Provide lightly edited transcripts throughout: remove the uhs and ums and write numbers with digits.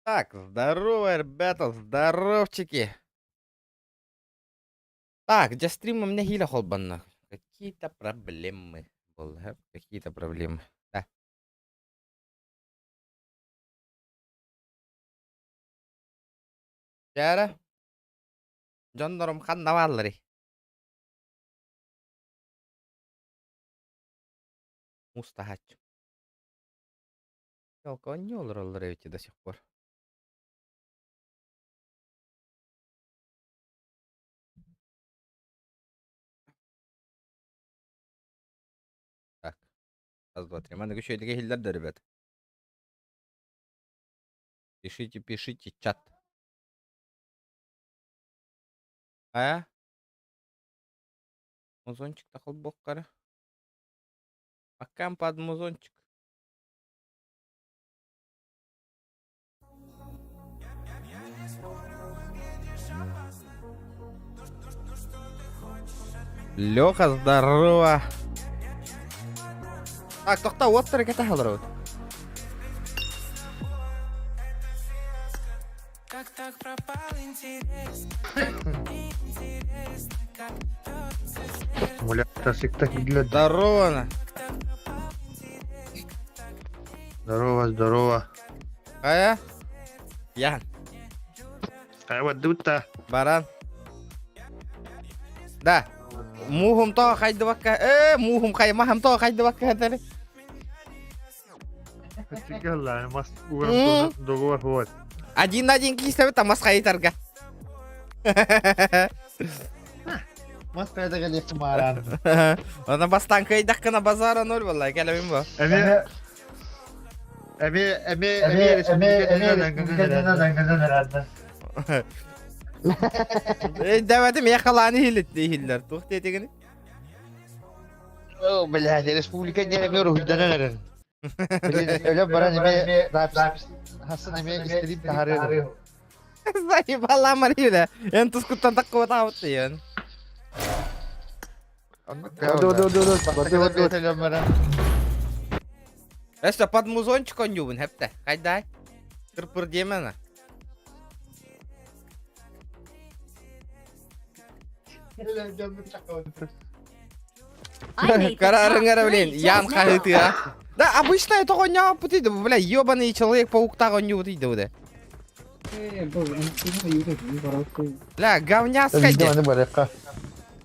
Так, здорово, ребята, здоровчики. Так, для стрима у меня хиля холбанна. Какие-то проблемы. Какие-то проблемы. Да. Яра, Джондором хан наваллари. Мустахач. Ёлка, он не олроллары ведь до сих пор. Так, раз, два, три. Мана еще и такие хильдар, да, ребят. Пишите, пишите, чат. А? Музончик тахал боккара. Акам под музончик. Леха, здорово. Так, тохта, вот тарик это халрот. Так пропал интерес. Аккумулятор всегда для... Здорово. Здорово, здорово. А? Ян. А вот тут-то. Баран. Да. Мухум то хайда вакка. Мухум хай махам то хайда вакка тали. Ладно, мас угром договор вот. Один на один кислый там масхай тарга. Мас кайда галек кемаран. Она бастан кайдак на базара ноль валлай калабим бо. Давайте я халани хилетти хиллер. Тухте тегени. О, блядь, республика не меру хиданаран. Öyle bana ne rapis Hasan eme istediğim taharıyor. Заебала Марина. Я тут скутан такого там вот yun. Эсэ под музончик он юбен хепте. Хайдай. Кырпыр демена. Карарыңара блин, ян хахыты а. Да, обычно это он не путит, бля, ёбаный человек-паук так он не путит, да. Бля, говняска.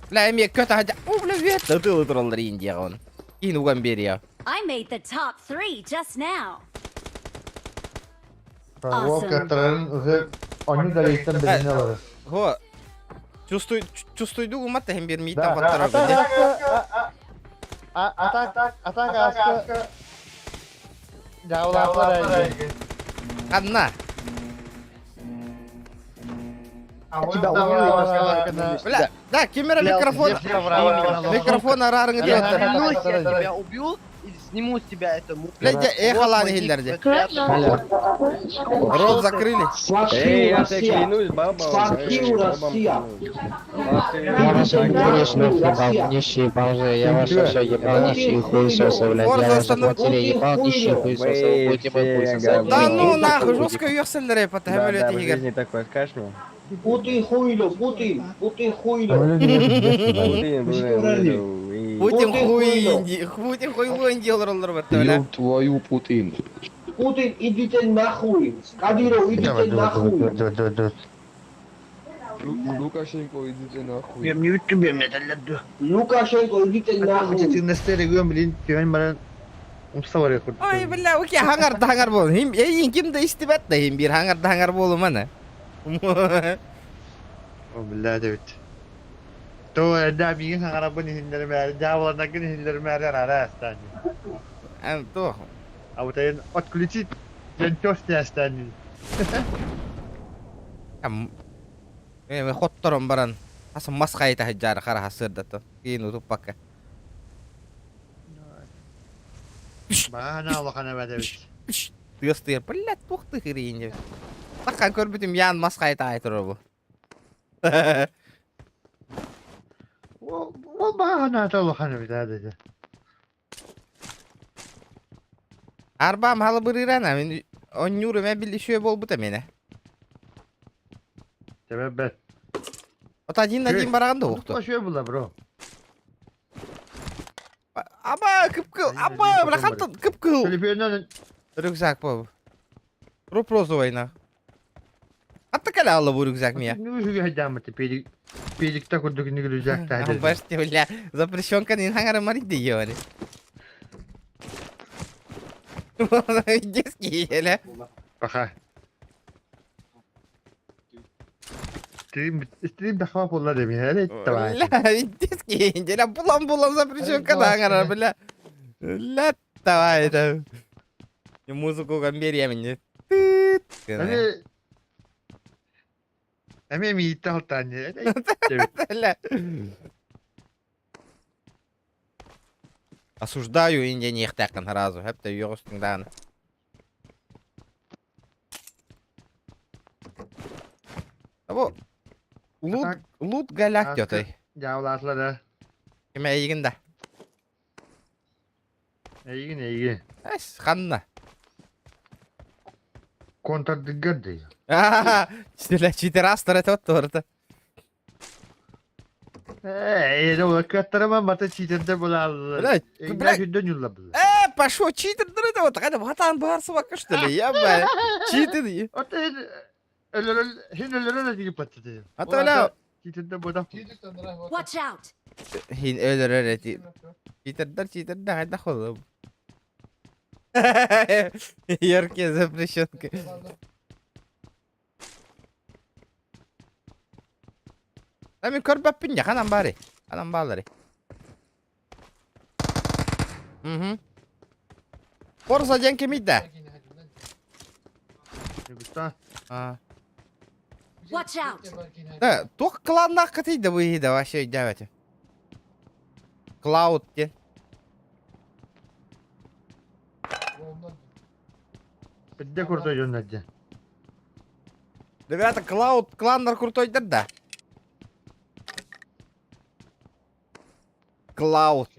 Бля, эми көтө хадя. О, бля, вет. Да ты утроллар Индия он. Ин уган берия. I made the top 3 just now. Onu da reisten bedeni alırız. Го. Чувствуй дугу мата хем бир мита Да, фаттара годе. Атак аскı Javlatlar aydı. Канна. Бля, да, камера микрофон арарыңы Я дёт. клянусь, я тебя убью и сниму с тебя это Бля, эхаланы хиллерде. Рот закрыли. Эй, я тебе клянусь, баба. Я ваши интересно ебал, нищий ебал же, я ваши все ебал, нищий хуй сосал, блядь, я ваши матери ебал, нищий хуй сосал, будете мой хуй сосать. Да ну нахуй, жестко версаллere по Да, тэмэлэ да, в тигер. жизни такое скажешь мне? Путин хуйло, Путин хуйло. Путин хуйло индиялар олар бата бля. Твою Путин. Путин, идите нахуй. Кадиров, идите нахуй. Лукашенко, идите нахуй. Benim ne bitti benim ne delirdi. Лукашенко, идите нахуй. Çetin nestere güven bilin güven bana Mustafa var ya kurdu. Ой бля, окей, хангар бол. Хим кимде истибат да хим бир хангар болу мана. O billahi de bitti. То да bir gün arabın hinleri mer, Javlat'ın hinleri mer ara hastane. Ам то. А вот один отключить, я тост не останется. Ам хотторон баран. Асан масхайта хаджар хара хасырда то. Кину тупака. Bana Allah kana bade bit. Тыстыр, блядь, тухты хиринде. Такан көрбүтүм ян масхайта айтыр бу. O bana Allah kana bit hadi. Арбам халы бырырана мен Onnyuru me billi şöyle bol bu da mene. Sebep ben. Ota dinle din barağın da oktu. Koşuyor bula bro. Ama kıpkıl. Ama bırakantın kıpkıl. Telefondan Rüksak bu. Ruprozu oyna. Hatta kala Allah bu rüksak mı ya? ne uşu hajamati pedik kurduk ne gülecek tadı. Бачите, бля, запрещенка не нагара марить дегевали. Детские, еля. Baka. İstediğim de hava polla demiyor. Hele tamam. Ля, детские, еля, булам запрещенка нагара, бля. Ля, давай, это. И музыку гамберия мне. Hani Hem iyi taltan ya. Ля. Осуждаю Индия не ихтакан разу. Hep de yoksun dağını. Bu Loot Galactio. Yavlatla da. Kime iyi de. İyi. Es, kanna. Kontak dikkat diyor. Sillä cheaterastare tuttu. Ne vakitlerime mata çiğdende bulalım. Блядь, Ben hünden yolladım. Пошо, читер дырыда вот такая ватан барсы вака что ли, я бы читер. O da ölür patladı. Hatta öyle. Çiğdende bu da. Watch out! Hin ölür öyle. Читер да hadi oğlum. Яркие запрещенки. Tapi korban pinja kanan bari. Kanan bari. Forza jenki midda. А. Watch out! Да, только кладна катыйда выйда вообще давайте. Клауд те. Bir de kurtar gönderdi. Ребята, Клауд кланнар крутой да. Клауд.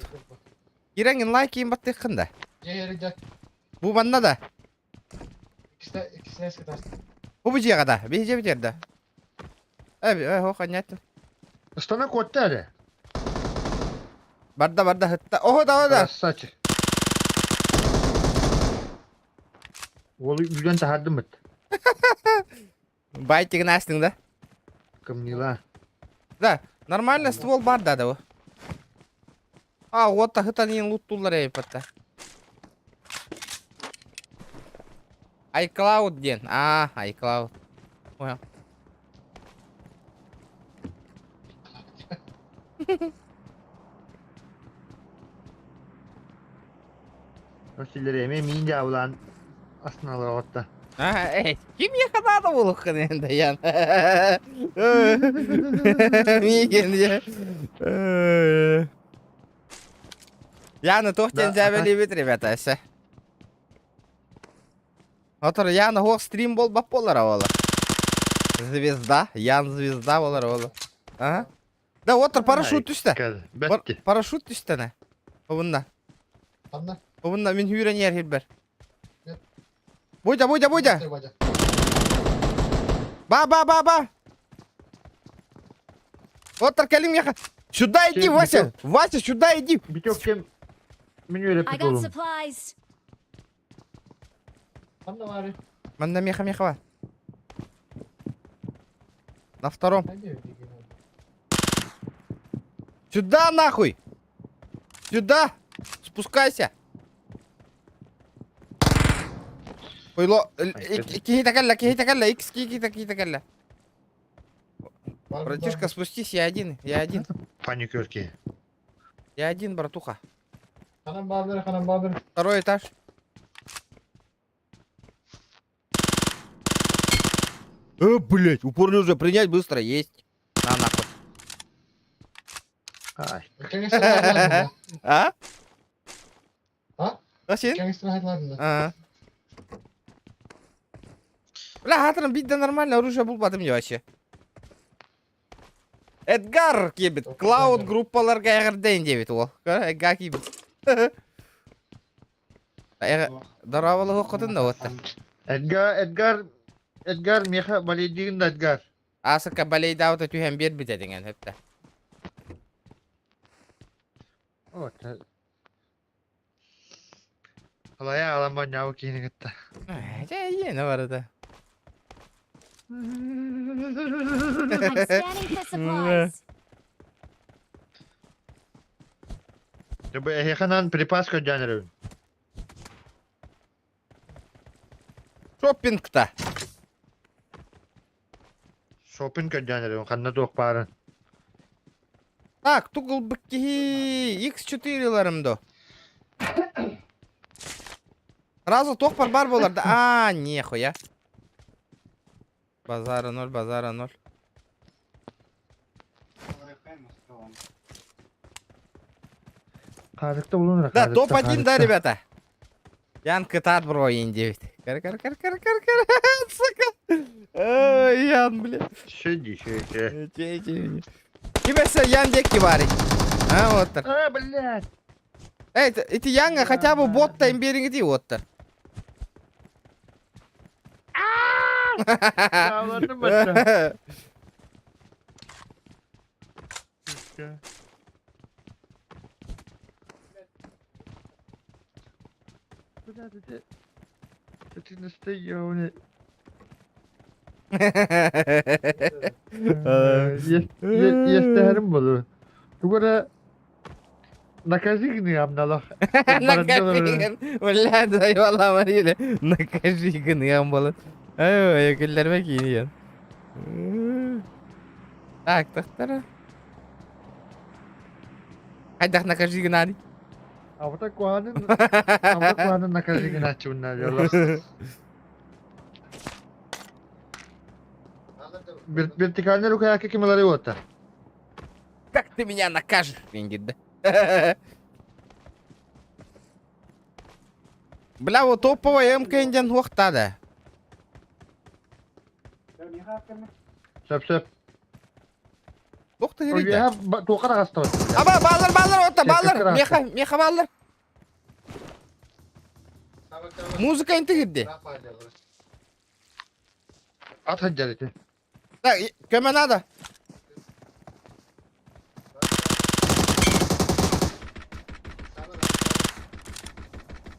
Kirengin like in battı kında. Bu banda da. İkisine eski tarzı. Bu bıcıya kadar. Bir yerde. Abi, o kanyatı. Stana kottare. Barda hıtta. Oho da. Saç. Oğlu yüzden tahaddüm et. Байтик настың да. Камнила. Да, нормально ствол бар да o. А, вот та хытан ең луттулар епатта. iCloud ден. А, iCloud. Понял. O silleri yemeği mince avlan. Aslında alatta. А, kim yakaladı bu lukkını yan. Миген ya. Яна тохтен жабели бит, ребята, все. Отыр Яна хоқ стрим болбап болар авалы. Звезда, Ян звезда болар авалы. Ага. Да, отыр парашют түсті. Бәтті. Парашют түсті не. Обында. Anla. Обында мен үйрен ер хилбер. Yep. Бойда. Ба. Отыр кәлім яқа. Сюда иди, Вася. Вася, сюда иди. Bir çok şey menü öyle I pek got oğlum. supplies. Anla var. Манда меха бар. На втором. Сюда нахуй. Сюда. Спускайся. Ойло. Кихи такалла. Икс кихи такалла. Братишка, спустись, я один. Panikörke. Я один, братуха. Kanan bağları. Второй этаж. Блять, упорно уже принять быстро, есть. На нахуй. Ay. Ülkenin istirahatlarında. А? Ha? Зачем? Ülkenin istirahatlarında. А. Бля, хатрам бить да нормально, оружие булбадым я вообще. Эдгар кебит, Клауд группаларга ягырден дебит ол. Эдгар кебит. Даравалы хоқытын да отта. Edgar, Miha, Validin Edgar. Asıka balay davata tühen bir bitedin en hep de. O, Halaya alamam ya kini gitti. Yine var da. I'm scanning for supplies. Coba ehkanan pripas ke jangan. Shopping'ta. Shopping ke jangan, karena tuh paran. Так, тугл быкки X4'larımda. Разу токпар бар боларdı. Aa, нихуя. Базара 0, базара 0. Kazıkta bulunur. Да, топ-1, да, ребята. Ян кытат, бро, индивид. Кар. Сука. Ой, Ян, блядь. Сиди. Тебе Ян декки варить. А, вот так. Блядь. Эй, эти Янга хотя бы бот-то им берегти, вот так. Dağlarını başla. Saçını ya o ne? Yesterim bunu. Bu kadar накажи гневно. Накажи, блядь, да, валла Мариле. Накажи гневно. Ой, güllerime giyiniyor. Так. Haydi накажи гнали. Avta kuanın накажи гнать bunlar yolla. Вертикальная рука как милариота. Как ты меня накажешь, Ингид, да? Бля, вот топовая МК индиан уақта да. Söp. Тоқты Oye, керейді. toqara qastı. Аба, баллар, отта, баллар. Секретарь. Меха баллар. Музыка инті кірді. At haccareti. Так, көме надо.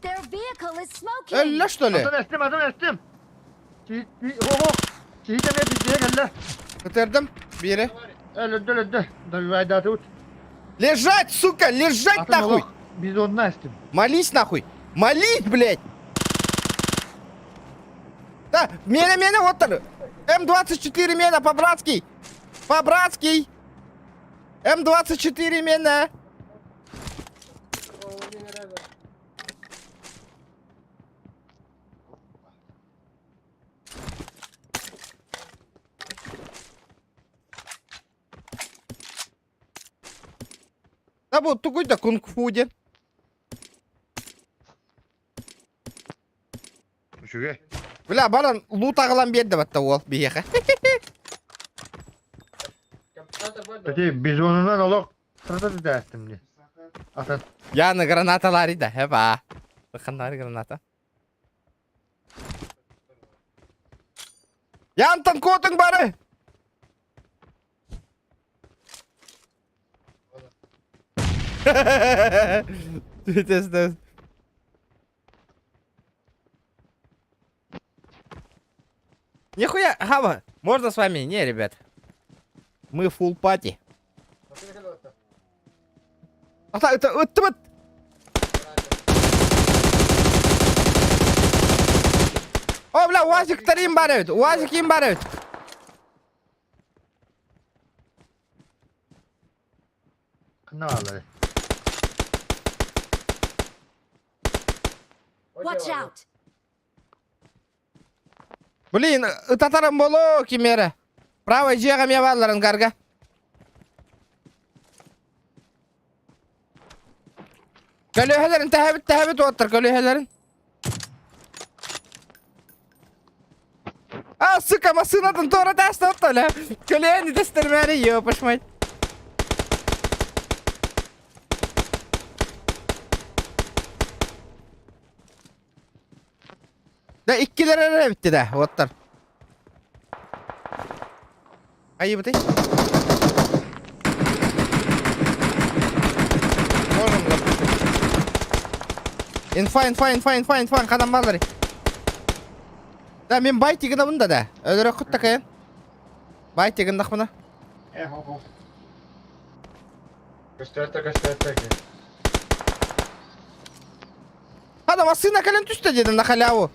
Their vehicle is smoking. Ölle, что ли? Adam estim. Ho. Çiğde ne bir diye geldi. Bitirdim. Biri. Öldü. Da vaydatı ut. Лежать, сука, лежать Atın нахуй. oğlum, biz onunla estim. Молись нахуй. Молись, блядь. Да, меня, отыр. М24 мена, по-братски. По-братски. М24 мена. Да вот тугой-то кунг-фуден. Şüge. Бля, бара лут ағылан берді батта ол бияқа. Peki biz onunla olak. Sırada da estim ne? Atın. Яны гранаталары да, hepa. Қанары граната. Янтан котың бары. Тесті. Нихуя, Хава, можно с вами? Не, ребят. Мы full пати. Это вот. О, бля, УАЗик тарим барают, УАЗик им барают. Kınaları. Watch out. Блин, татарым болу кемері. Правой жеға ме балларын қарға. Көлөһелерін тәһәбіт оттыр, көлөһелерін. А, сука, масынатын тора тәсті отты, ля. Көлөһені тәстірмәні, ёпышмай. Da ikkileri bitti de. Otlar. Ayı bıtay. Info. Kadam bağları. Da men bay tigida bunda da. Öldürek kut takayın. Bay tigindak buna. Hop. Gösterte. Hadi masına kalen tüste dedin nakala o.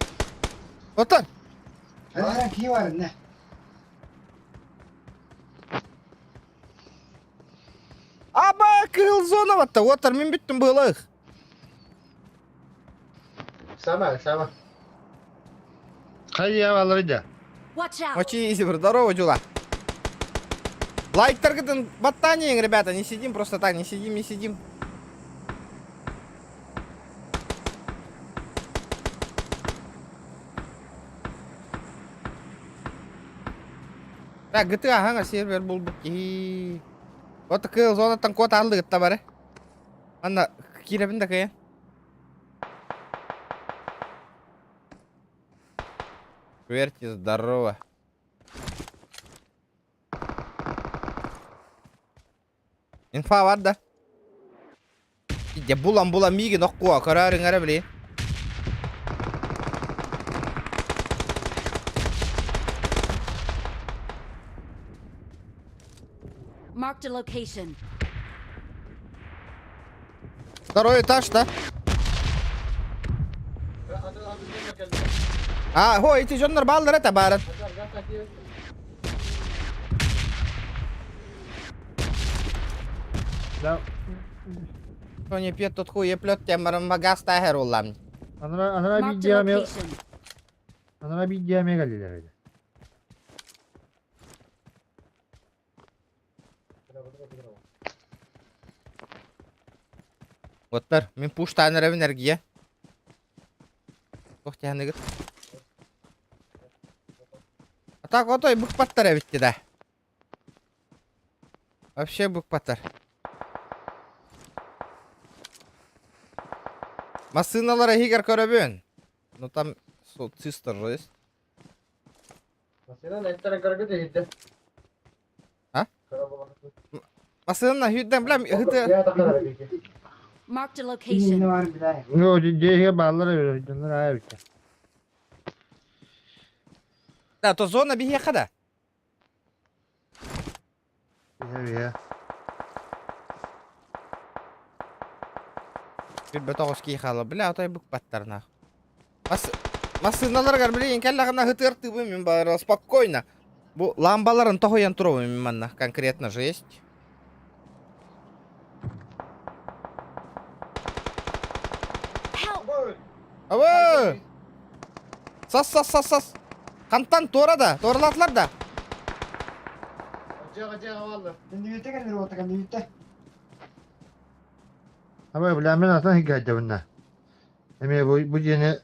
Otur. Hadi ki var ne? Aba kıl zona batta. Otur men bittim bılık. Sama. Haydi ya vallahi de. Watch out! Очень easy, здорово, чула. Лайк таргетен ботанием, ребята, не сидим просто так, не сидим. Так, GTA hangi server bulduk ki? Kota ke zona tan kota aldı gitti bari. Anna kirabin de kaya. Верьте, здорово. Инфа var da. Ya bulan migi nokku kararın ara bile. Marked a location. Второй этаж, да? هو انت جنر بالر تبارت. Ya Соня пьет тут хуй плет темарым магаста herollam. anana bir Marked a camiye location. geldiler öyle. Оттар, мен пуштан энергия. Ох тяны гыт. А так отой быкпаттар битти да. Вообще быкпаттар. Машиналар хигер көрөбүн. Ну там цистер есть. Mesela nettere kargı değildi. Ha? Машина хүдэн блам хыты. Ya da kadar peki. Marked a location. var bir daha. Yo diye bağlara veriyor. Canlar ayağı bitti. Да, то зона беги хада. Ya. Bir betogski xala bile atay bыкпаттарна. Машиналар гар билейин келлагына хытыртыбы мен бары спокойно. Бу ламбаларын тохоян туробу мен манна конкретно же есть. Help! Ава! Сас. Кантан торада, торлатлар да. Acı valla. Şimdi yütte gelir o takan yütte. Ama bilemen aslında hikaye bunlar. Emi bu yeni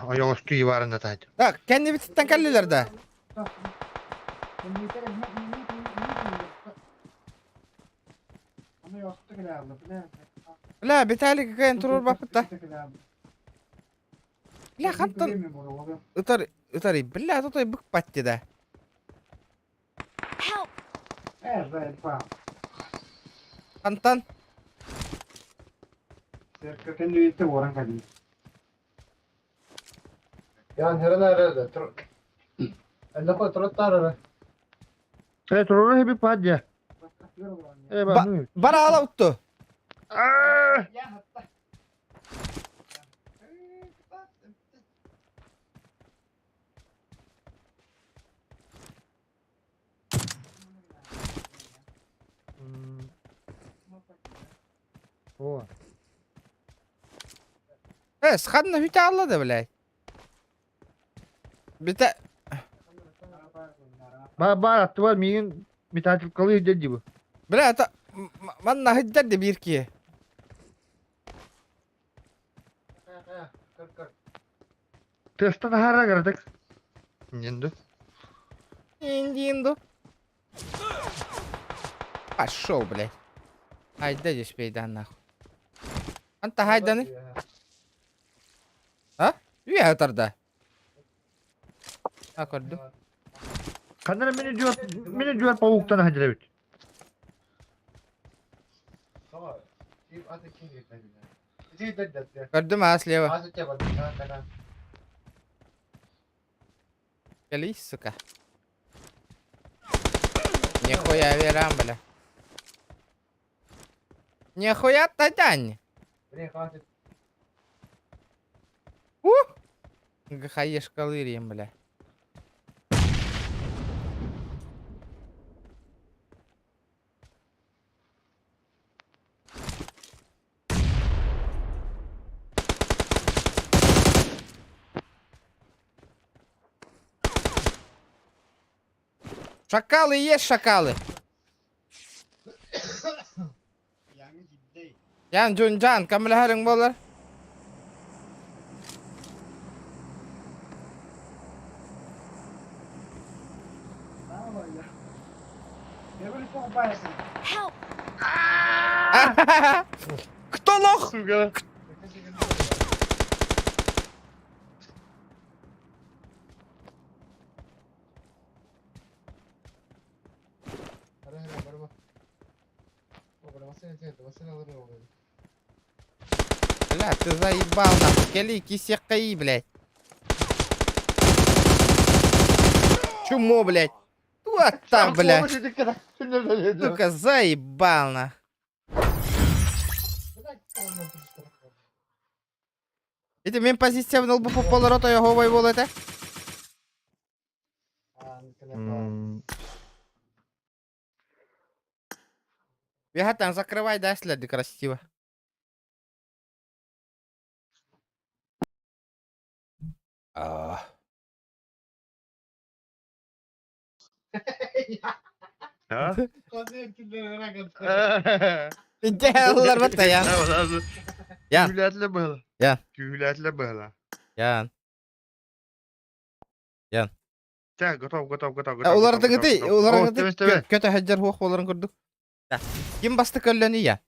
ayağı üstü yivarında taydı. Так, kendi bititten kelliler de. Şimdi yütte gelir. Ama yoktu gelir abla. لا بتالي كاين ترور بابتا. لا خطر اطري بالله تطي بكبتي ده. Help! Evet, falan. Kantan. Serkan yütte oran kalıyor. Yani herhalde. Allah ko trottar. Evet orada hep bir padya. Bana ala uttu. Ya hatta. O. خدنا في تعالى ده بلاي. بتاع Ba attı var miyim bir tatil kalıyor dedi bu. بلا تا من هجد بيركي. Testa da hara gördük. Yendu. Индинду. Пошел, блядь. Хайда здесь пейда нахуй. Анта хайданы. А? Üye atarda. Akırdı. Kanlara mini diyor pavuktan hacıla bit. Tamam. Hadi kim gitmedi? Gitmedi. Gördüm aslıyor. Azıcık bak. Kana. Geli suka. Нихуя верам, бля. Нихуя татань. Buraya kalk. Хаешь калырием, бля. Шакалы есть шакалы. Yan Junjan, kamu lah hareng bola. Ne böyle çok bayasın. Help! Кто лох? Бля, ты заебал нахуй. Кели кисекаи, блядь. Чумо, блядь. Вот так, блядь. Сука, заебал нахуй. Это мен позиция в лбу по полорота його войволите? Там закрывай, да, следы красиво. Ha? Делалар бата ян. Ян. Gühületle bağla. Yan. Gühületle bağla. Ян. Sen готов. Улардың ити, улардың ити көтө хаджар хуак боларын көрдүк. Ким басты көллөнү я?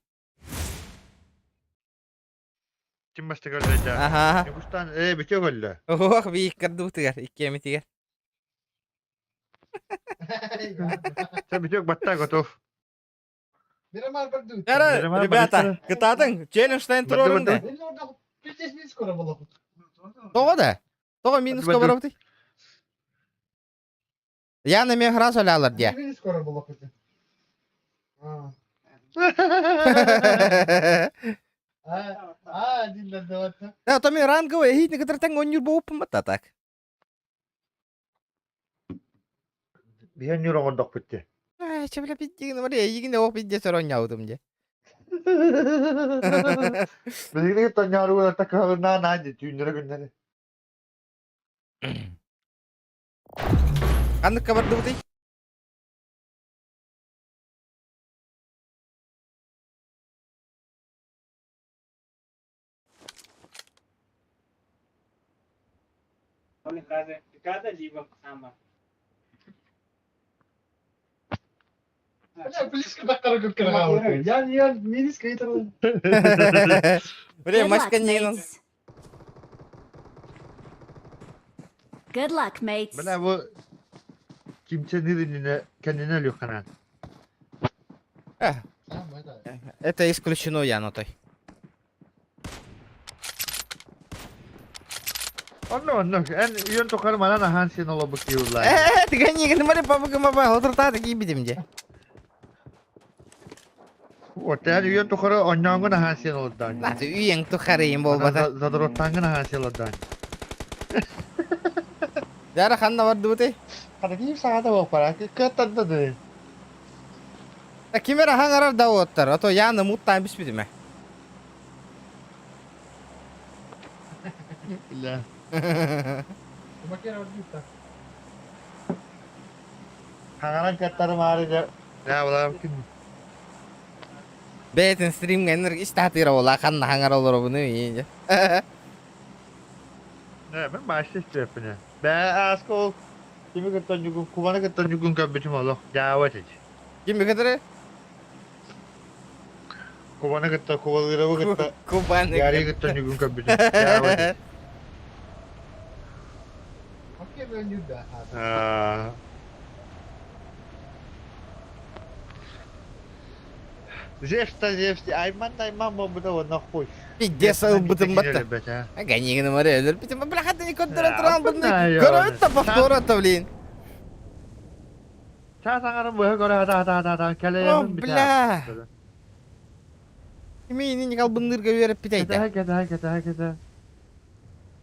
Kim başta gördü ya? Aha. Yokuştan bitiyor gördü. Хуак бийик кырдуу тигер, икки эми тигер. Sen bitiyor batta готов. Miramar bak dur. Яра, Нормально, ребята, быстро. кытатын, челленджтен Барды, турорунда. барды. Benim orada bir skora balık. Того да? Того минуска Барды. барабыты? Яны мен храс олалар дия. Bir skora balık. Ha. Dinledim hatta. Да, то мен ранговый хит некоторые так он не был помата так. Bir yan yürü olduk bitti. Ай, че бля пиздик, ну егин о пизде сороняудым же. Bizimki tanıyorum da takılır nadi düğünlere günleri. Kandık kabardı bu değil. Близко так дорого крал. Я не скейтер. Бля, Good машка luck, не mates. Good luck, mates. Bana bu kimsenin dinine kendine alıyor kanal. Это исключено Янотой. Onu. En yön tokarım bana hansin ola bakıyorlar. Ты гони, говори, папа, мама, otur такие видим же. Ortaya yön tokarı ondan hansin oldan. Nah, tu yang tu karim bol bata. Zadrotan hansin oldan. Jara kanna var dute. Kada kim saada bak para ketan da de. Ta kimera hangarar da otar, ato yana mutta bis bitme. İlla. Makine var gitti. Hangaran ketarı mağarıca. Ne ola kim? Beten stream gener istatira ola kanna hangar olur bunu yiyince. Ne ben başta istiyorum. Ben asko kimi ketan juga kumana ketan juga kabitim Allah. Jawa sih. Kim bekatare? Kumana ketan kuvalira bu ketan. Kuban. Yari ketan juga kabitim. Jawa sih. önünde. Зефти, Айман бобуда нахуй. Пиздец, бытым бытта. Гони на море. Питер, бля, хата не контроль трамбный. Короче, повтора-то, блин. Часаңарым бөһө көрө та О, келеем бля. Мені не қалбындырға беріп питайды.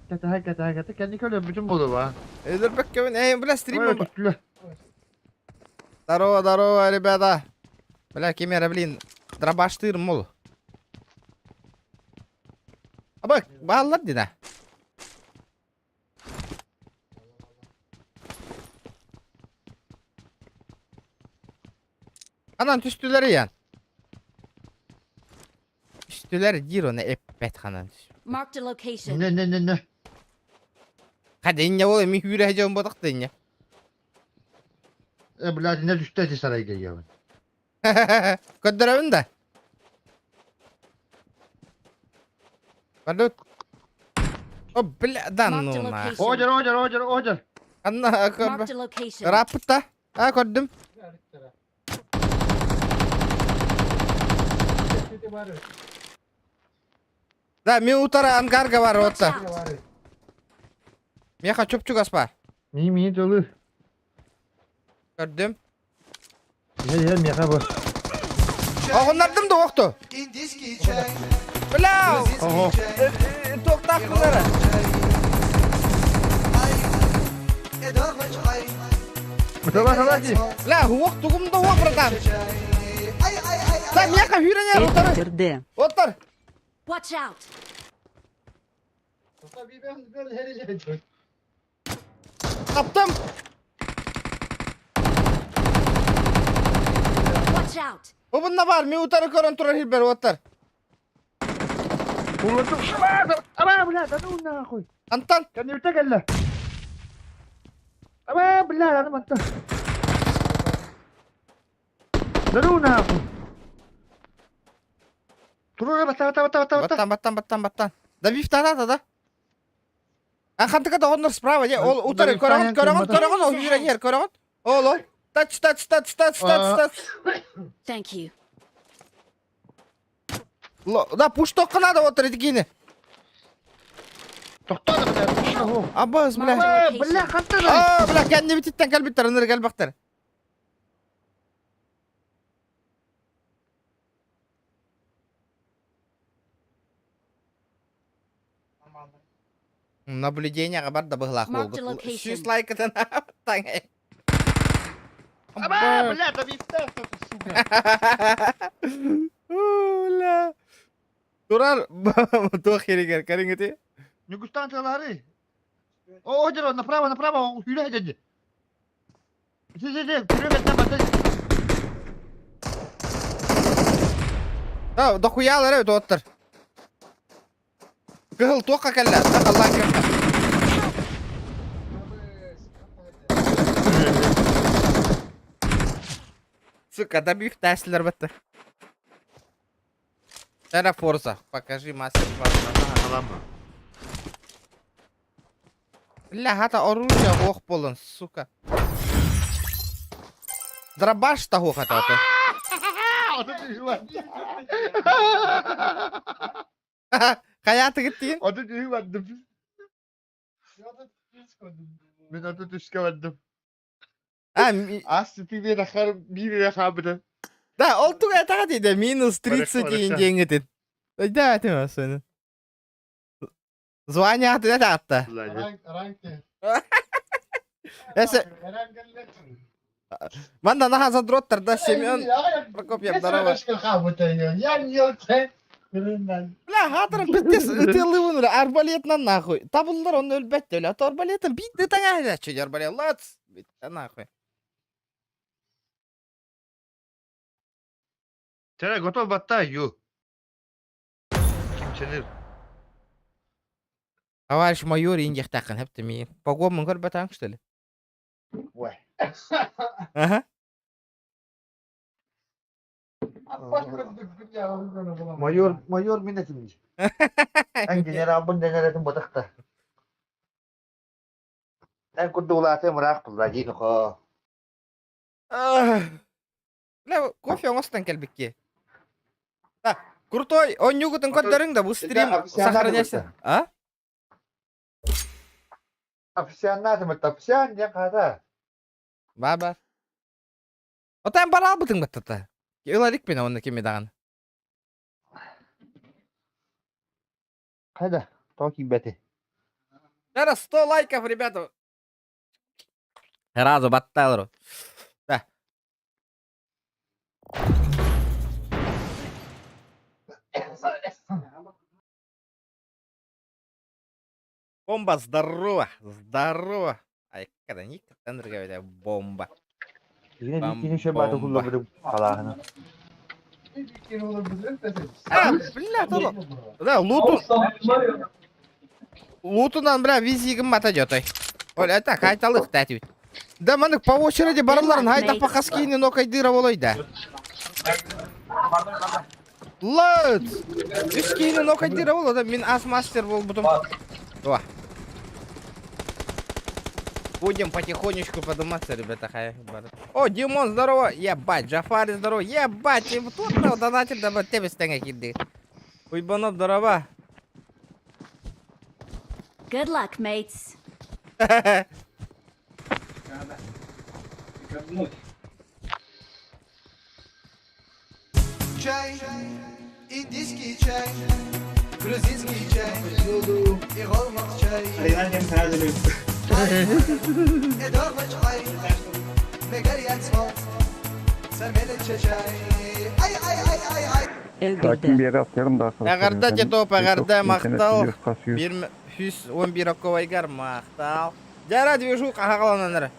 Кете, kendi köle bütün buldu ba. Dur бәк кәвін, бля, стрим. Здорово, ребята. Бля, кемера, блин, дробаштырым мол. Абак, балалар дина. Анан түстілері ян. Түстілері дир оны әппәт қанан. Marked a location. Ne. Қаден не олай, мен үйрі әжеуін бодық дейін. Блядь, ne düştü saraya geliyor. Көддірәуін да. Бәлік. О, бля, да Marked a ну ма. location. Ocar. Анна, Marked a location. рапытта. Көрдім. Да, мен утары ангарға бар Watch отта. out. Меха чөпчүк аспа. Mi dolu. Көрдім. Gel meka bu. Оғындардым да оқты. Бляу. Тоқтақ бұлары. Давай. Бля, оқ тұғымда оқ, братан. Да, меха үйрене отары. Отыр. Watch out. Tabii ben böyle her yere çok. Таптым. Watch out. Бұбында бар, мен утары көрін тұрар хилбер, отыр. Ulan ama bla da nu nahoj. Антан. Kan du ta galla? Ama bla da manta. Da nu nahoj. Turu bata. Баттан. Да вифтана да. Хантыка да оныр справа, ол утары көріғын, ол үйренер көріғын. Ол. Тач. Thank you. Да, пуш тоқына да отыр едігені. Toqtada bla. Şunu. Абыз, бля. Bla qantana. Бля, кәнне бітеттен кәлбеттер, ұныр кәлбақтар. Наблюдение бар да бұғылақ Marked a болғыт. location. Шүс лайкытын таңай. Ama bla da bifte. Уля. Турар, то херигер, карингети. Не густан целари. О, ojero, направо, hüle dedi. Size, kürüvetten batı. Да, дохуялар evet оттыр. Кығыл тоққа кәлі, тақаллан кемді. Сука, да биф тәсілер бітті. Тәрі форза, покажи мастер-класс. Alama. Бля, хата оружие оқ болын, сука. Дробаш та оқ хата оты. Hayatı gittiğin? Adı düşmedim. Ya da biz koydum. Ben adı düşmedim. Ha, Aslı bir rakam bir rakamdı. да, ол туға таға дейді, минус 30 дейін Хорошо. жеңгетін. Да, ты ма соны. Звание аты да атты. Rankte. Эсі, Herhangi манда наға задроттар да Семен. Прокопьев, здорово. Бля, хатырын біттес үтелі бұныр, арбалетінен нахуй. Табылдар оны өлбәтті өлі, аты арбалетін битті таңа әді. Чөй арбалет, лац, битті нахуй. Тера готов батта ю. Kimçenir. Товарищ майор индех тақын, хәпті мейін. Погомын көр бәтаң, что ли? Vay. Ага. Mayor minnetim. En general bu neneretin batıkta. Ben kurdulatı mırak buldacı nuko. Ля, кофе оңостан келбекке. Да, крутой, он югутын коддорың да, бұл стрим сохраняйся. А? Afisyanlar mı tapısyan ya kada. Бар. Отан бар албытың баттата. Ыларик пен онны кемедаган. Kada. Toki beti. Зараз 100 лайков, ребята. Разу батталру. Да. Бомба, здорово, здорово. Ай, когда ник тендер бомба. Yine Bam- bir şey vardı bomba. kullanırım Allah'ını. Bir kere olabilir de. Бля, толо. Да, лутунан, бля, визигім бата жотой. Оля, так, айталық тәтіп. Да, мәнік по очереди барыларын айтақ пақас кейінен оқайдыра олайды. Лыт! Үш кейінен оқайдыра олады, мен ас-мастер бол бұтым. О. Будем потихонечку подниматься, ребята. О, Димон, здорово. Ебать, Джафари, здорово. Ебать, и вот на донатер, да, тебе стенга киды. Уйбанов, здорово. Good luck, mates. Чай, индийский чай, грузинский чай, и голмак чай. إدارة عي مجريات صوت سميلة شجاي أي أي أي أي أي Sakin bir yere atlayalım daha sonra. Ağırda Cetop, ağırda Maqtal. İnternet kasıyor. 111 okkovaygar Maqtal. Jara движуха haqalananır.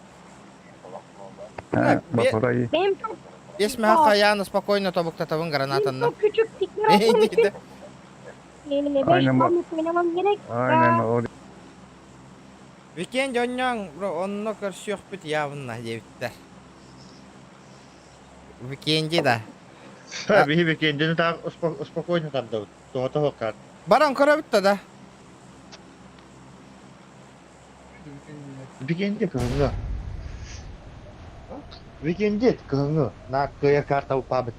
He, bak orayı. Benim çok, Esme haqa yani spokojno tobuktatavın granatından. çok küçük tikler olduğum için Deydi. 5 Aynen bak. puanlık oynamam gerek. Aynen orayı. Weekend onyan bro onno көрсөк бит явно дебиттер. Weekend'и да. Bir kendini daha spokojno tam da. Doğata hokar. Баран көрөбүттө да. Bir kendi kılını. Bir kendi kılını. Na kaya karta upabit.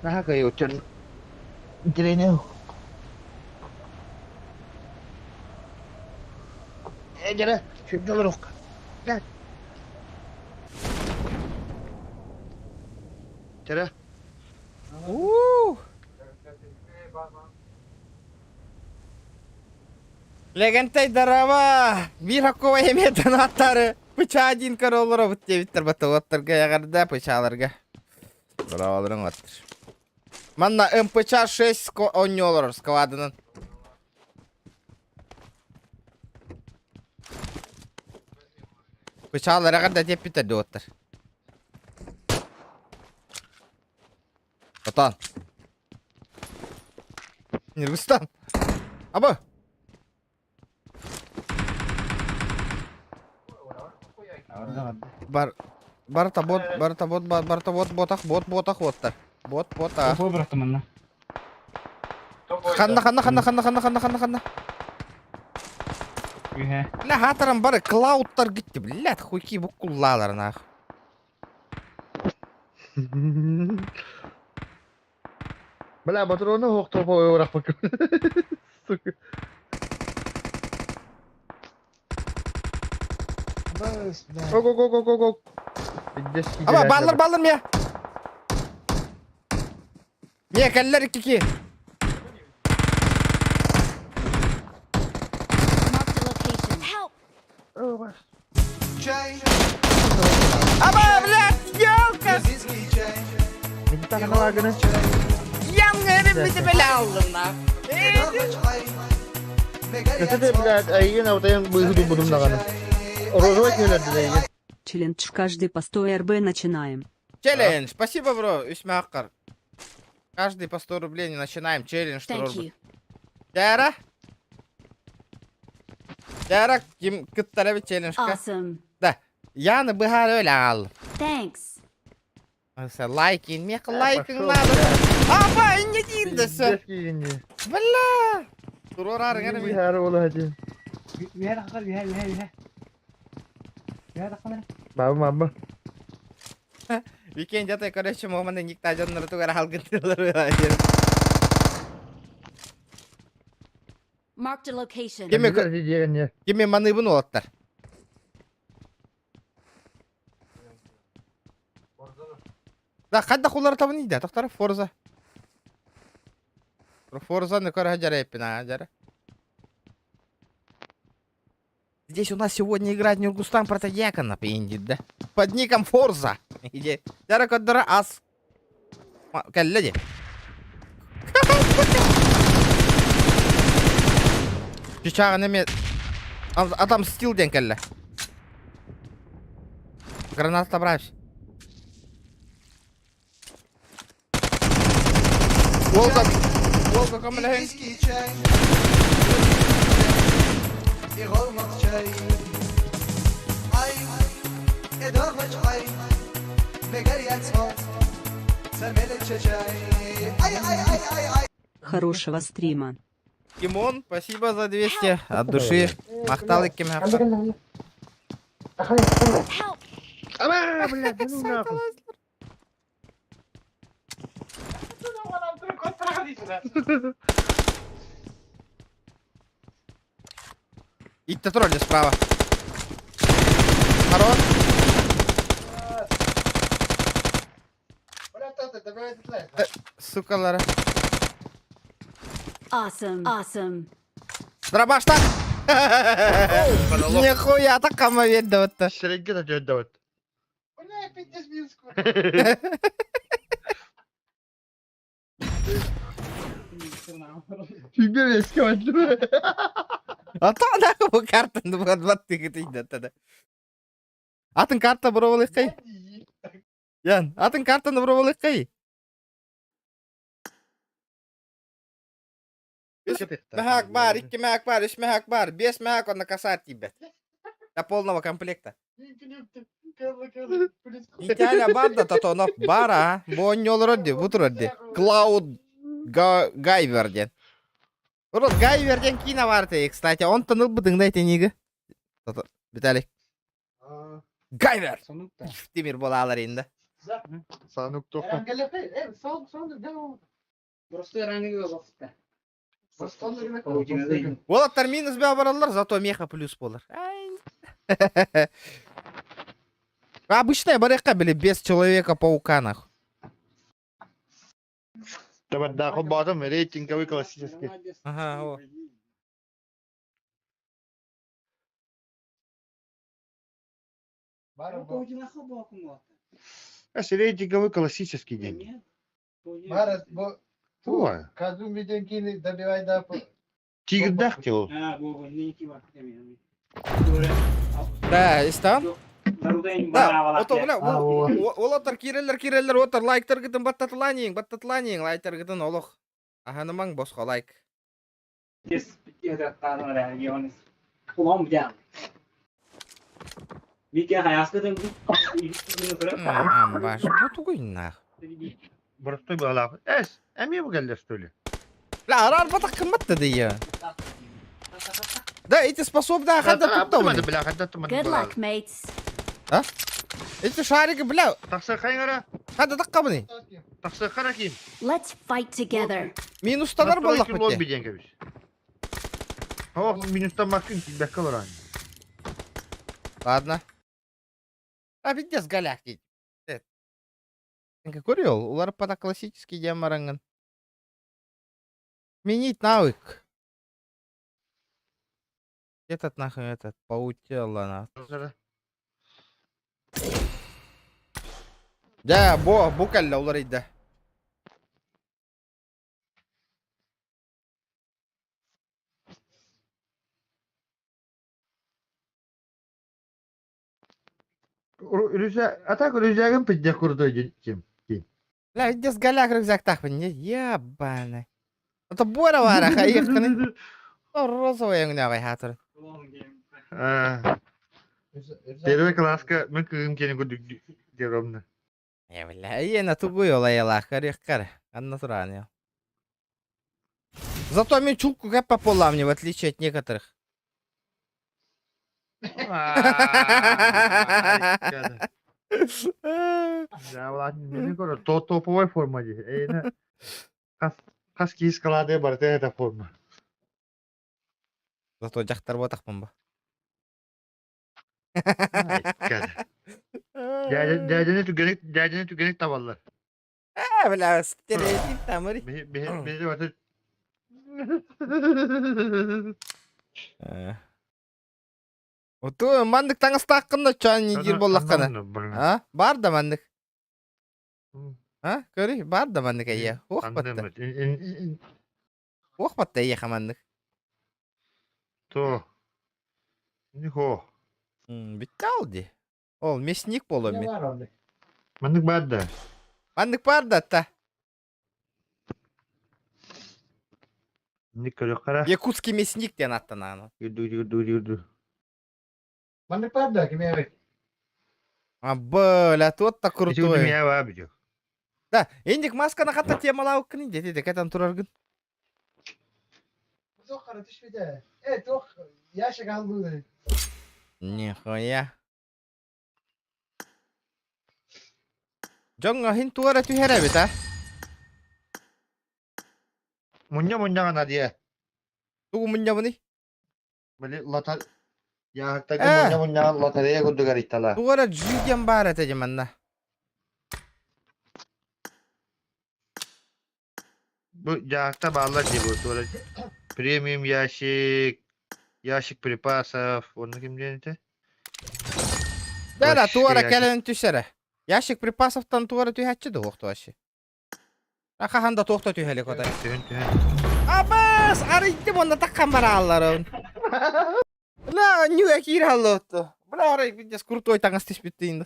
Na kaya uçan. Direne. Gel. Şimdi olur ok. Gel. Gel. Легентай дарава. Бир хакова эме донаттары. Пыча один короллары бут дебиттер баталаттарга ягарда пычаларга. Браваларың аттыр. Манна МПЧ 6 оннолор складынан. Пычалар ягарда дебиттер доттар. Атан. Ниргистан. Абы. Барта ботах боттар. Бота. Ханна. Ля хатарам бары клаудтар гитти, блядь, хуйки букуллалар нах. Bela patronu hok topa uğrak bakın. Go. Aba ballar mı? Niye keller iki. Marked a location. Help! чай, Aba блядь, ёлка! грузинский чай, Minta kana lagını. Yangarım bizi bela aldım lan. إدارة عي مجريات Kötü bilet ayın avtayın bu hudum budum lagını. Розовый келерди deydi. Челлендж каждый по 100 РБ начинаем. Челлендж, спасибо, бро, Үсме Аккар. Каждый по 100 рублей не начинаем челлендж. Thank you. Дара, ким кыттара bir челленджка. Awesome. Да, yani bihar öyle al. Thanks. Mesela like'in, meka like'in надо. Aba, ne değildi sen? Bla. Durur arıgar Bir mı? her ola hadi. Bir her akar, bir her. Bir her akar. Baba. Weekend jatuh koreksi mau meninggi tajan menurut gara hal gentil lu. Marked a location. Kim mi Kimik diyeceğin ya. kimi manı bunu otlar. Da kadda kulları tabi neydi? Doktor Forza. Forza не кора хаджара епина хаджара. Здесь у нас сегодня играет Нюргустан Протодиакона пиндит, да? Под ником Форза. Иди. Дара коддара ас. Келледи. Пичаган эме адам стилден келле. Граната брать. Волга. Волга камелен. Viski içey. İğolmak çey. Ay, edormaç ay. Megar yatsmaz. Sermele çeçey. Ay. Хорошего стрима. Тимон, спасибо за 200 от души. Махтал кем Help! Ama bля, ну нахуй. Идти тролли справа. Хорош. Сукалары. Awesome. Дробаш-то! Нихуя так кама ведь-то. Şerenge de döndü evet. Filmler eski halde. Ата да bu картаны бұғат тегітейді аттады. Атын карта бұры кай. Ян, атын картаны бұры кай. Мехак бар, 2 мехак бар, 3 мехак бар, 5 мехак он накасает тебе. До полного комплекта. Италия банда татоно бара, боньол роди, бутроди. Клауд Гайверден. Урод Гайверден кино варты, кстати, он тонул бы дыңдай тениги. Виталик. Гайвер! Тимир бола алар енді. Sanık tokum. Просто ранее вакытта. Олаттар минус бе баралар, зато меха плюс болар. Обычная барыка были без Человека-паука, нахуй. Давай да, хоббатом рейтинговый классический. Ага, о. Рейтинговый классический день. Марас, бо Ой. казу миденкini добивай да по. Тигр дахтил. Да, истан? Да, ото бля, олаттар киреллер, отар лайктар гытын баттатланин, лайктар гытын олох. Аханымаң босқа лайк. Баш, буту гойнах. Бростой был лав. Эс, эми bu geldi что ли? Бля, арар батак кыматты дия. Да, эти способны ахада туттавны. Бля, хадда туман. Good luck, mates. Эти шарики, бля, Таксы хайгара. хада таққабыны. Таксы хараким. Let's fight together. Минустанар боллақ Лобби бітте. деньгабиш. О, минустан макин тебе колоран. Ладно. А пиздец галяк дейді. Как көрел, олар пата классический демаранган. Сменить навык. Этот нахуй этот паутела на. Да, букалла олар иде. Рюкзагын пиздец курдой ким. Бля, пиздец галяк рюкзак так не ебаный. Это Боря вара, хаехканы. Розовый ягнявый хатыр. Первый класска мен кыгым кені күдік деромны. Бля, ена тугуй олай ялах, карих кар. Анна туран я. Зато мен чулку кәппап болам, не в отличие от некоторых. Ya ulan ne kadar topovay formacı. Ne kas kiyis kaladı var da forma. Зато жақтар ботақпын ба. Derdini tükenik tavallar. Бля, стереотип тамыр. Beni de vardı. Оту мандык таңыста аққында чан нигер боллаққана. А? Бар да мандык. А? Көрі? Бар да мандык әйе. Оқпатта. Оқпатта әйе қамандык. То. Не хо. Бітті алды. Ол месник болу мен. Mandık var da. Мандык бар да та. Ne körü kara. Якутский месник ден аттананы. Yürü. Mandık var da kim evet. А, бля, тот та Krutoy. крутой. Ya abi diyor. Да, ендік масканы қатта темалау күні деді, кәтен тұраргын. Çok karışmış bir de. Evet çok yaşa kaldı. Нихуя. Жоңға хин туара түйері бит, а? Munya kana diye. Тугу мұнja бұны? Böyle latar. Ya hatta munya loteriye koydu garitala. Туара жүден бар әті жеманна. Bu yakta bağlar diye bu sonra. Premium ящик припасов. Onu kim diyor? Дәла, Вообще туара ящик. кәлін түсірі. Ящик припасовтан туара түйәтші ді оқты вашы. Ақағанда тоқта түйәлі көтай. Абас, арыйды бұнда таққан бара аллар. Бля, нюя кир аллы отты. Бля, арай бидес крутой таңыз тешпетті енді.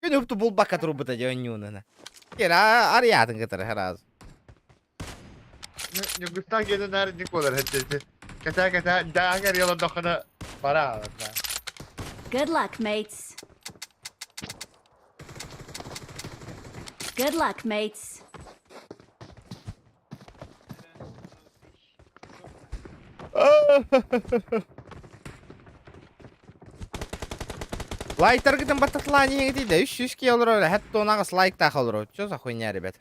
Күн өпті бұл баққа тұру бұта жауын нюнына. Кер, арыядың кітірі әразы. Ne gustan gene nerede kolar hette. Kata daha gel yola dokana para alır. Good luck, mates. Good luck, mates. Лайктар гиден бататланиеге дейді. 300 ке olur öyle. Hatta onağız like tak olur. Что за хуйня, ребят?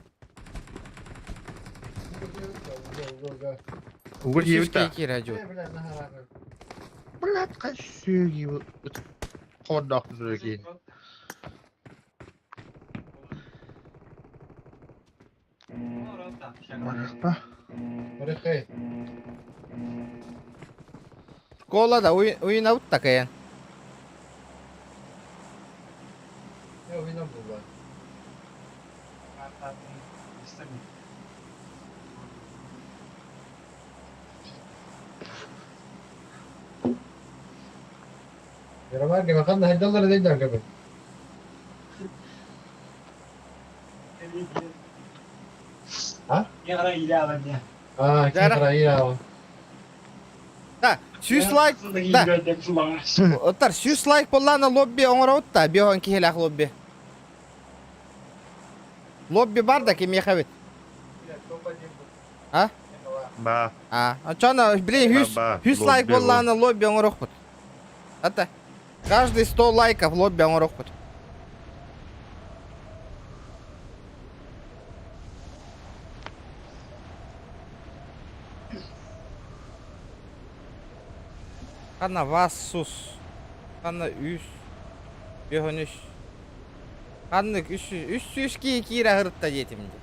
Uğur 300 ке yevta. кир ажу. Blat kaç suyu. Kodok dururken. Bırakayım. Школада oyun out takayın. Ne oyundan bu var? Yaramar ki bakan da heddaları değil de gibi. Ha? Yara iyi abi ya. Aa, kim Yara- kadar iyi abi. Да, 100 лайк. Да. Оттар 100 лайк болланы лобби оңыраут та, биоған кехелақ лобби. Лобби бар да кеме қабет. А? Ba. А, чана, блин, 100 лайк лобби болланы лобби оңырақ бұд. Ата, каждый 100 лайков лобби оңырақ бұд. Қана вассус. Қана үш. Бехон үш. Қаны үш кира ғырытта жетімді.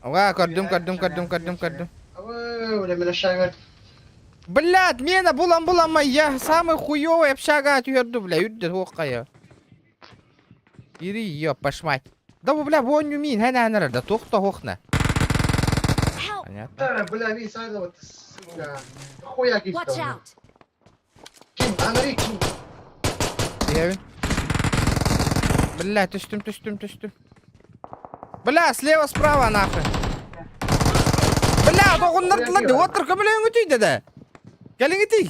Ва, көрдім. Ulan ben aşağı ver. Блядь, мені булам, я самый хуёвый общага түйерді, бля, үдді тоққа я. Ири, ёпаш мать. Да, бля, воню мин, хәнә да тоқта хоқна. Help! Понятно. Да, бля, ви сайда вот, сука. Хуя кисть. Watch out! Kim? Anları kim? Дегенмен. Бля, түстім. Бля, слева, справа, нахуй. Бля, тоғындырдылар, де, отыр көмілең өтейді де. Gelin iti.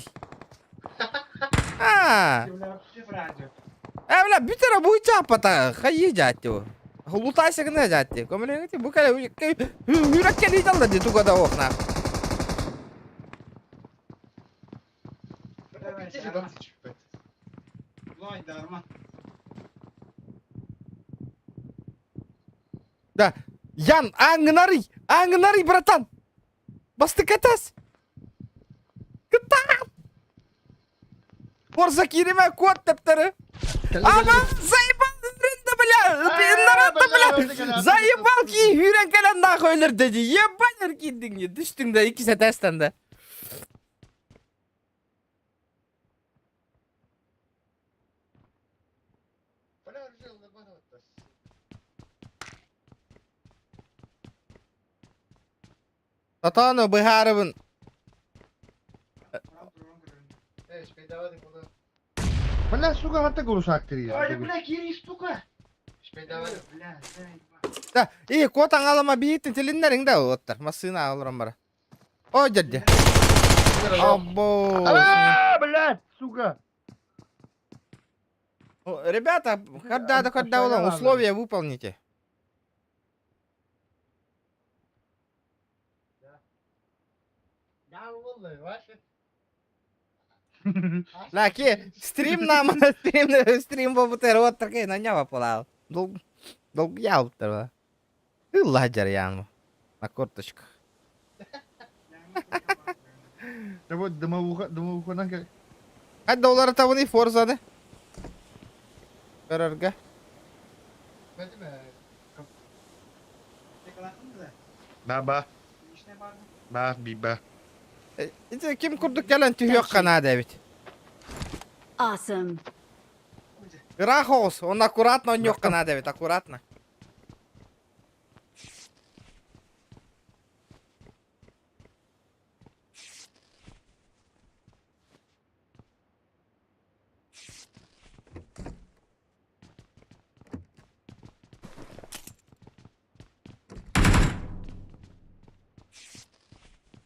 Ha. Evla bir tane bu çapata kayı jattı o. Hulutay sakın jattı. Komele iti bu kale yürek geliyor da dedi tukada okna. Да, Ян, аңнарый, братан. Басты катас. Катан. Порза кириме кот тептері. Ama заебал рында, бля. Заебал ки үйрен калан нахуй өлір dedi. Ебанер кидің не. Düştің de 2 set estende. Tatano bıharabın. Бля, сука, вот такой русак ты. Da, iyi kotan alama biyitin tilinlerin de otlar. Masını alırım bara. O jadi. Abo. Блядь, сука. Ребята, когда улам, условия выполните. Лаки, стрим нам, стрим бобутер отыр кей, нанява полал. Долг я утыр. Ладжар янму. На корточках. Да вот домовуха нахер. Hadi doları tavını Forza'da. Kararga. Baba. Ba, biba. Kim kurduk gelen tüy yok kana David. Awesome. Рахос, он аккуратно, он yok kana David, аккуратно.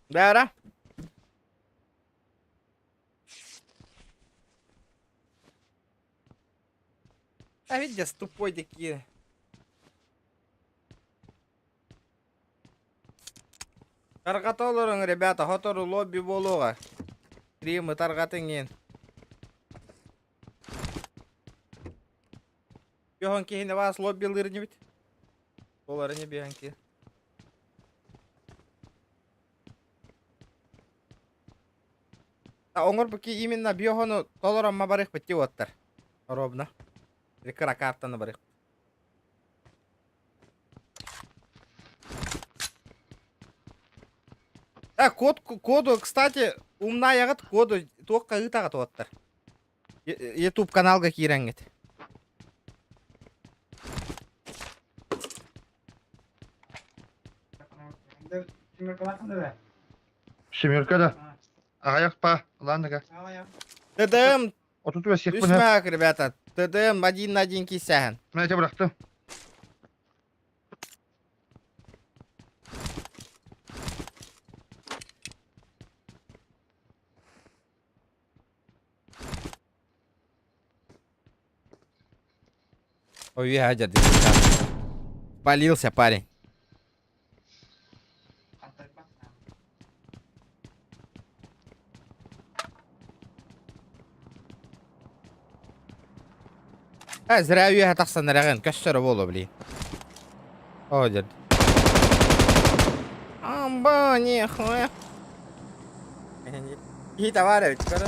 Да. А видишь, тупой такие. Таргатолорың, ребята, хотору лобби болуға. Стримы таргатын ен. Бехон кейіне вас лобби лырыны бит. Оларыны бехон кейі. Оңыр бұки именно биохону толорамма барық бітті оттар. Робна. Рекара картаны барық. Коду, кстати, умна яғыт коду тоққа ғытағыт оттар. YouTube каналға кейрәңгет. Семерка да. Аяқ па, ладно как. ТДМ, Отутуя всех понят. düşmək, ребята. ТДМ 1-1 кисәһін. Я тебя бıraktım. Ой, Хаджар, спалился парень. Зря уйға тақсан рәғен, көстері болу білейін. О, дед. Амба, не хуя. И товары, ведь, кара.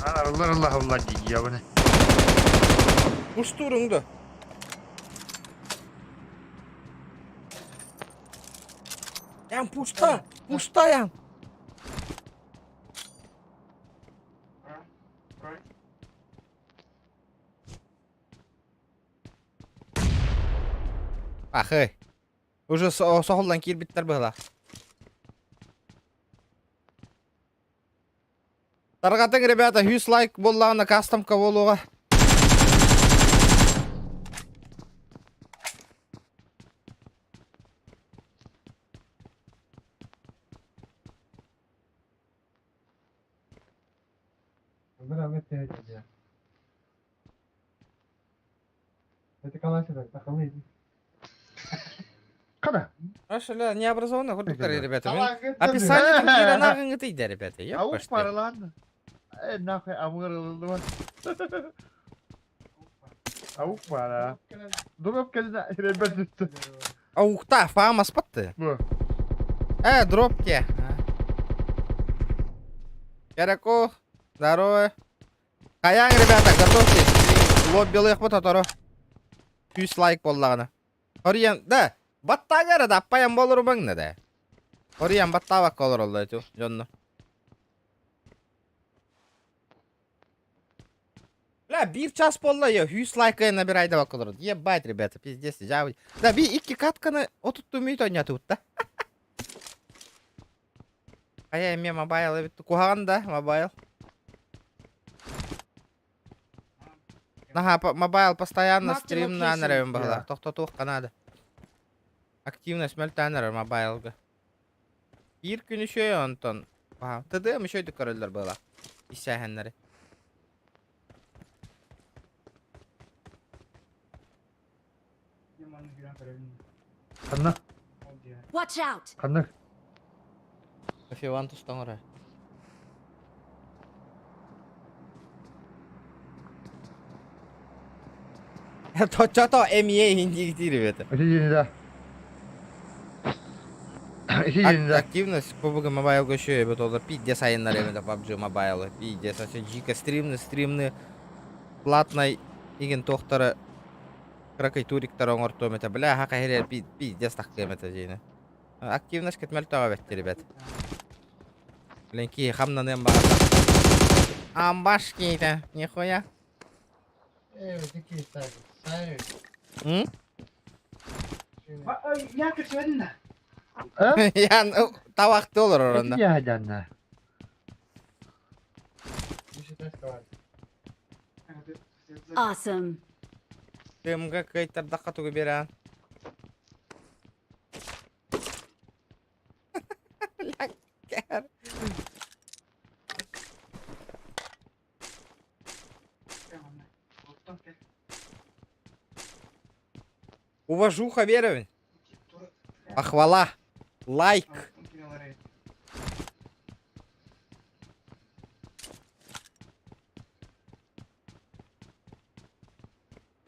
Allah ya bu ne? Uç durumda. Yan puşta. Puşta yan. Ah hey. Уже соғылдан кел біттер бұғыла. Тарғатың, ребята, 100 лайк боллағына кастомка болуға. Это калаши, такой. Кана. Ашля необразованный курдуктар, Никогда. ребята. Салага, Описание да. кирана нагыңгытыйда, ребята. Ёп, Аук пошли. пара ладно. Нахуй амыр. Аук пара. Дурак келді, ребята. Ауқта, фама спатты. Бу. Дропки. Кереку. Здорово. Каяң, ребята, готовьтесь. Лоббилы их тоторо. 100 лайк боллағына. Ориян, да. Баттагары да аппаян болыр баңны да. Ориян баттабак олар олды айту. Жонны. Бля, 1 час болла я 100 лайка набирайда бак олар. Ебать, ребята, пиздец, жабы. Да, би 2 катканы отутту мүйт ойнату да. Ая, эме мобайл битті. Кухаған да, мобайл. Наха, мобайл постоянно стрим на анарайын бағалар. Тоқтатуық қанады. Активность мөлтәнер мобайлға. 1 күн үшөй онтон. Тыдым үшөйді көрілдер бағалар. Исәхенлері. Қанна. Watch out! Қанна. Кофеван тұстан орай. Чато эмие хинди гити, ребята. Активность PUBG Mobile еще и это пиздец сайнар это PUBG Mobile пиздец а жика стримны платный иген тохтары кракай туриктар оңортом это бля хака херер пиздец таккем это жейне. Активность кетмел тавет, ребят. Ленки хамна нем бара. Амбашки это нихуя. Такие ставят. Я как сегодня. Я тавак доллар орында. Я ганна. Awesome. Кемга кайтар дакатуга беран. Лаккар. Уважуха веровень. Похвала. Лайк.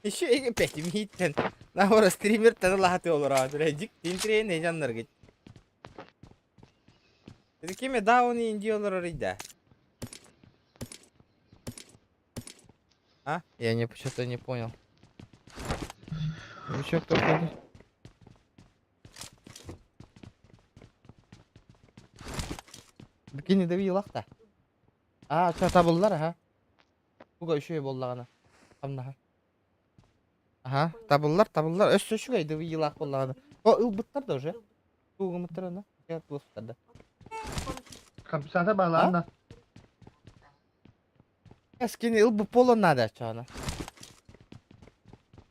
Еще и 5 минут. Нахуй стример тогда лахаты олора. Дик тинтрен не жаннар гит. Это кеме дауни инди олора рида. А? Я не почему-то не понял. Еще кто ходит? Бикини деби лахта. А, что табыллар, ага. Буга еще и боллагана. Амна. Ага, табыллар. Өссө шугай деби лах боллагана. О, ылбыттар да уже. Тугумыттар ана. Я тугуттар да. Камписата балана. Эскини ылбы полон надо, чана.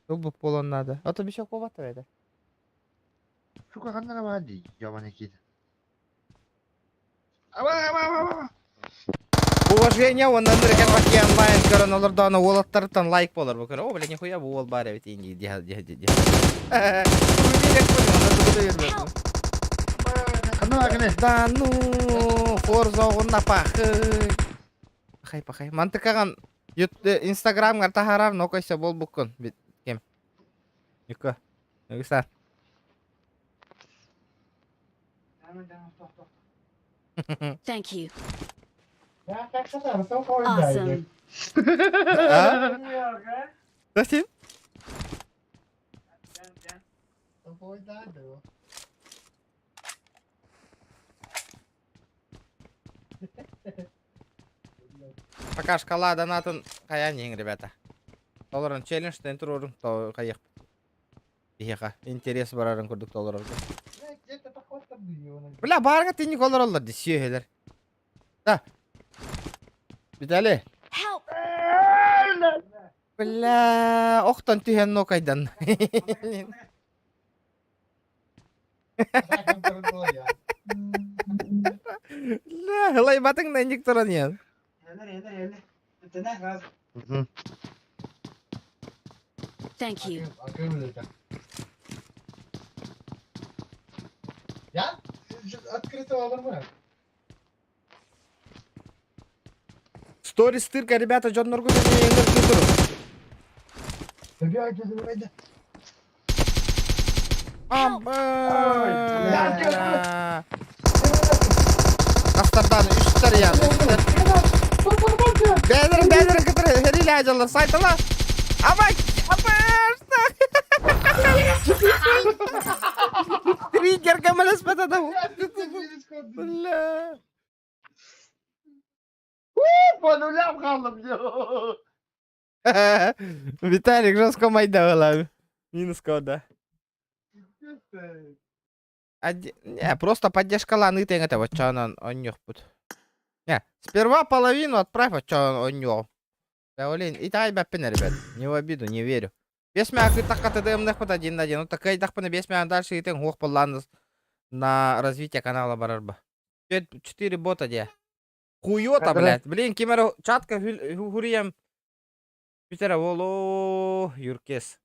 Ылбы полон надо. А то бишок побатыр это. Шука қандара бади, жаман екен. Ава. Уважение, он нандырген баки онлайн көрін олардан олаттардан лайк болар бұл көрі. О, бля, нихуя бұл ол бар әбет енгі. Қандара кене. Да ну, Forza оғынна пақы. Пақай. Мантықаған Инстаграмға тахарар нокайса бол бұқын. Кем? Юка. Нүгістар. Thank you. Я так сказал, что кого Awesome. Зачем? Пока шкала донатын қаян ең, ребята. Толарын челлендж тентір орын қайық. Ехақа, интерес барарын көрдік толарын. Где-то поход-то был. Бля, барыңа тені колар олар десиyo хелер. Да. Битали. Help! Бля, оқтан түйен нокайдан. Ля, хылай батың нәнжік тұран ен. Bittine gaz. Thank you. Ya, открытого olur mu? Сторис тырка, ребята, жоннорго және еңір күтірі. Tabii herkesin öyle. Астардан үштер яны, үштер. Бәдірін күтірі, херилі ажалар, сайтыла. Абай, Триггер кәмелес бәтеді. Бля. По нулям kaldım diyor. Виталик жестко майда была. Минус кода. Не, просто поддержка ланы ты это вот что он нюх будет. Не, сперва половину отправь, вот что он нюх. Да, блин, и так бапина, ребят. Не в обиду, не верю. Без мяка так КТДМ нахуй 1 на 1. Ну так и так по без мяка дальше и ты гух план на развитие канала Барарба. 4 бота где. Хуёта, блядь. Блин, кемер чатка гурием. Питера воло юркес.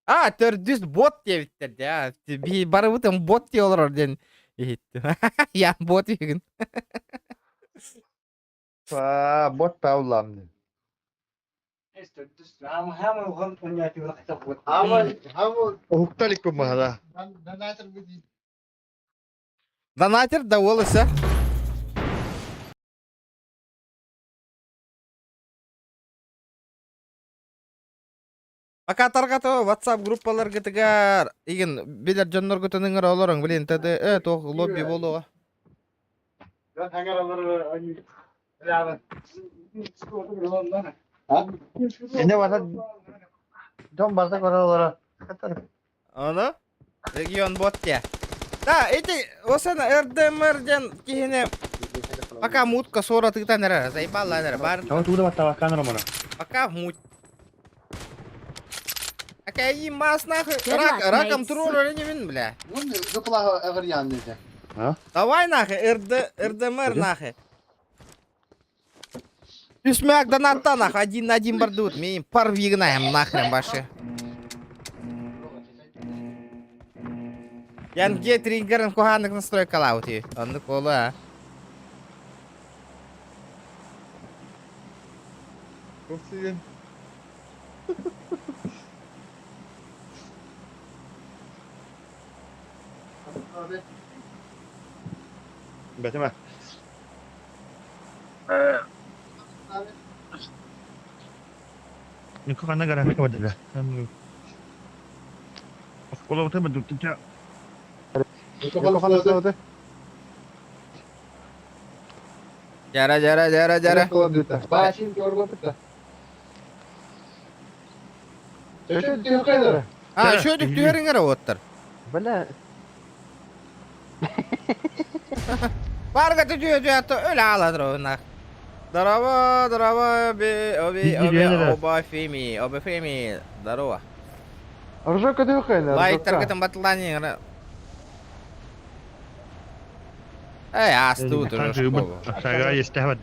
А, төрдүс бот дебиттер да. Би барыбытым бот де олор ден. Я бот егин. Bot Pavlam. Hem oğlum oynayatı bırak kitap bu. Ama Укталик bu mahada. Донатер да волосы. Пока таргаты WhatsApp группалар гытыгар иген билер жоннор гытыныңыр олорың билин тады тох лобби болуга. Ben hangar alır aynı. Ya Ne var lan? Don bardak var oralara. Аны? Регион ботте. Да, эти осана РДМРден кихине пока мутка сора тыта нера заебала нера бар. Чого туди ваттава камера мана? Пока муть. Какая мас нахуй. Relax, Раком mates. троллер не вин, бля. Bunun zıplağı ağır yandı. Давай нахуй, РДМР нахуй. Үсмәк донатта нахуй, 1 на 1 бардут. Мен пар вигнаем нахрен башы. Янге триггерін куханнык настройкалау ти. Онды колы, а. Kursiyin. Betime. Niko kana gara ka wadala. Kalau betul betul tidak. Жара. Başın yorgun tuttu. Şu diyor kadar. А, шөдік түйеріңер оттыр. Bela. Барға түйетті өлі аладыр оңақ. Здорово, оба феми. Здорово. Ржока diyor kadar. Лайттар кітім батылданен. Асты ұтыр. Saya istihbat.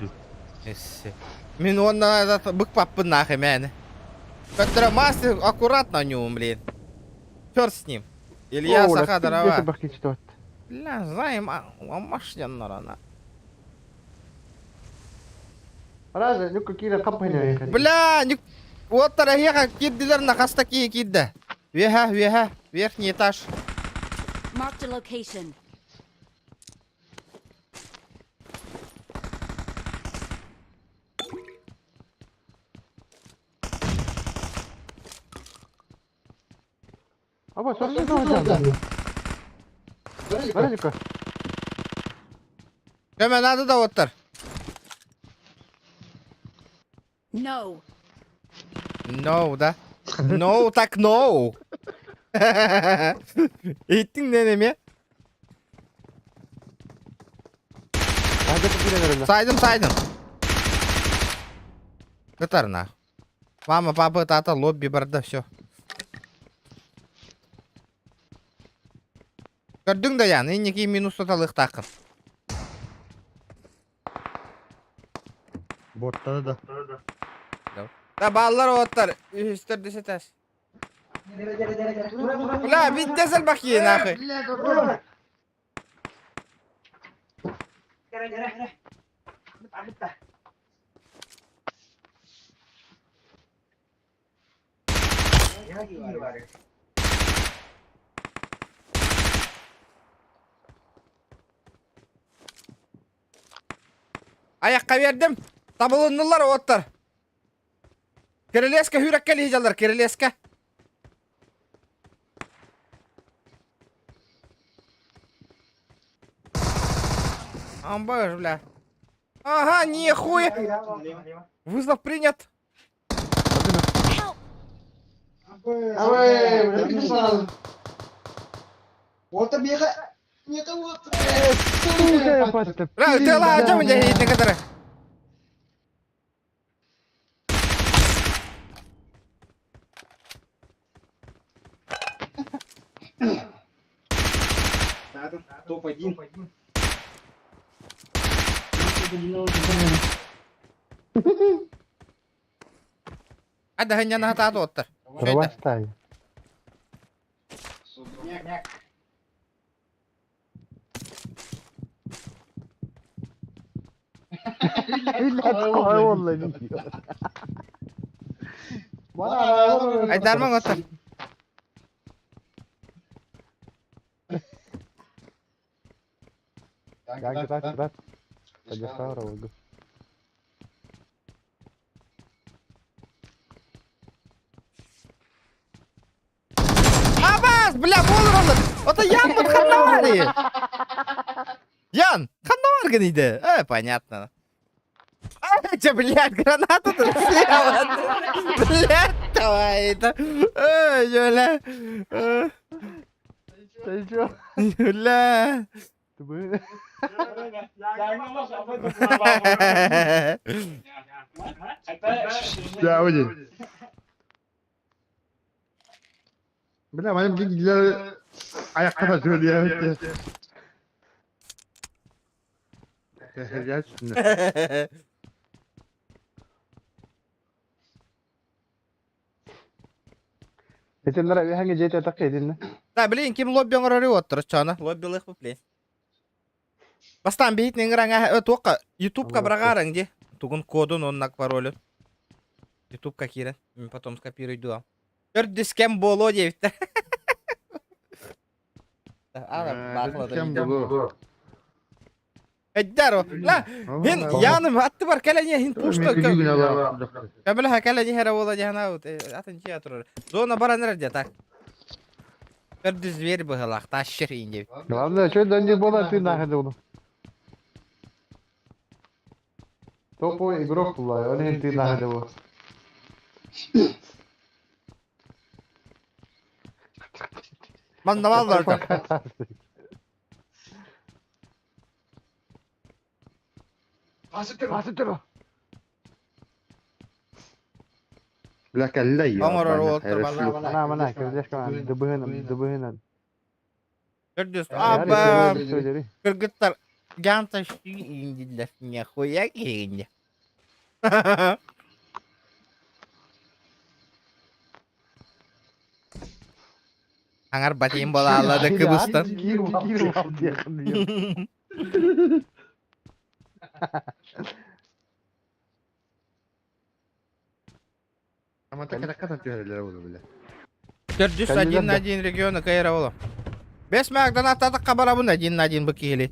Мен онна бұк паппын нахы мәні. Который мастер аккуратно нем, блин. Черт с ним. Илья Сахадарова. Бля, знаем, машиннар она. Разве ну какие-то компании? Бля, вот тарахеха киддилер на хастаки кидда. Веха, верхний этаж. Marked a location. Aba çok sıkı olacak. Böyle Hemen adı da otur. No. No da. No так no. Eğittin nenemi. Saydım. Катарна. Мама, папа, тата, лобби, барда, все. Көрдің да ян, енеки минус тоталых тақын. Botları da. Da ballar otlar. Üstür ses. Ula bittesil bak yiyin akı. Ayakka verdim. Tabulundular otlar. Kireleska hürekkel hicalar kireleska. Амбар, бля. Ага, нихуя. Вызов принят. Бля, ты ладно, у меня есть некоторые. Топ-1. Ada hanya nah tato otter. Кровостай. Ай, vallahi. Bana Ay darman otter. Так. Подержал рогу. Абас, бля, болыр олар. Ота ян бұд қанда бар е. Ян, қанда бар гынейді. Понятно. Че, блядь, гранату-то слева. Блядь, давай это. Юля. Ты чё? Юля. Ты бы... Ya öyle. Bля, benim bilgiler ayakta da söylüyor. Gel şimdi. Geçenlere bir hangi CT tak edin. Da bilin kim lobby ngorori otur çana. Lobby lih bu play. Bastan bihit nengranга тука YouTube ка брагарang же. Тугун кодун оннак паролю. YouTube ка кирен. Потом скопирую дуа. Төрдүс кем боло дейбит. Ага, бакла да. Эддаро. Ла, хин яным атты бар калене хин пушто. Камила калене хера бола жана ут. Атын чи атыр. Зона бараныр де так. Төрдүс зверь быгалак ташыр инде. Главное, что да не было, ты находил. Топовый игрок был, он и ты находил. Мандавалдар. Асыттыр. Bıla kelle ya. Амарар отты бала. Мана, кирдешка, дыбыгынан. Төрдүс. Аба. Кыргыттар ганта индилер. Нихуя кегенде. Аңар батейин бола алады кыбыстан. Ama takar atıyor olur bile. Төрдүс 1-1 региона кайра болом. 5 мягдан атадык кабарабын 1-1 быкили.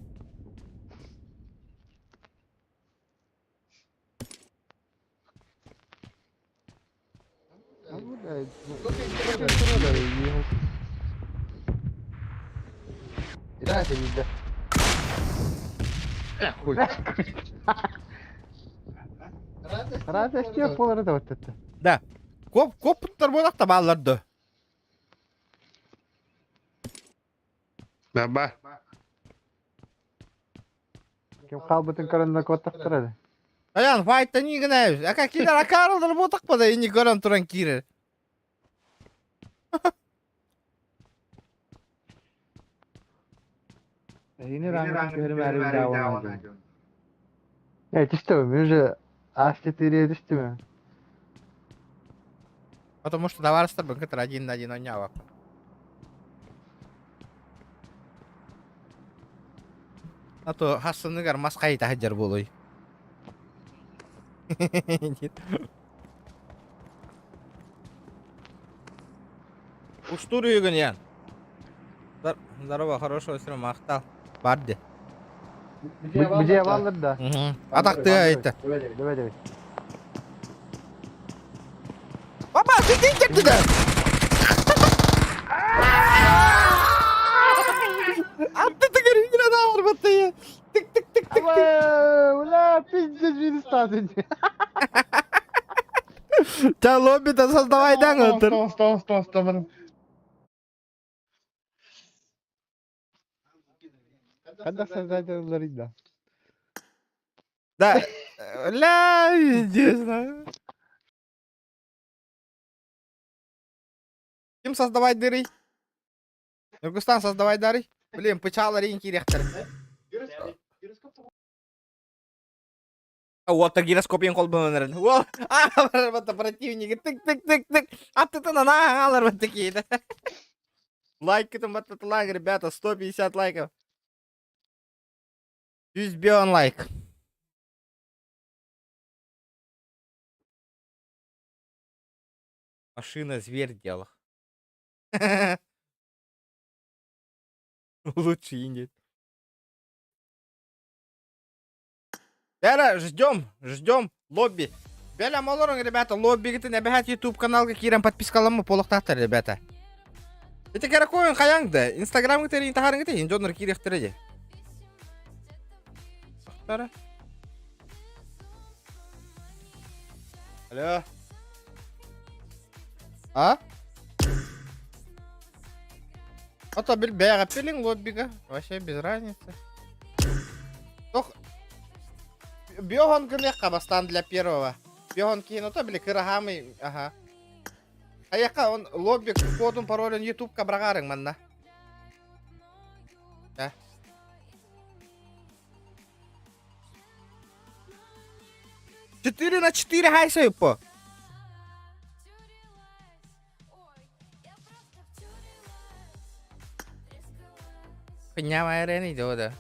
Разве что половина вот это. Да. Коп буттар болак да балларды. Baba. Kim kalbıtın karınına kottaktır. Аян файтта ни гынайбыз. Ака килер акарылдырып отакпы да эни көрөн туран кире. Yine ben görüm her bir devam ediyorum. Evet işte ben önce H4'ye düştü mü? Потому что товарищ бынкытыр один на один ойнабап. А то хасыныгар маскай тахыжар болой. Уштур үйгін ян. Здорово, хорошего стрема, мақтал. Барды. Bize vardır da. Атақты айтты. Döve. Папа, ты тек туда! Атты тігір үйгін адалар бітті я. Тік. Ama ulan pizza bir statın. Та лоббиді создавайдан отыр. Tamam. Когда создатель да. Да. Ля, честно. Ким создавай дыры? Нургустан создавай дыры? Блин, пычалар ең керектір. Вот гироскоп ең қол бөңірін. Вот, алар бата противнигі. Тик. Аттытын ана алар бата кейді. Лайк күтім бата лайк, ребята. 150 лайков. 100 бион лайк. Машина зверь делал. Лучше и нет. Бәрі, ждем лобби. Бәлі молорың, ребята, лобби гітін әбәхәт YouTube каналға керем подпискаламы полықтақтыр, ребята. Эти кәрі қойын қаяңды. Инстаграм гітері интахарын гітері, инжоныр керектірі де. Ақтары. Алло. А? Ото біл бәғап белің лоббиға. Вообще без разницы. Тох. Бёгон кынекка бастан для первого. Бёгон кейін ото білі кырахамы. Ага. Аяққа он лобби кодын паролін YouTube-ка брағарың манна. 4/4 хайсай по. Поднявай арены, да.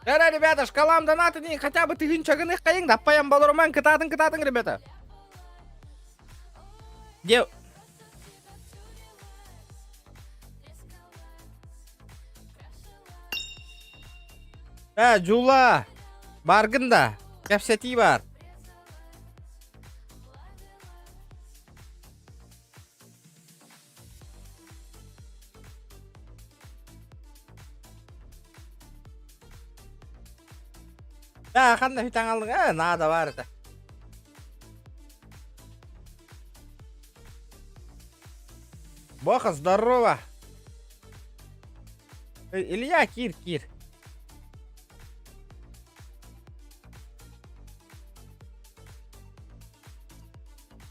Да, ребята, шкалам донаты не хотя бы ты гинчаганы кайың да паям балорман кытатын, ребята. Где? Жула. Баргын да. Кәпсәти бар. Қандай хүтәң алдың? Нада бар это. Боха, здорово. Илья, Кир.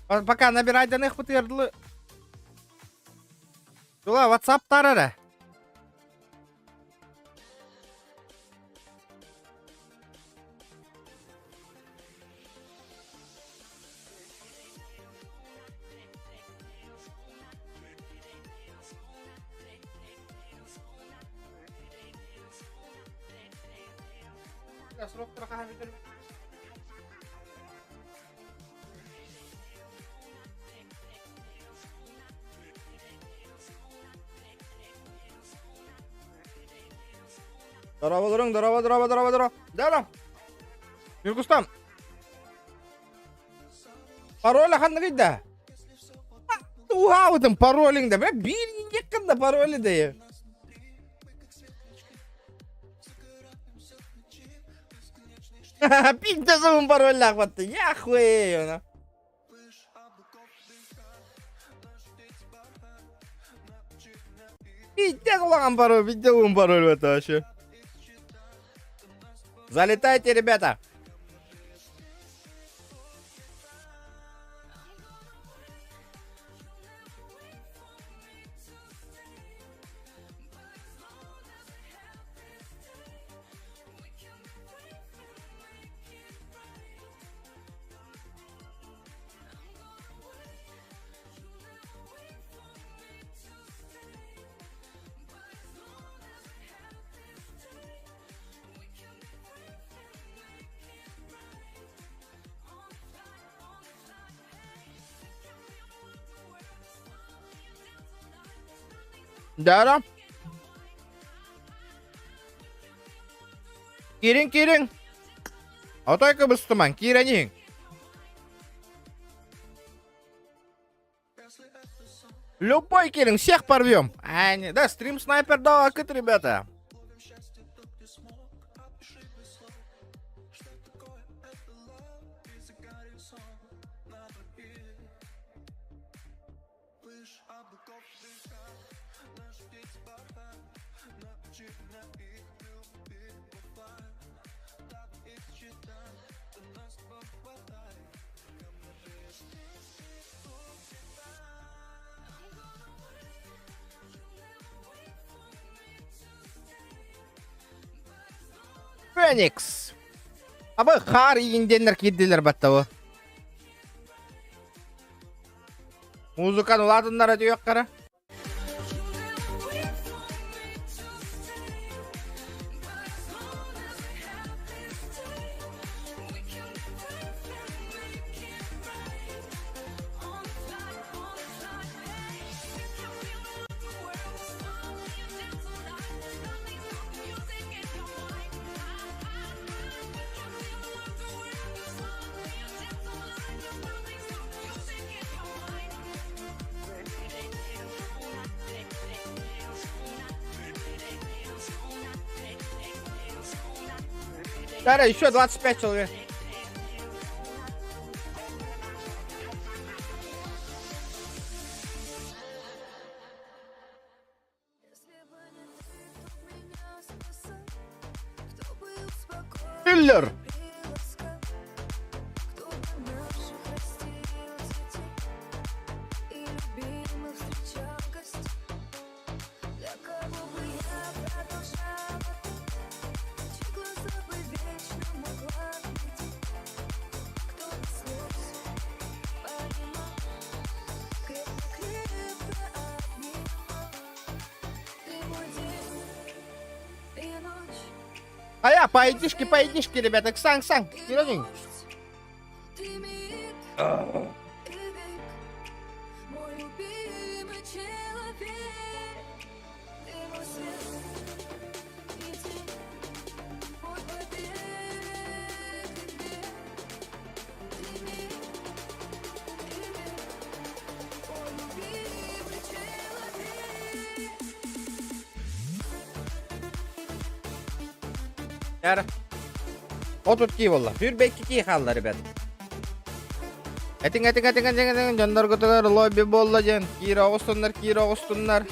Пока набирай данных пытырдылы. Жула, WhatsApp тарары. Здорово. Да. Нургустан. Пароль аханны кайда? Уаудың пароліңді. Білін еккінді паролі дейі. Пинча зұғын паролі ақпатты. Яхуэй, оны. Пинча құлаған пароль это вообще. Залетайте, ребята. Да. Кирин. Отойка быстыман, киренин. Любой кирин, всех порвем. Да, стрим снайпер дал акыт, ребята. Феникс. Абы хар инденлер киддилер баттабы. Музыканы уладындар өтü yokkара. Да, еще 25 человек. Киллер. А я поедишки, ребята, ксан, киренин. Яра. Отут ки болла. Бүрбекки ки қалды, ребят. Этин. Жандар көтөгөр лобби болла жан. Кири оғыстындар.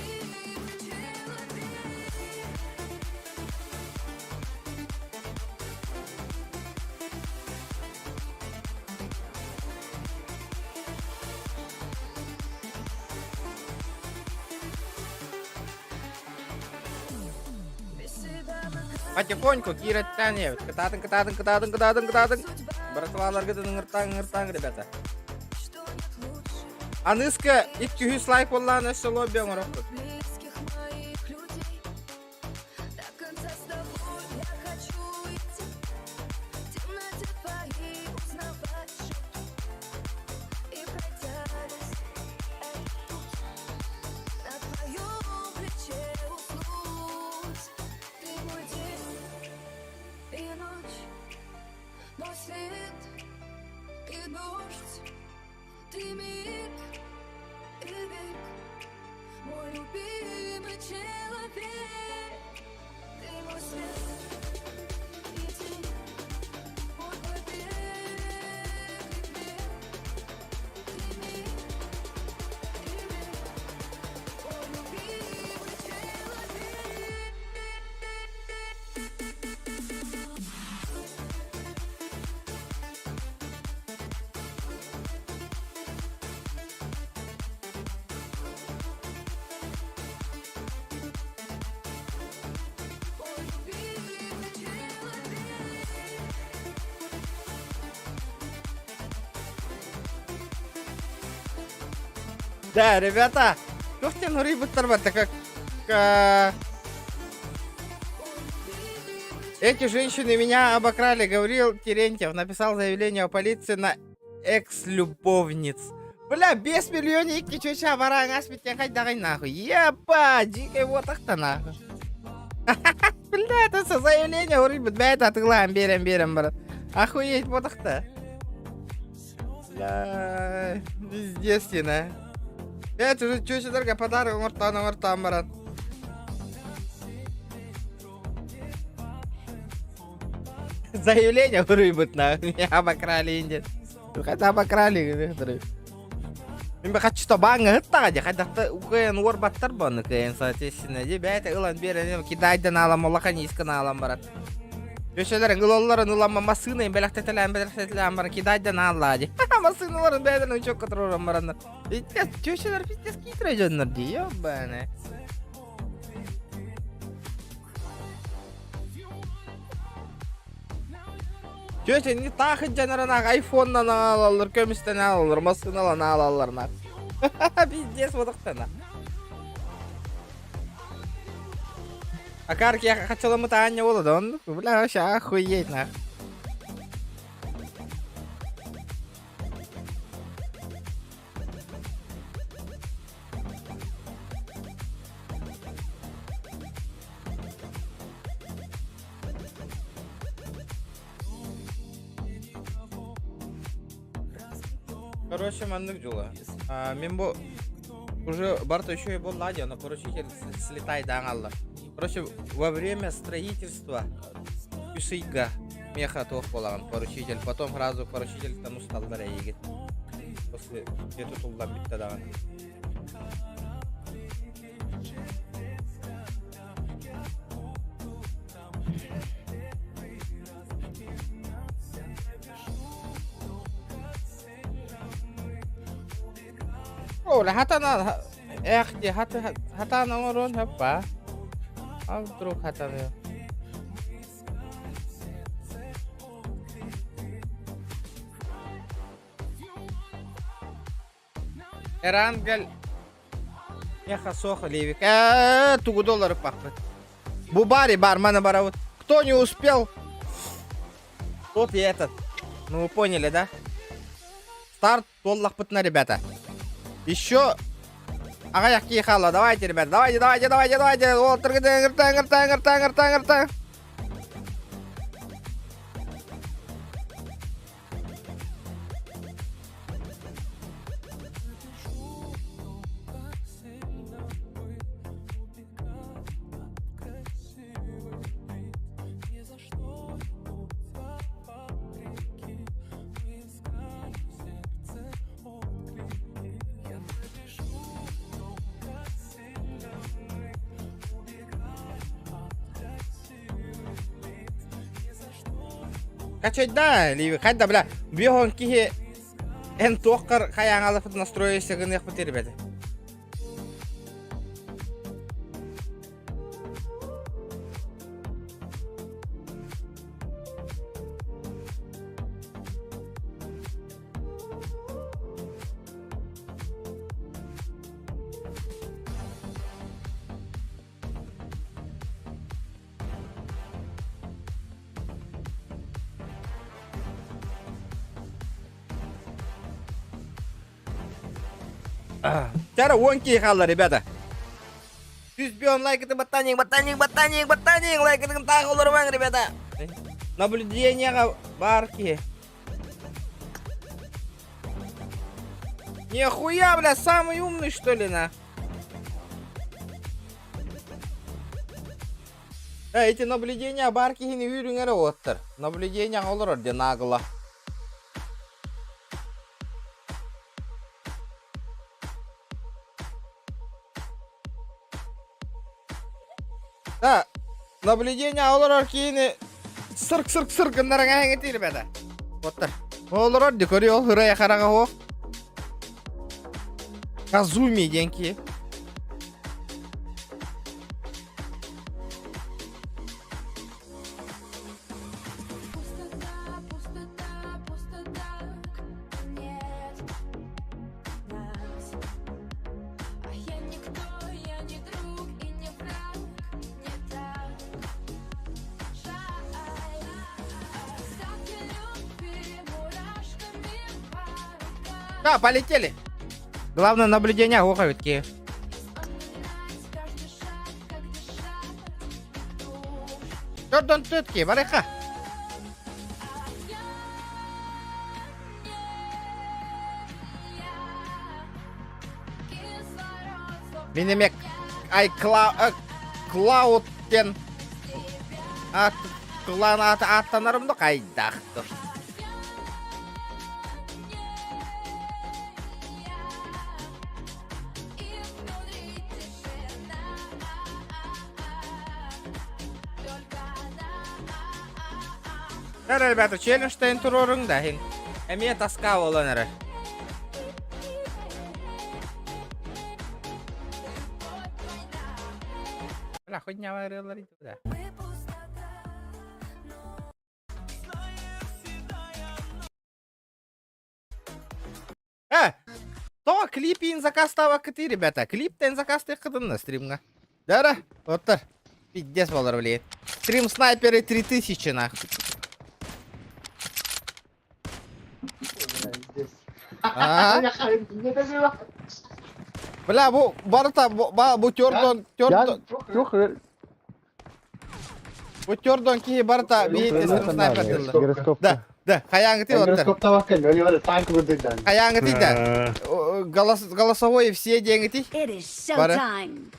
Потихоньку киреттен кытатын. Братваларга да ыңыртаң, ребята. Аныска 200 лайк боллан өсі лобби оңырықты. Да, ребята, слушайте, ну ребята, как эти женщины меня обокрали, говорил Терентьев, написал заявление о полиции на экс-любовниц. Бля, 5 миллион екі чөші бараң ас біткен қайдағай нахуй. Епа, жеке отақта нахуй. Бля, это со заявление урыбыт, бәйт атығылан берем, брат. Охуеть отақта. Бля, естественно. Это уже чөшілерге подарок ортан, брат. Заявление урыбыт нахуй. Обокрали индет. Қайда обокрали, дұрып. Мен бақатшыста баңы ғытта ғаде, қайдақты ұқайын орбаттар бұны көйін, соответственно, де бәйті ұлан берін, кидайдан алам, олақан ескін алам барат. Көшелерін ұлоларын ұлама масынайын, бәліқтетілән барат, кидайдан алла де. Масыналарын бәйдін ұчок қытыр орын барандар. Көшелер пиздес кейтірі жөнлер де, ебәне. Көші, не тақы жанарынақ айфоннан алалар, көмістен алалар, масыналан алаларына. Пиздес бұдықтана. Акарки қачаламы тағанне болады, он? Бля, вообще охуеть, нах. Короче, мандык жула. Мен бұл уже барта еще и был ладья, но поручитель слетает аңалла. Короче, во время строительства пишига меха тох болаган поручитель, потом сразу поручитель там устал даря егет. После где-то тулдан битта даган. Oh, hatana hatana orang apa? Terus hatana. Эрангел. Я хасох левик. $2 пахнет. Бубари бармана баравут. Кто не успел? Тот и этот. Ну вы поняли, да? Старт $1 пытна, ребята. Еще... Ага, я кихала. Давайте, ребята. Давайте. Вот, гыртаң. Качать, да, или хотя, бля, бегон кихи энтокар хаянгала настроился гнех потерь, ребята. Cara wonki хала, ребята. 100 миллион лайк это ботаник, лайк это тағылыр, ребята. Наблюдение барки. Нихуя, бля, самый умный, что ли, на? Эти наблюдения барки не үйреңері оттыр. Наблюдения олар орде нағыла. Да, наблюдение олар кейіні сырк гындарыңа әңгеті, ребята. Оттыр. Олар орде көрі ол хырая қараға о. Казуми деньки. Да, полетели. Главное наблюдение ока өтке. Жордан төтке, барайқа. Менемек Клаудтен Клан аттанарымды қайдақты. Ребята, челленджтен турорыңда хин. Эме таска оланары. Бля, хоть не аварилар туда. То клипин заказ тава кыты, ребята. Клиптен заказ ты кыдын на стримга. Да-да, вот так. Пиздец болар влияет. Стрим снайперы 3000 нахуй. Бля, bu барта bu тёрдон bu тёрдон ки барта бейте снайпер дилди. Да, хаяңы ти оттар. Хаяңы ти да. Голосовой все деньги ти. It is showtime.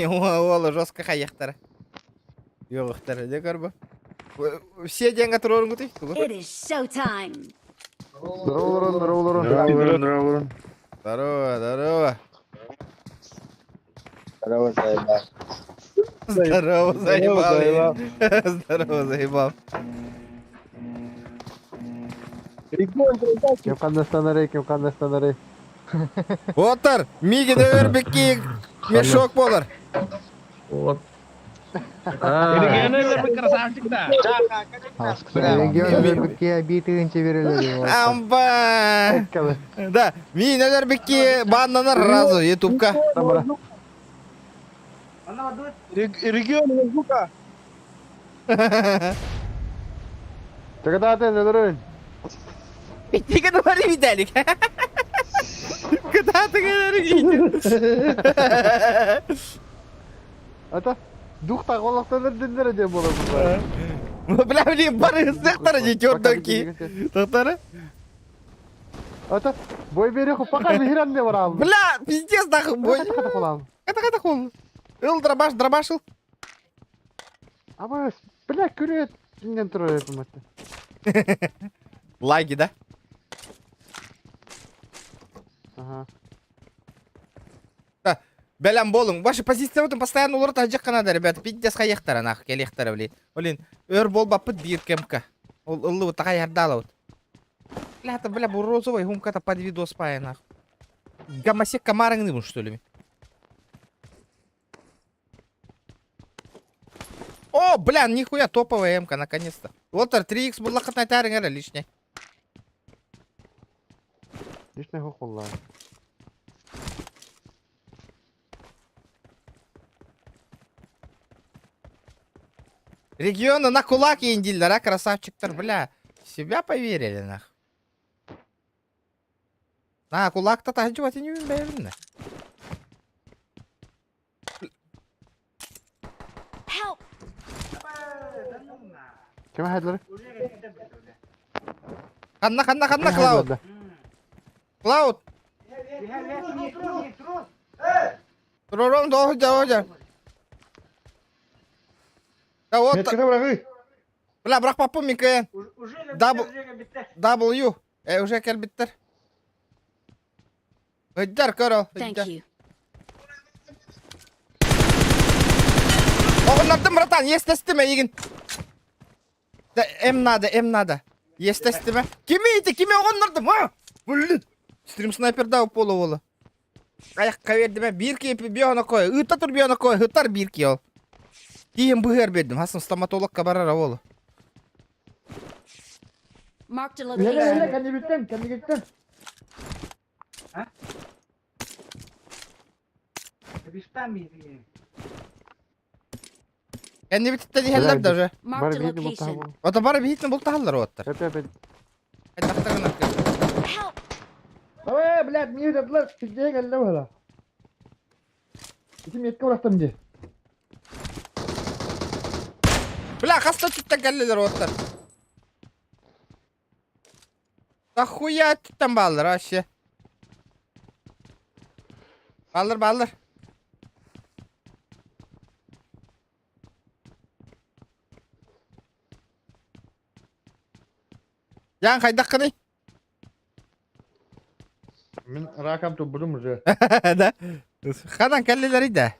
Ола жестко хаяқтар. Yo'qtar, de görbe. Все деньги турорыңы ти. It is showtime. Здорово. Здорово. Здорово, заебал. Здорово, заебал. Кем станарей. Отыр, миги дöвербекки мешок болар. Вот. Амба. Да, ми дöвербекки баннанар разу ютубка. Регион звука. Когда ты надрын? Тільки говори, Віталік. Куда ти говориш? Это духта голоқтан діндері де болады. Бля, блин, бары сектора не тёрдонки. Тоқтары? Это бой береху пока михран не барам. Бля, пиздец нахуй бой. Ката қолам. Ката қол. Ил дробашил. Ама, бля, күрет. Кинген тұры епіметті. Лаги, да? Ага. Да, бәлем болың. Ваша позиция отын постоянно олар тажық қанада, ребята. Пиздец қаяқтары нахуй, келектары, блин. Олин, өр болбаппыт бир кемка. Ол ылы вот тағай ярдалы вот. Бля, бұл розовый хумката под видос пая нахуй. Гамасек комарыңны бұл, что ли? О, бля, нихуя топовая эмка, наконец-то. Вот 3х был лақытна тәрің әрі лишний. Лишний хохолла. Регионы на кулак индилер, а, красавчиктар, бля. В себя поверили, нах. На кулак-то таждывать и не уверен. Help! Кем хайдлары? Ханна, Клауд. Клауд. Турором доғыда. Да вот. Бля, бірақ папу микаен. W. Уже келбиттер. Өйдер, көрі. Thank you. Оғынлардың, братан, естесті егін. Да, М надо. Естесті ме? Кеме оғынлардың, а? Блин. Стрим снайпер дау полу олы. Аяққа бердім, бір кепі бияна қой. Үтті тұр бияна қой, үттар бір ке ол. Дейін бұғыр бердім, асын стоматологқа барара олы. Marked a location. Kendi gittin. Kendi bititte diyeller de уже. Marked a location. Ota bari bir hitin bulta hallar o ottar. Hep. Hadi aktarın aktarın. Help! блядь, niye dediler? Türkiye'ye geldi böyle. İçim yetki bıraktım diye. Бля, каста тütten geldiler otlar. Da huya tütten bağlar aşağı. Bağlar. Yan kaydak kını. Ben rakam topladım buraya. Da. Kadan kellileri de.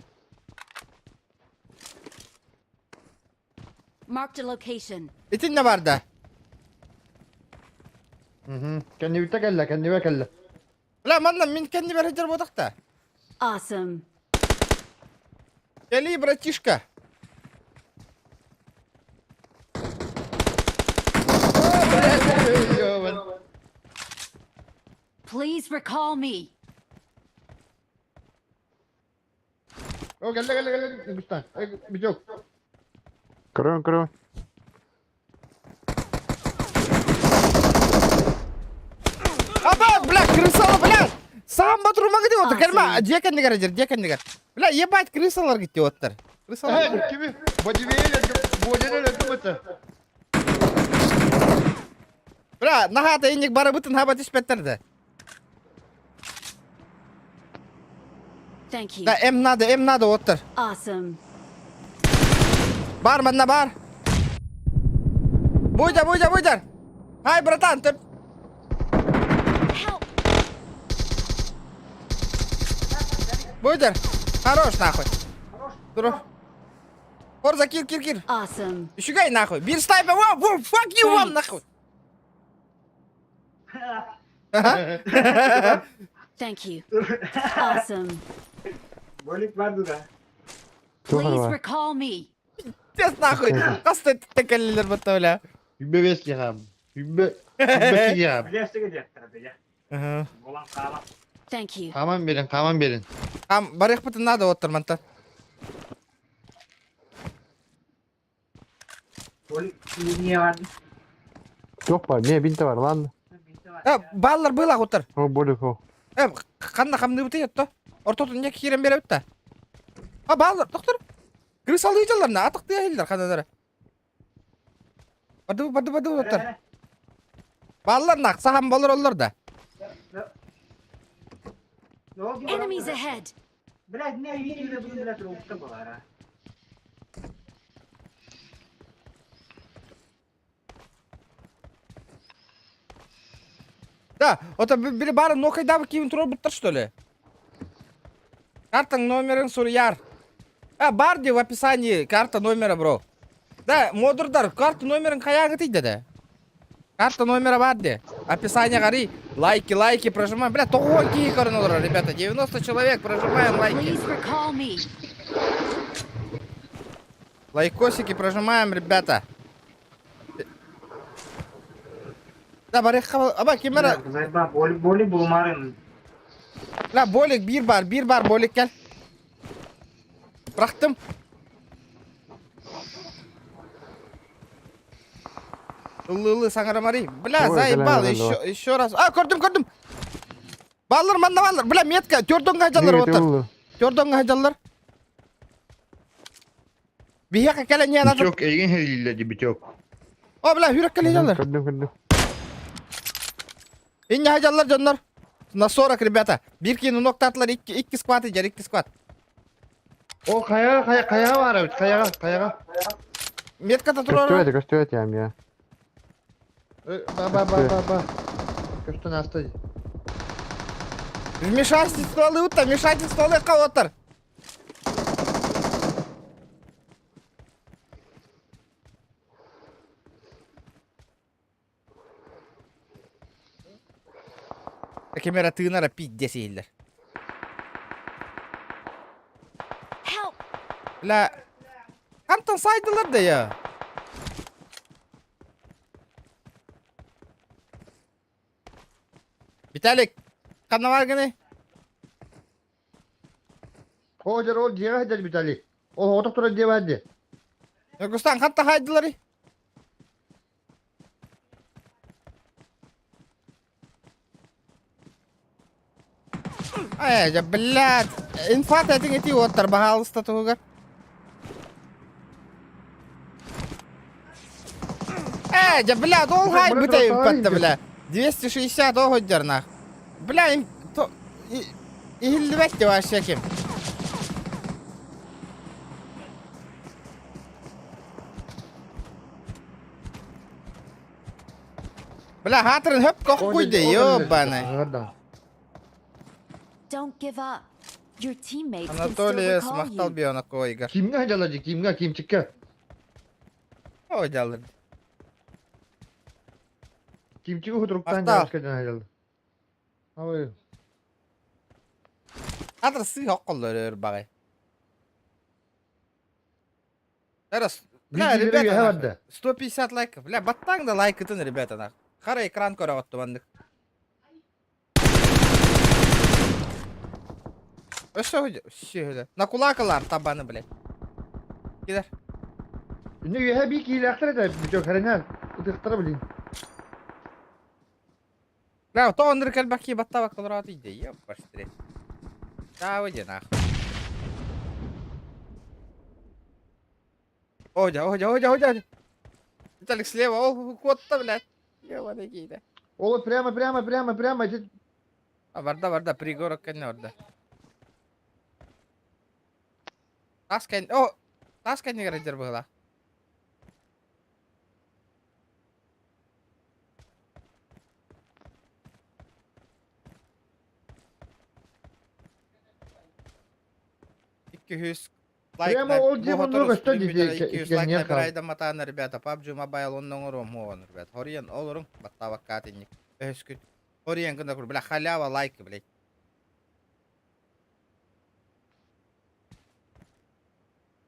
Marked a location. İtin ne var da? Kendi bitte kelle, kendi be kelle. Ulan manla min kendi verecek bodak da. Awesome. Geli bratишка. Please recall me. O kelle. Gülstan. Bir yok. Kırın. Aba bля, крысалар, bля. Сам батрума gidiyor otur. Aa, Kelme, diye kendi gar. Bля, ебать, крысалар gidiyor otur. Крысалар. Hey, kimi? Badiveyle, bodene öldüm. Bля, nahata indik bara bütün habat işbettirdi. Thank you. Da em nada otur. Awesome. Бар, manna бар. Бuydur. Hay bratан, dur. Help. Бuydur. Хорош нахуй. Dur. Forza kir. Awesome. Şugay nахуй. Bir sniper. Wow, fuck you one Thanks. nахуй. Thank you. Awesome. Bolik vardı da. Please recall me. Tez nахуй. Kasta tekelliler batavla. Hübbe beski ham. Hübbe ki ham. Bileşte gidecekler ya. Olan sağlam. Thank you. Kaman verin. Am barık batın nada otur mantan. Bolik niye vardı? Yok var. Niye binte var lan? Ballar bıla otur. O bolik o. Kanna kamını bıtı yattı. Ortotun yak kiren bere bitti. Ha ballar doktor. Kristal yiyecekler ne? Atık diye hildir kanadara. Badu otur. Ballar nak saham ballar olur da. Ne oldu? Enemies ahead. Biraz ne iyi de bunu biraz okudum bu ara. Да, это били бары нокай да кийин турар буттар что ли? Карта номерин суряр. Бар де в описании карта номера, бро. Да, модурдар, карта номерин каяга тиде да. Карта номера бар де. Описание гори. Лайки прожимаем. Бля, того ки корнула, ребята. 90 человек, прожимаем лайки. Please recall me. Лайкосики прожимаем, ребята. Да, барих аба кемера. Güzel bolik bulmarım. La bolik bir bar bolik gel. Bıraktım. Illı sangaramari. Bla Ой, zaybal gelen еще раз. Gördüm. Ballar manda ballar. Bla metka. Gördün hajallar otur. Gördün hajallar. Bihe kelen yana. Çok egin helilledi bir çok. O bla hürek kelen hajallar. Kırdım. İnce hajallar canlar. Nasıl olarak ribata? Bir kino nokta atlar iki squat icar iki squat. O kaya var abi kaya. Metka da durur. Göstereyim yani ya. Ba. Köşten hasta. Вмешательство кого-то. Kamera tığınara piddes değiller. Help. La kantan saydılar da ya. Vitalik, kanna var gene. O jar o diye hadi bir tane. O otak tura diye hadi. Gustan kanta haydılar. يا بلاد انفات هتيجي تي وتر بها استطوغر يا بلاد all هاي بتاعي بات بلا 260 او هجرنا بلا تو ايه اللي بكتي واشكم بلا هاتر الهب كوكو دي يوبانا Don't give up. Your teammates can still Анатолий recall смахтал you. бьёна койгар. Kimga hajalladı? Kim çıkkı? О, жалыр. Kim çıkkı hudruktan Maqtal. başkadan hajalladı. Ой. Хатар сый хоққоллор багай. Эрас. Бля, Видео ребята, я нахуй, вадда. 150 лайков. Бля, баттаң да лайк ытын, ребята, нахуй. Қара экран көріп бандык. Өші, накулакалар табаны, блядь. Кидер. Ünlü üye bir ki ilahtır da çok herhangi ıtıktırı bilin. Бля, то он рекальбаки баттава колорат иде, ебаш ты. Да, уйди нахуй. Одя. Виталик слева, о, кот-то, блядь. Ебаный гейда. Oğlum прямо. Варда, пригорок конь орда. Таскай не градер была. Прямо ол демонлог өстө дейді, 200 кенен лайк кал. набирайда матана, ребята. PUBG Mobile оннон ором оон, ребята. Хориен олорун, баттава катинник. Өскүт. Хориен кында кур, бля, халява лайк, блядь.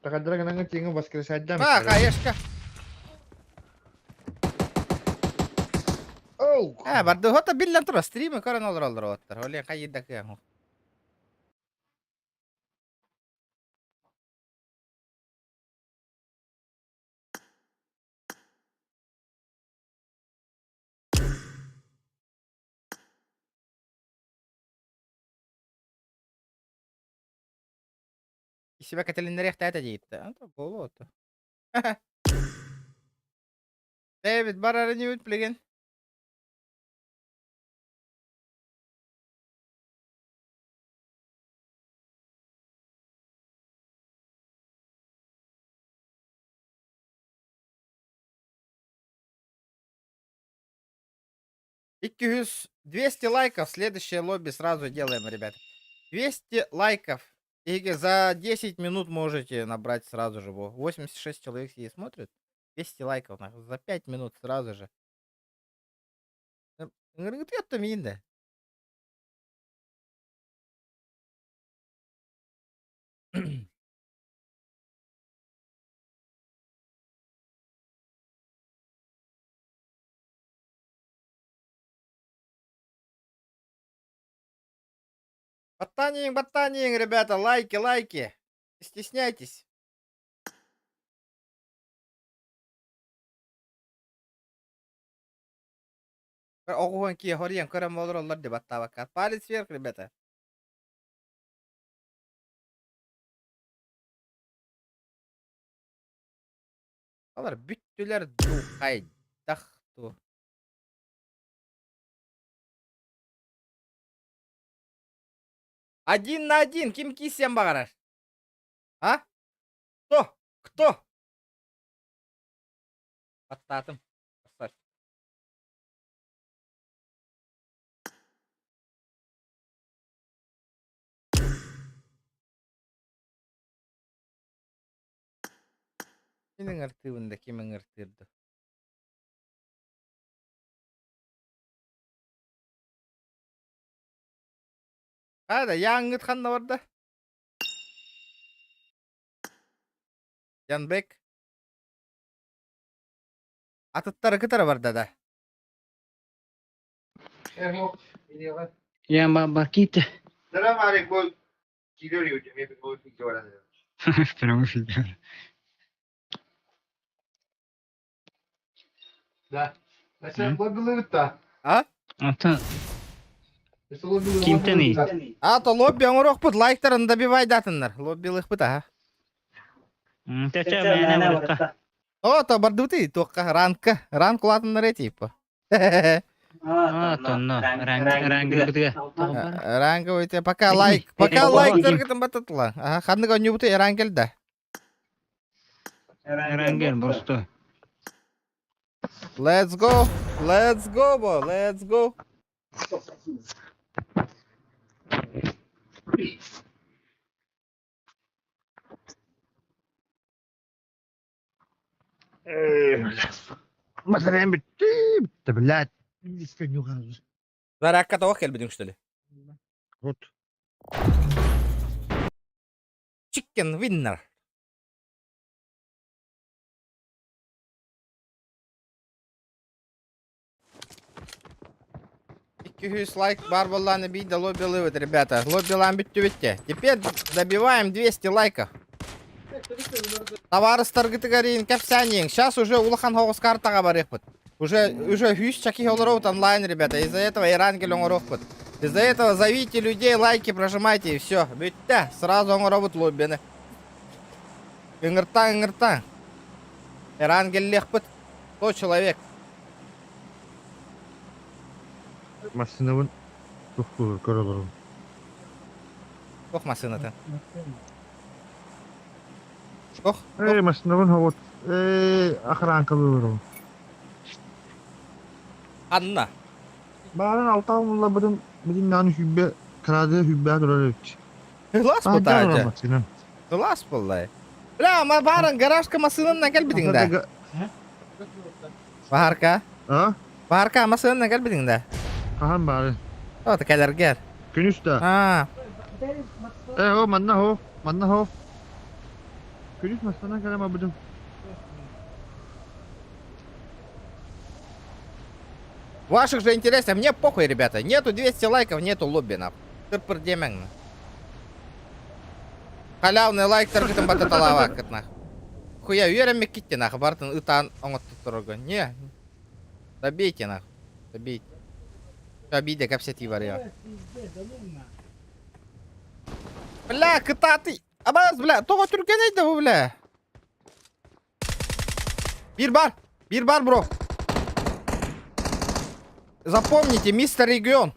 Takadra kananga tinga воскрешать Конечно. Оу. Барды хота биллен тура стримы көрөн олор оттар. Холи кайда кем. Себе кателинерих тата дейт. Anta болот. Дэвид барары не үтплеген. Иккюс 200 лайков, следующее лобби сразу делаем, ребят. 200 лайков. И за 10 минут можете набрать сразу же. 86 человек сидит смотрят. 200 лайков, нахуй. За 5 минут сразу же. Это минда. Ботаник, ребята, лайки. Не стесняйтесь. Огуган ки хориян көрөм болор олар деп аттабакат. Палец вверх, ребята. Алар бүттүлөр духай дахту. Один на один. Ким кисем багарар? А? Кто? Аттатым. Оставь. Кимнин ыртыбында кимин ыртырды? Кайда яңгыт ханна барда? Янбек. Атыттары кытары барда да. Я Бакита. Selam aleyküm. Geliyor hocam. Hep o fikri var. Прямо офигенно. Да. Sen bakılır da. А? А то Kimten iyi? Ато лобби оңорох бут лайктарын добивай датыннар. Лоббилых бут аха. Тече мене барка. О, то бардути, тоққа ранк кулатыннар этипа. Тонно. Ранг битге. Ранга өте пока лайктар кытын бататла. Аха, ханныга нюбуты рангелда. Рангел просто. Let's go, бо, let's go. مثلا بالله يسكن يخرج Заракка توكل بدين شتلي. вот Chicken winner. Лайк бар болланы бейді лоббилы вот, ребята. Лоббилан бітті. Теперь добиваем 200 лайков. Товарыстар гытыгарин капсянин. Сейчас уже улахан хоғыз картаға бар екпіт. Уже 100 чаки олорот онлайн, ребята. Из-за этого ирангел оңороппыт. Из-за этого зовите людей, лайки прожимайте и все. Бітті. Сразу оңоробут лоббины. Ингыртан. Ирангел лехпыт. 100 человек. машинавын тоқту көрөлөрүм Ох, машина-то. Ох, машинавын вот охранкалуу Анна. баарын алтаамулла бидин наны хүббе крады хүббе турарыч Глаз путаja. Глаз пуллай. Бля, ма барын гаражка машинанан келбедиң да. Баарка. а Баарка машинанан келбедиң да. кахан баары О, текелергер. күнүстө о манна хо күнүс машинанан келем абыдым Ваших же интересно, мне похуй, ребята. Нету 200 лайков, нету лоббинов. Тырпыр демең. Халявный лайк тыргытын бататалава кытнах. Хуя үйренмек кетті нах, бартын ытан оңытты тұрғы. Не, добейте нах, добейте. Обиде капсети бар я. Бля, кытаты. Абаз, бля, тоға түрген ейді бұл, бля. Bir бар, бро. Запомните, мистер Регион.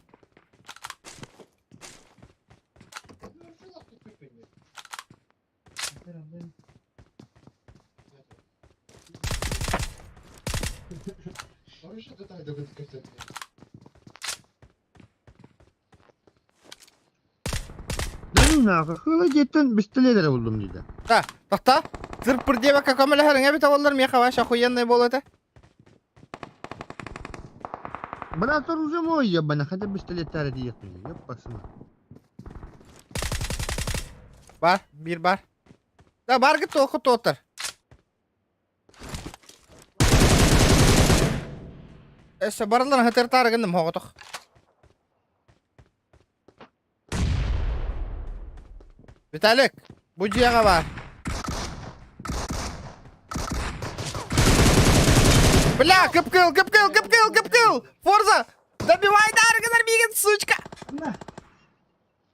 Хыла жеттен пистолетлер buldum дейді. Да, тоқта. Тырпыр дебе какамелерің әбі тавалдар меха ваш охуенный болады. Бля, это уже мой ебана, хотя бы пистолеттары диетный. Еб басыма. Бар, bir бар. Да, бар гыт оқыт отыр. Эссе барларын хытыр тарығындым хоғытық. Виталик, bu жияға бар. Бля, кып-кыл. Форза, добивай дарғынар меген, сучка.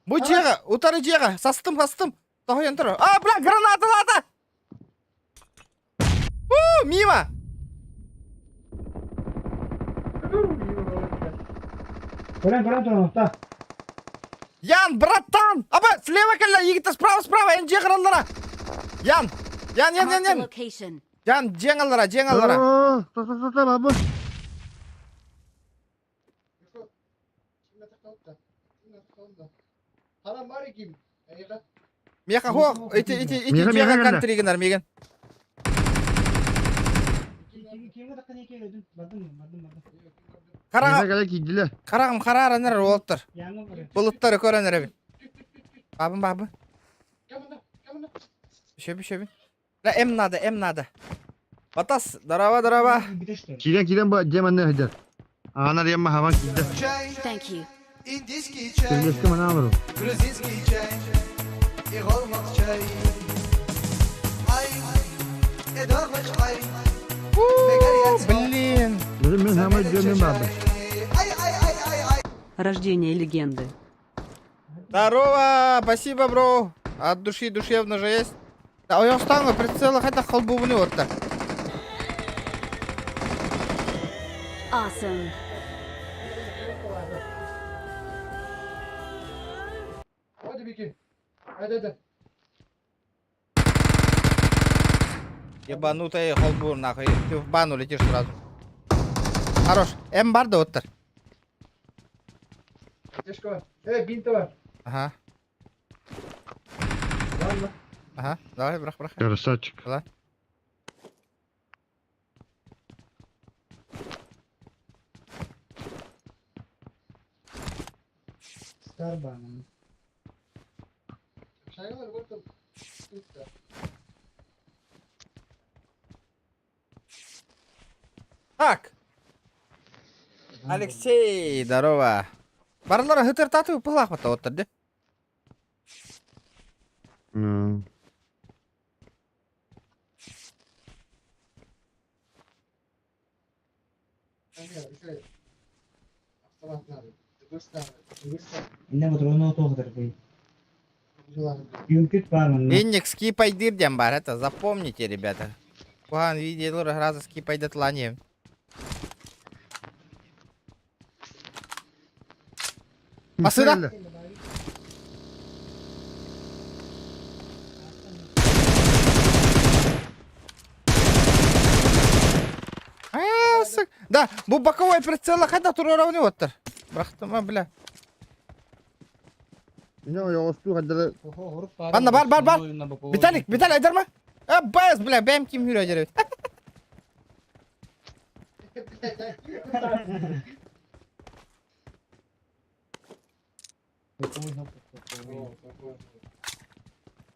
Bu жияға, утары жияға, састым. Тоғын тұры. А, бля, граната лата. Мимо. Ян, братан! Аба, слева кәлі, егітті справа, ән жеғыр аллара. Ян. Location. Ян, жең аллара. Та, бабы. Меха хоқ, эти жеға контригінар, меген. Қарағым, қарағанар олттыр. Бұлыттары көрінер әбін. Бабын. Шөбі. М надо. Батас, дарава. Кирен ба деманны хыдар. Ағанар емма хаван киді. Thank you. İndiski çay, Киргеске мана авыру. Грузинский çay, İğolmak çay. Ay, Edormaç ay, Megar yatsma. Блин. Dedim ben hemen dönüm abi. Ay. Рождение легенды. Здорово, спасибо, бро. От души душевно же есть. А я встану, прицела хотя холбу в него-то. Awesome. Hadi Biki. Hadi. Ебанутая холбу, нахуй. Ты в бану летишь сразу. Хорош. Бар да оттар. Ateşko var. Evet, binti var. Ага. Var mı? Ага. Давай, брах. Красавчик. Ладно. Star bana. Şaygalar bakalım. Так. Алексей, здорово. Барлар хытыр тату пылах бата оттар, де? Inne motorunu otoqdir bu. Юнкет бармын. Денег скипай дирдям бар, это запомните, ребята. Куан видел раза скипай детлане. Масыда? Да, bu боковой прицел хотя туру равны оттар. Брахтыма, бля. Ne o ya ostu hadi. Banda бар. Виталик, айдарма. Бас, бля, бәм ким хүрә жеребет.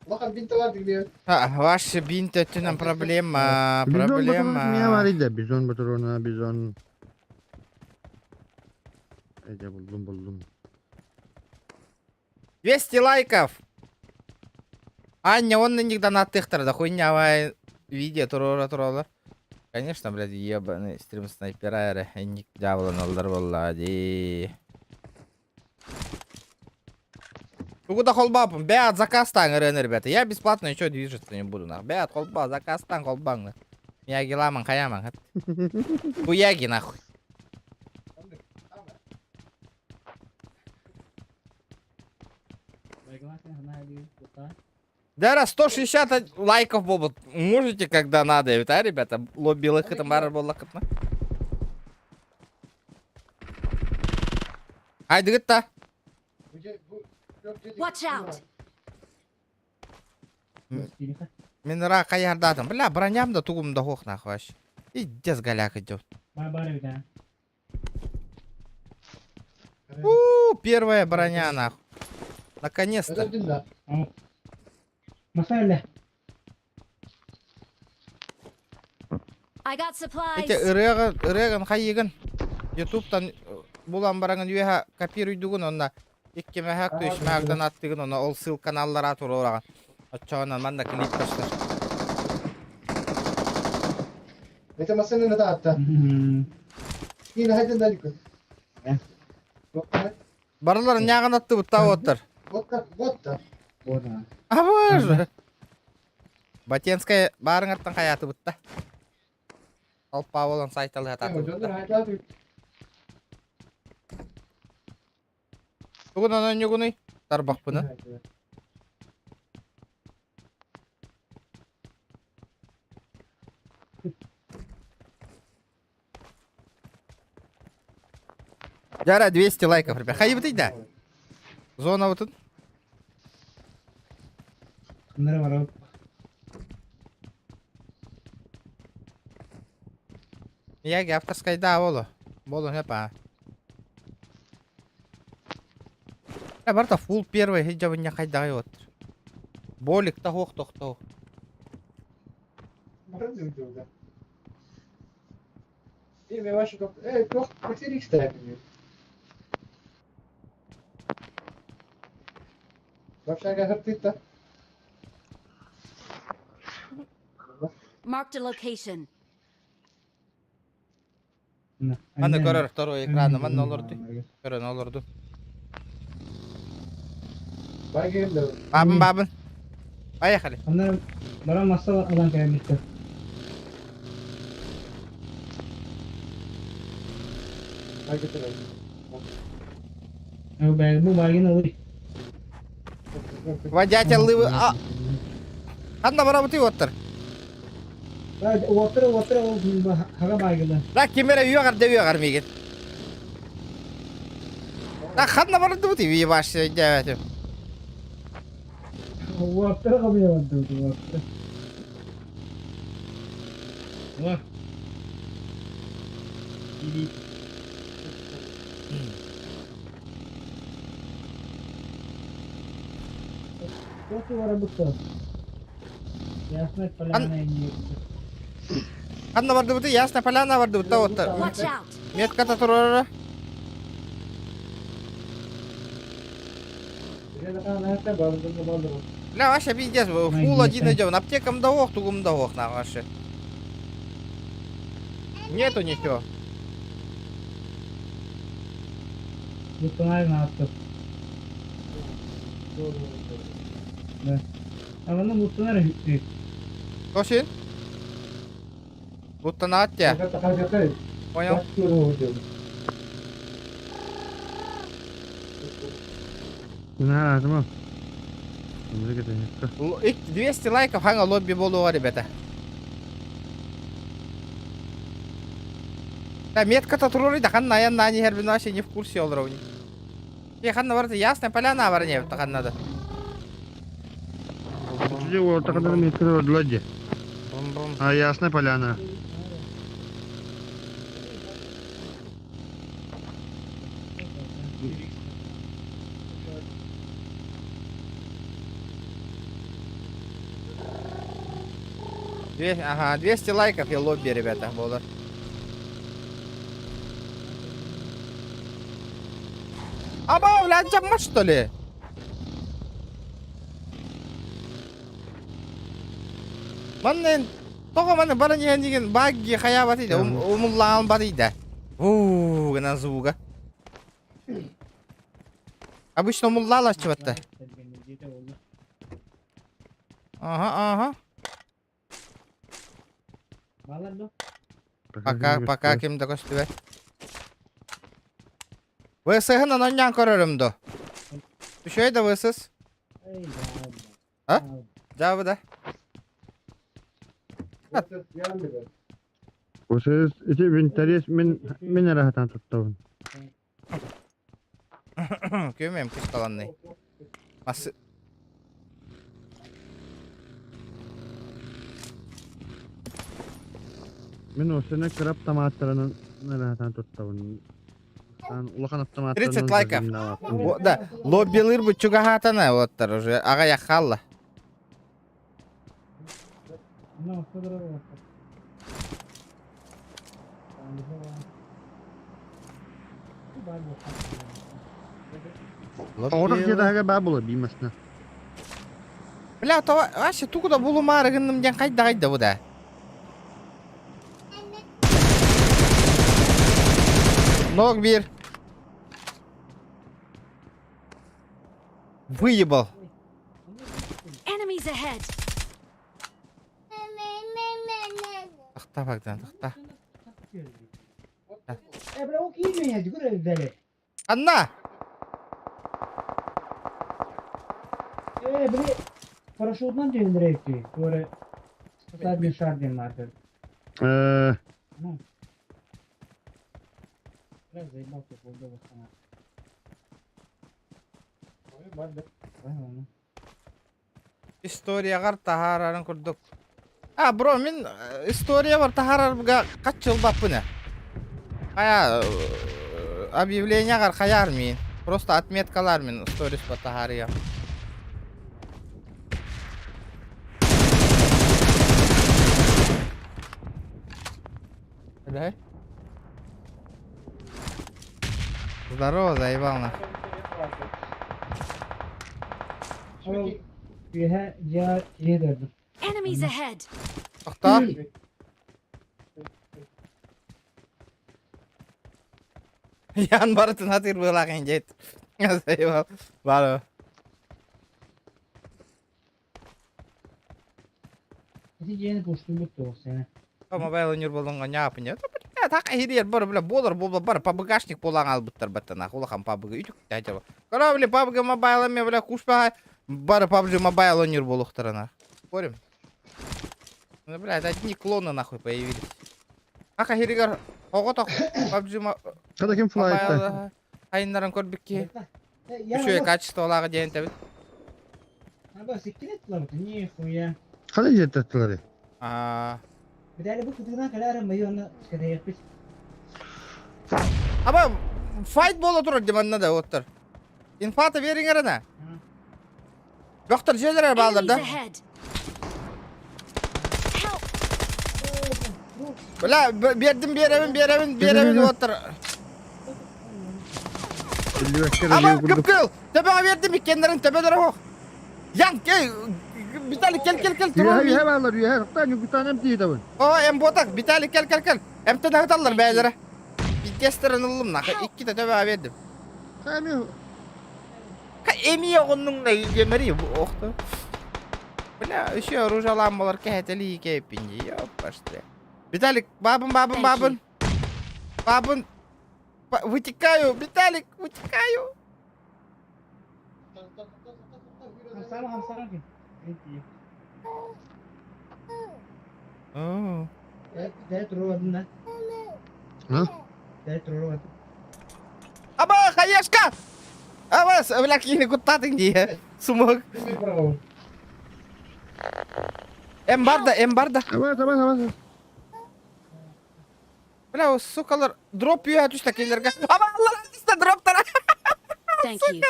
Bakın binti var diyor. Ваш бинт это нам проблема. Ne var idi? Bizon motoruna bizon. Ece buldum. 200 лайков. Аня, он на них донаттыхтар, да хуйнявай видео турала. Конечно, блядь, ебаный стрим снайпера, ник дьявола алдар боллади. Куда холбапым? Бят, заказ таңырын, ребята. Я бесплатно ничего движется не буду, нахуй. Бят, холба, заказ таң, холбаң. Мияги ламан, хаяман. Хуяги, нахуй. Дара, 160 лайков будут. Можете, когда надо, а, ребята? Лобби лыхы бар боллакытна. Haydi git da. Watch out! Мен ра каярдадым. Бля, броням да тугум да хох нахуй вообще. Иди голяк идет. Бар да. Первая броня нахуй. Наконец-то. Масале. I got Эти supplies. ыреган хайыгын. Ютубтан булан бараңын юеха копируйдугун онна. Икке мәхәк төш мәгдан аттыгын онна ол ссыл каналлара туры ораган. Оччағынан манда клип таштар. Ete masanın da hatta. Yine hadi daliko. Барларын яғын атты бұтта оттыр. Vodka. Бода. А боже. Батенская барың аттан қаяты бұтта. Алпа болан сайталы ататы бұтта. Бүгін анан нүгіні тарбақ бұны. Жара 200 лайков, ребят. Хай бітей да. Зона бұтын. Нere var o? Яги авторская да болу. Болу хепа. Барта фул первый хиджабы не хайдай оттыр. Болик та хоқ тоқтау. İyi вашу как. Toch потерик ставь. Вообще как ты-то? Marked a location. Anne görür toru ekranı man olurdu. Görün olurdu. Bay geldi. Babın. Ay hadi. Onlar bana masa alan kaymıştı. Bay getirdim. Bu bagin olur. Вадятелы. Anna bana bu otur. Otur haga bagin. La kimere yugar deviyor migin. La kanna bana bu TV başlayınca evet. Otur kapıya vardı. Var. Otur var bu. Ясно, поляна не. Anna vardı bu ясно поляна vardı bu otur. Watch out! Метка турur. Я на это балду. Ля вообще пиздец, фул один идем. Аптекам да ох, тугум да ох на ваши. Нету ничего. Выполняй на авто. Да. А вона мутанар хитти. Кошин? Будто на атте. Понял? Ha, tamam. 200 лайков ханга лобби болуға, ребята. Да, метка-то турурыйда, ханна аянна они хербин вообще не в курсе олровни. Ханна варда ясная поляна var не, ханнада. Üçüncü orta kadar metre ödülecek. Ha, Ясная Поляна. Ага, 200 лайков и лобби, ребята, было. Аба, блядь, джамма, что ли? Маннен, тоға мана бара деген багги хаябат иде, умуллаан бар иде. Гана звуга. Обычно умуллалаш чебатта. Ага. Пока кимді көстібе. Высығын аноннян көрірімді. Үшөйді высыз. А? Жабы да. Bu söz içi vintaris min rahatan tuttavun. Köymeyim kış kalanlayı. Асы... Min o sene krap tamaatlarının rahatan tuttavun. Sen ulaqan 30 лайков. Да, лоббилыр bu чуга хатана оттар уже. Ага яхалла. Orada jedağga bab olur bilmesine. Бля, то вообще тукуда булу марыгынным ден кайда bu da. Ног bir. Выебал. Enemies ahead! Тахта бакдан, тахта. Бля, о киймейді, көрі дәлі. Анна! Бля, парашютнан жеңдіректі. Көрі, садын шарден марды. Biraz zeymal topolda baksana. История кар тахарарын курдук. Бро, мен история бар тахарарга кач жыл баппыны. Кая объявление кар каяр мен. Просто отметкалар мен сторис по тахария. Да? Здорово, заебал на. Enemies ahead! Кто? Yan baratın hatır bırakın git. Eyvallah. Var. Hadi yeni boşluğum yoktu o sene. Ama ben oynuyor bolonga ne yapın ya? Ya tak ahir bar bile bolur bar pabagaşnik bolan albutter batana. Ulakam pabaga ütük acaba. Kara bile pabaga mobile me bile kuşba bar PUBG mobile oynuyor boluktarana. Спорим? Ну, блядь, одни клоны нахуй появились. Aka hirigar ogotок PUBG Kada kim flight'ta? mobile ayınların körбүк ки. Ya Үшөө качестволага дейин табит. Abi siktir et lan. Niye koya? Kada jet attılar. Bir de bu kutudan kadar aramayı onu çıkarı yapmış. Ama fight bola turur dimanda da ottur. Infata verin arana. Doktor jeler bağlar da. Enemies ahead. Help! Bula bir evin ottur. 55 kere Ama diye kurduk. kıpkıl. Tepeye verdim ikkenlerin tepeleri ho. Yan gel. Bir tane gel. Yuhe bağlar yuhe. Hatta bir tane değil de bu. O em botak. Bir tane gel. Hem de dağıtarlar beylere. Bir kestirin oğlum nak. İki de tepeye verdim. Kaymıyor. Emiye onunla ilgimeri bu oktu. Bula üşüyor rujalanmalar keheteli keypinci. Yok başta. Vitalik babın. Вытекаю, Виталик, вытекаю. Hamsara ki. Oh. Daya turu adında. Ha? Daya turu adında. Aba, Hayaska! Awas, laki ini kutatin dia. Sumog. Embarda. Evet. Bla, sukalar drop yiyor atışta kellerge. Ama Allah atışta drop tara. Thank you.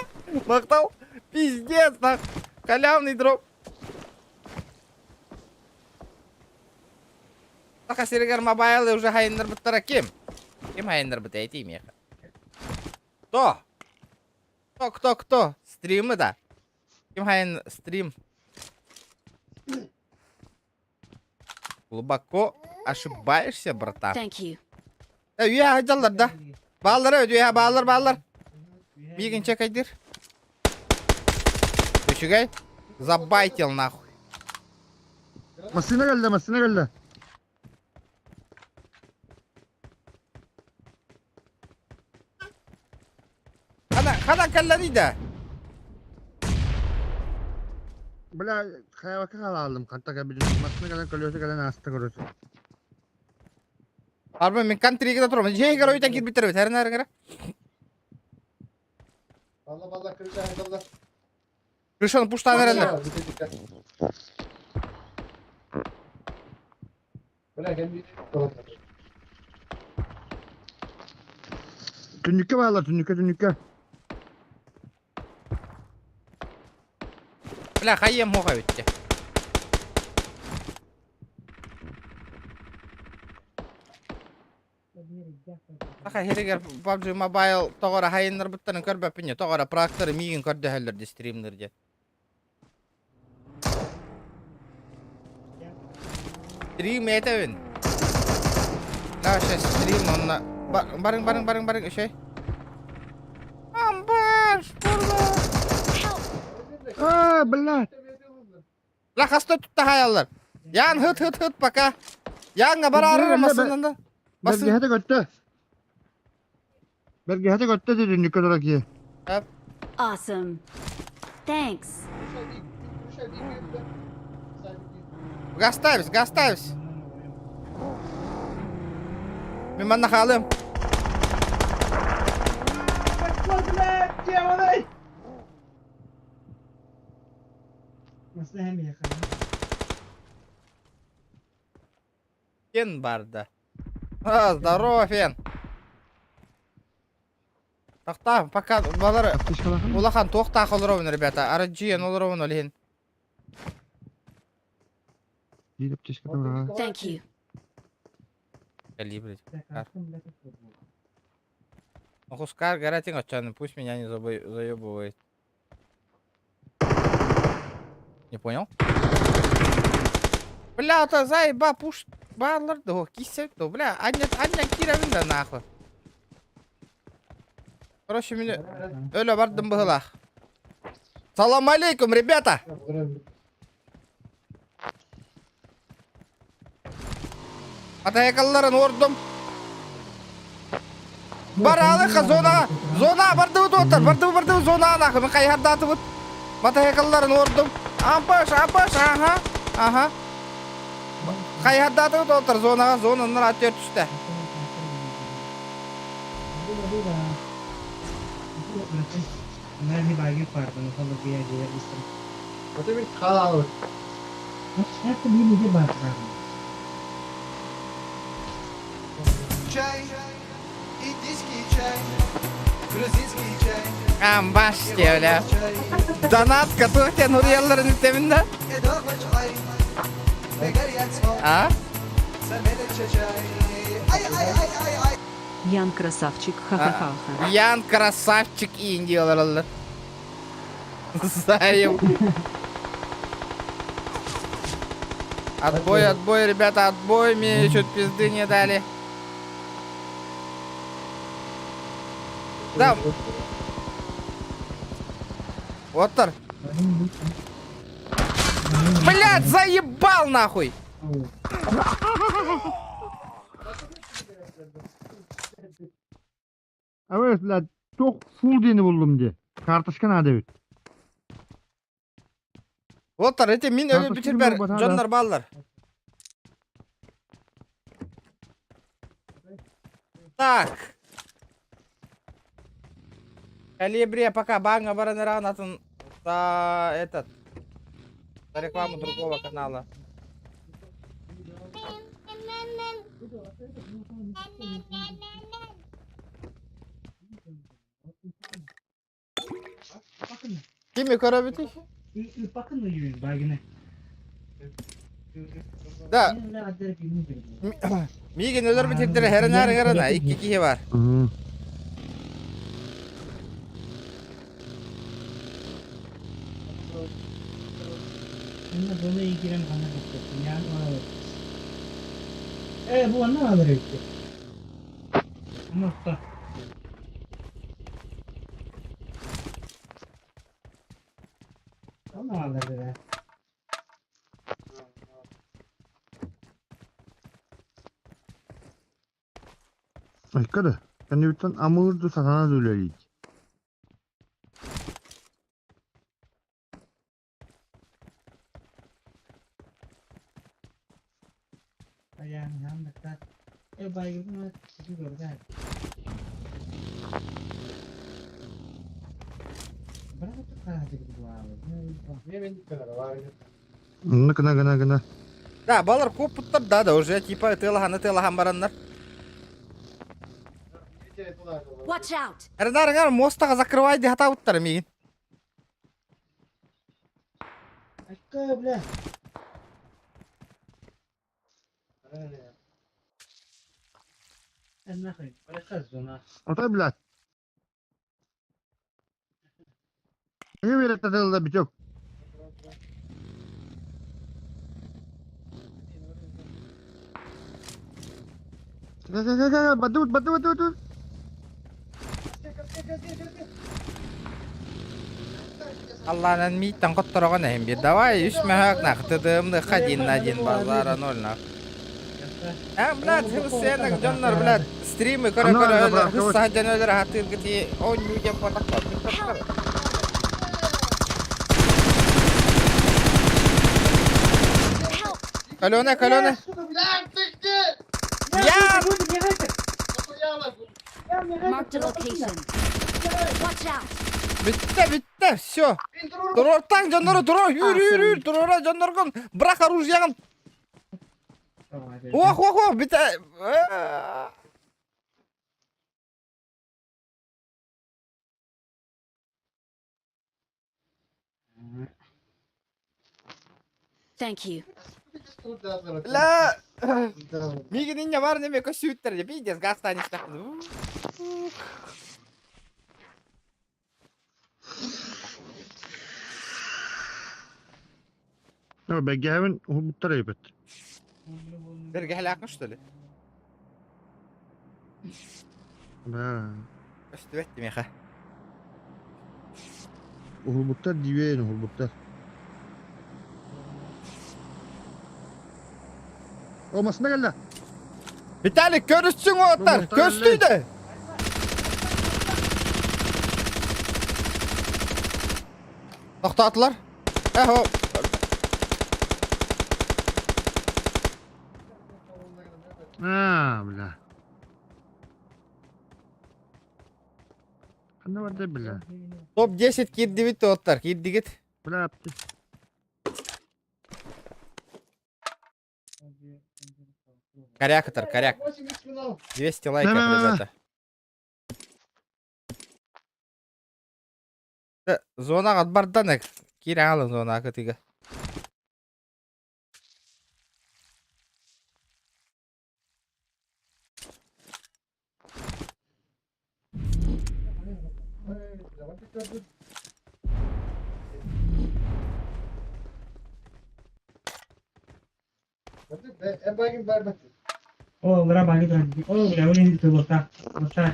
Мактау. Пиздец, нах. Халявный дроп. Так, Серегер мобайлы уже хайнер быттара кем? Кем хайнер быт айтим я? Кто? Стримы да. Кем хайн стрим? Глубоко ошибаешься, братан. Thank you. Üye hacallar da. Bağlar evet üye bağlar. Bir gün çekaydır. Düşügay. Забайтил нахуй. Masine geldi. Kana kallani da. Bula kaya bakı alalım. Kanta kabili. Masine gelen kalıyorsa gelen hasta görüyorsun. Harbi men country'ga da turum. Jey garo ita gir bitirib. Her nere gara. Valla kıracağım. Krishon pushtan verenler. Böyle kendi Tünlükke bağlar tünlükke. Bla hayyem hoqa bitti. Aka heriger PUBG Mobile togora hayınlar buttanın körbepinye togora praktörü migin körde heller streamlerge. Stream etevin. La şey stream onna bareng şey. Ambar burada. Aa bela. La hasta tutta hayallar. Yan hıt baka. Yan bararır masında. Belki hadi götte dedi tünlükke olarak ye. Awesome. Thanks. Gastavs. Миман нахалым. Nasıl hem yakın? Фен барда. Здорово, Фен. Тахта, пока балары Ateş kalakın. улахан тоқта қалыровын, ребята. Араджиен олыровын олихин. Değil ateş kalakın. Thank you. Калибри. Хускар гарантин отчаянный, пусть меня не заебывает. Не понял? Бля, это заеба пуш. Баллар да кисек да, бля, анна киравин да нахуй. Короче, мені öyle vardım bıhılak. Salam aleykum, rебята. Atayakalıların vurdum. Baralık zona. Zona vardı otur. Vardı zona anakımı kayharda atıp. Atayakalıların vurdum. Ampas. Aha. Aha. Kayharda atıp otur zona. Zonanın atıyor üstte. Bunlar bir baygın vardı. Mesela bir yerde yapmıştım. O da bir kal. Nasıl bir var? Чай, индийский чай, грузинский чай. Ambaş diyor öyle. Danat katılırken Huriyalıların üsteminde. إدارة عين بقرية صوت Ha? سميلة شجاي أي Ян красавчик, ха-ха-ха. Yan красавчик in diyorlar Allah. Sayım. Отбой, ребята, отбой. Мне чуть пизды не дали. Да. Отор. Блядь, заебал нахуй. Evet lan çok full dini buldum diye. Kartışkan adevi. Отор, эти мин ölü Kartuşkan bitir ber. bu bana Canlar ballar. Так. Калибрия, пока банга баранера натан за этот. За рекламу другого канала. Kimi karabiti? Bakın da yürüyün baygını. Da. Bunlar adları bilmiyorum. Migin ölür bitirdir herine. İki kişi var. Hı. Bunlar böyle ilgilen anlatıyorsun. Yani bu anne alır işte. Nokta. Onu alır be. Aykırı. Ben de bir tane amurdu satana döleyik. Ayağını yandıklar. Baygını gidiyor da. Bırak hadi bu abi. Ne ben kadar var ya. Gına. Да, балар көп путтар, да, уже типа тылахан барандар. Watch out! Эрнарыңар мостага закрывай де хата уттар мигин. Akka bile. Sen ne koyayım? Bırakırız ona. Ota bilat. Ne bir tatılda bir çok. Gel. Batu. Allah'ın mitten kottorogan hem bir davay üstme hak naqtıdığımdı kadin nadin bazara nol nak. Блядь, hırsıyanak canlar блядь. Stream'i kara öyle hırsı hacan öyle rahatır giti. Oyunu yaparak bakın. Kalone. Ya! Marked a location. Watch out! Bitti. Все. Dur ortadan canları dur. Yürü. Dur oraya canları kon. Bırak оружие'ni. Oh. Bitti. Thank you. La. Migin inja var ne me ko sütter ya. Pidez gastan işte. Ya ben gavin umutlar ayıp et. Berge halakmış dolu. Ha. Üstü ettim ya. Uhulbuktar diyeyin uhulbuktar. Olmasına gel la. Vitalik görüşsün o atlar. muhtar Köstüydü. Nokta atlar. O. Ha bila. Ne var da bila. Top 10 girdi bitti otlar. Girdi git. Bila yaptı. Коряк атар, коряк. 200 лайков, Да-да-да. ребята. Зона бардан кире алın зона кытыга. Oh, berapa gitu kan? Oh, ya udah itu bosah. Bosah.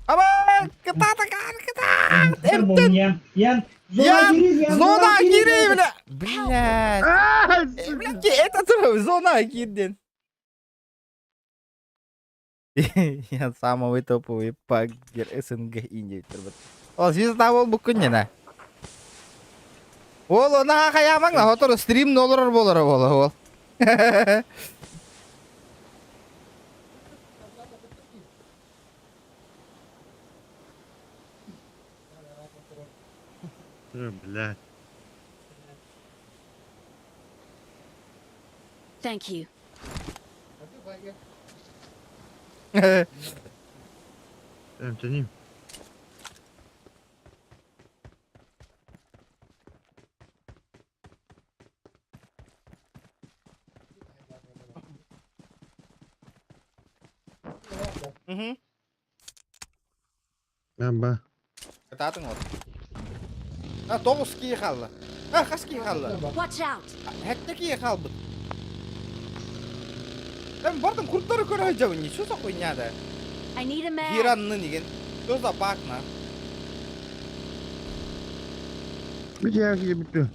Aman kıtatakan kıtat. Emtin. Yan. Ya Yan. zona giri bile. Блядь. Aa! Блядь, это трое, зона girdin. Я самый топовый пагер СНГ Индии тербет. Ол сиз табыл бүкүн жана. Ол она каямаң да отур стрим нолор болор ол. Bila. Thank you. Ben tanıyım. Ben bak. Кытатын вот. 9 ки қалды. Қас ки қалды. Watch out. Хәтте ки қалды. Мен бардым курттары көрө жабы, ничего за хуйня да. I need a man. Иранны деген. Что за бакна? Bir şey bitti.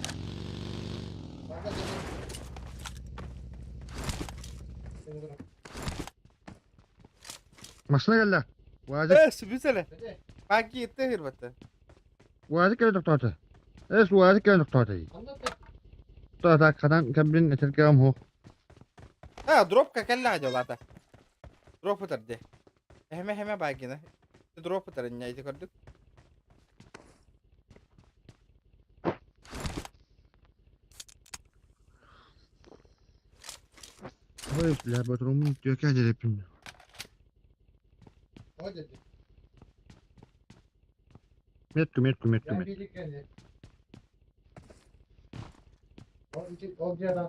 Masına gel la. Vazık. Sübüsele. Bak gitti hırbatı. Vazık gel doktorta. Es vazık gel doktorta. Doktorta kadan kabrin eterkam ho. Ha drop kakalla hadi olata. Drop utardı. Hemen bak yine. Drop utarın ya gördük. Hayır la patronum diyor ki acele yapayım. Mettu.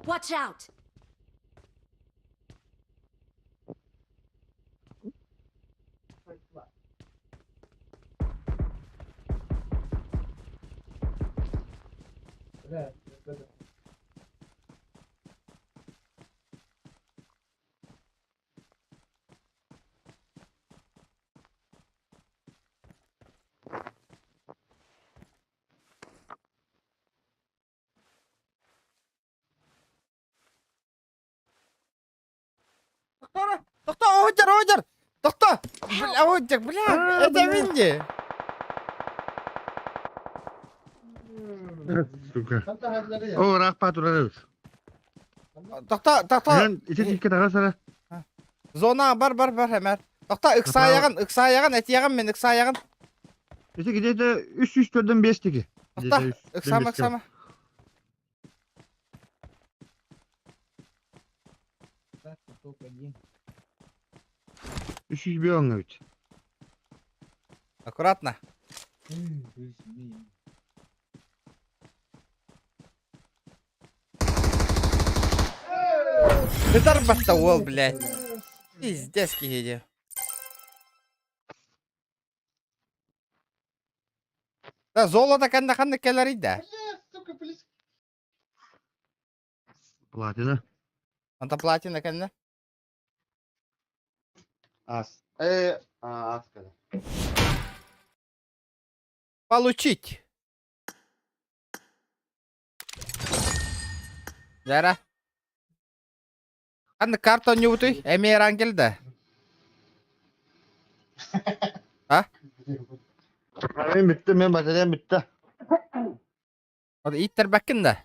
Watch out. Doktor, Ojar. Doktor. Ojar, bля, это Винди. Suka. Oh rak patron. Doktor. Ben içe tilke tağa sana. Zona бар hemen. Doktor ıksa ayağın, et yağın men ıksa ayağın. İçe gide de üst törden 5 tiki. Doktor, ıksama. Üç yüz bir onunla üç. Аккуратно. Бедарбатта ол, блядь. Пиздец киеди. Да, золото кандай келер иде. Платина. Анда платина кандай? Az. Az kadar. Получить. Жара. Аны картон юбутой, эмейр ангелда. А? Benim bitti, benim bataryam bitti. Oda ittер бакында.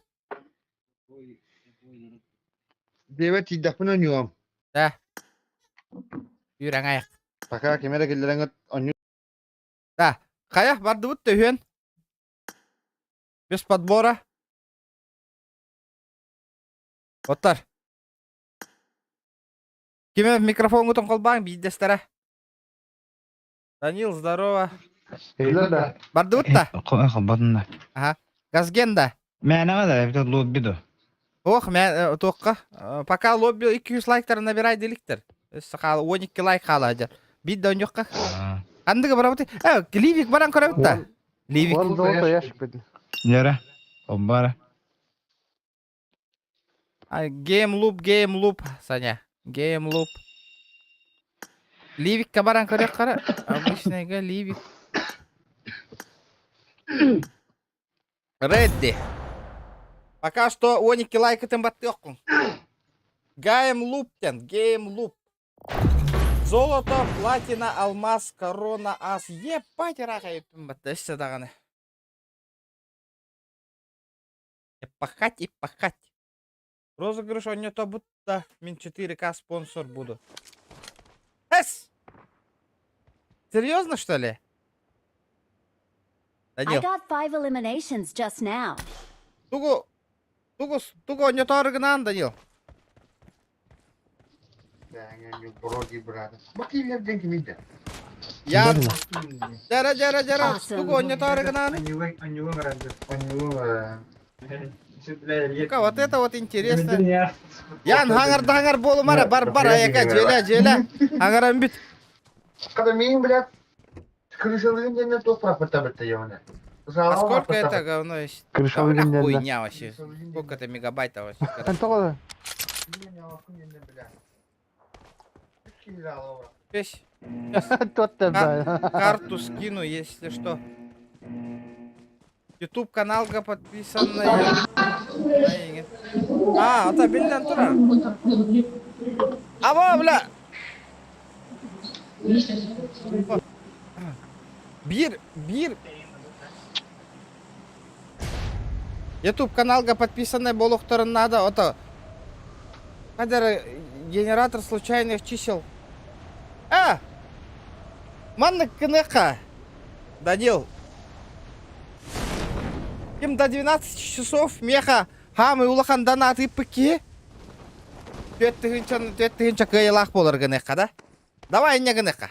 Deve tiddak bunu oynuyorum. Да. Юрәң аяк. Taka kemere geliren oynuyorum. Да. Кая барды бут төһөн. Без подбора. Оттар. Кеме микрофон гутон колбаң бидестера. Данил, здорово. Şeyler de. Барды бут та? Батында. Ага. Газгенда. Мәне да бит лоббидо. Ох, мен тоққа. Пока лобби 200 лайктар набирай деликтер. Сақал 12 лайк қалады. Биддон жоққа. Андыгы барабыты. Ливик баран көрөбүтта. Ливик. Oğlum da orta yaşık bedin. Яра. Оббара. Game loop, Саня. Game loop. Ливик баран көрөк кара. Обычныйга ливик. Ready. Пока что 12 лайкатын батты оккун. Game loop. Золото, платина, алмаз, корона, ас. Ебать, рака еппин батты. Эшсе даганы. Пахать. Розыгрыш оннето будто мен 4К спонсор буду. Серьезно, что ли? I Данил. got 5 eliminations just now. Тугу оннето арыгынан, Данил. Броги, брат. Bakayım ya denk miydi? Ян. Жара. Awesome. Тугу оннето арыгынан. Вот это вот интересно. Ян, хаңар болумара, бар, аяка, желя. Хаңарам бит. Когда мин, блядь, крышалыгын дене топrak быта явно. А сколько это говно есть? Крышалыгын дене. Хуйня вообще. Сколько это мегабайтов вообще? Тоғады. Песь. Тот да. Карту скину, если что. YouTube каналга подписанный. Ата билден турар. Аба, бля. Бир. YouTube каналга подписанный болуктарын надо. Ото. Кадер генератор случайных чисел. Манны кынеха. Данил. Им до 12 часов меха хамы улахан донаты пыки. Төттігінші кыйлах болар гынеха, да? Давай не гынеха.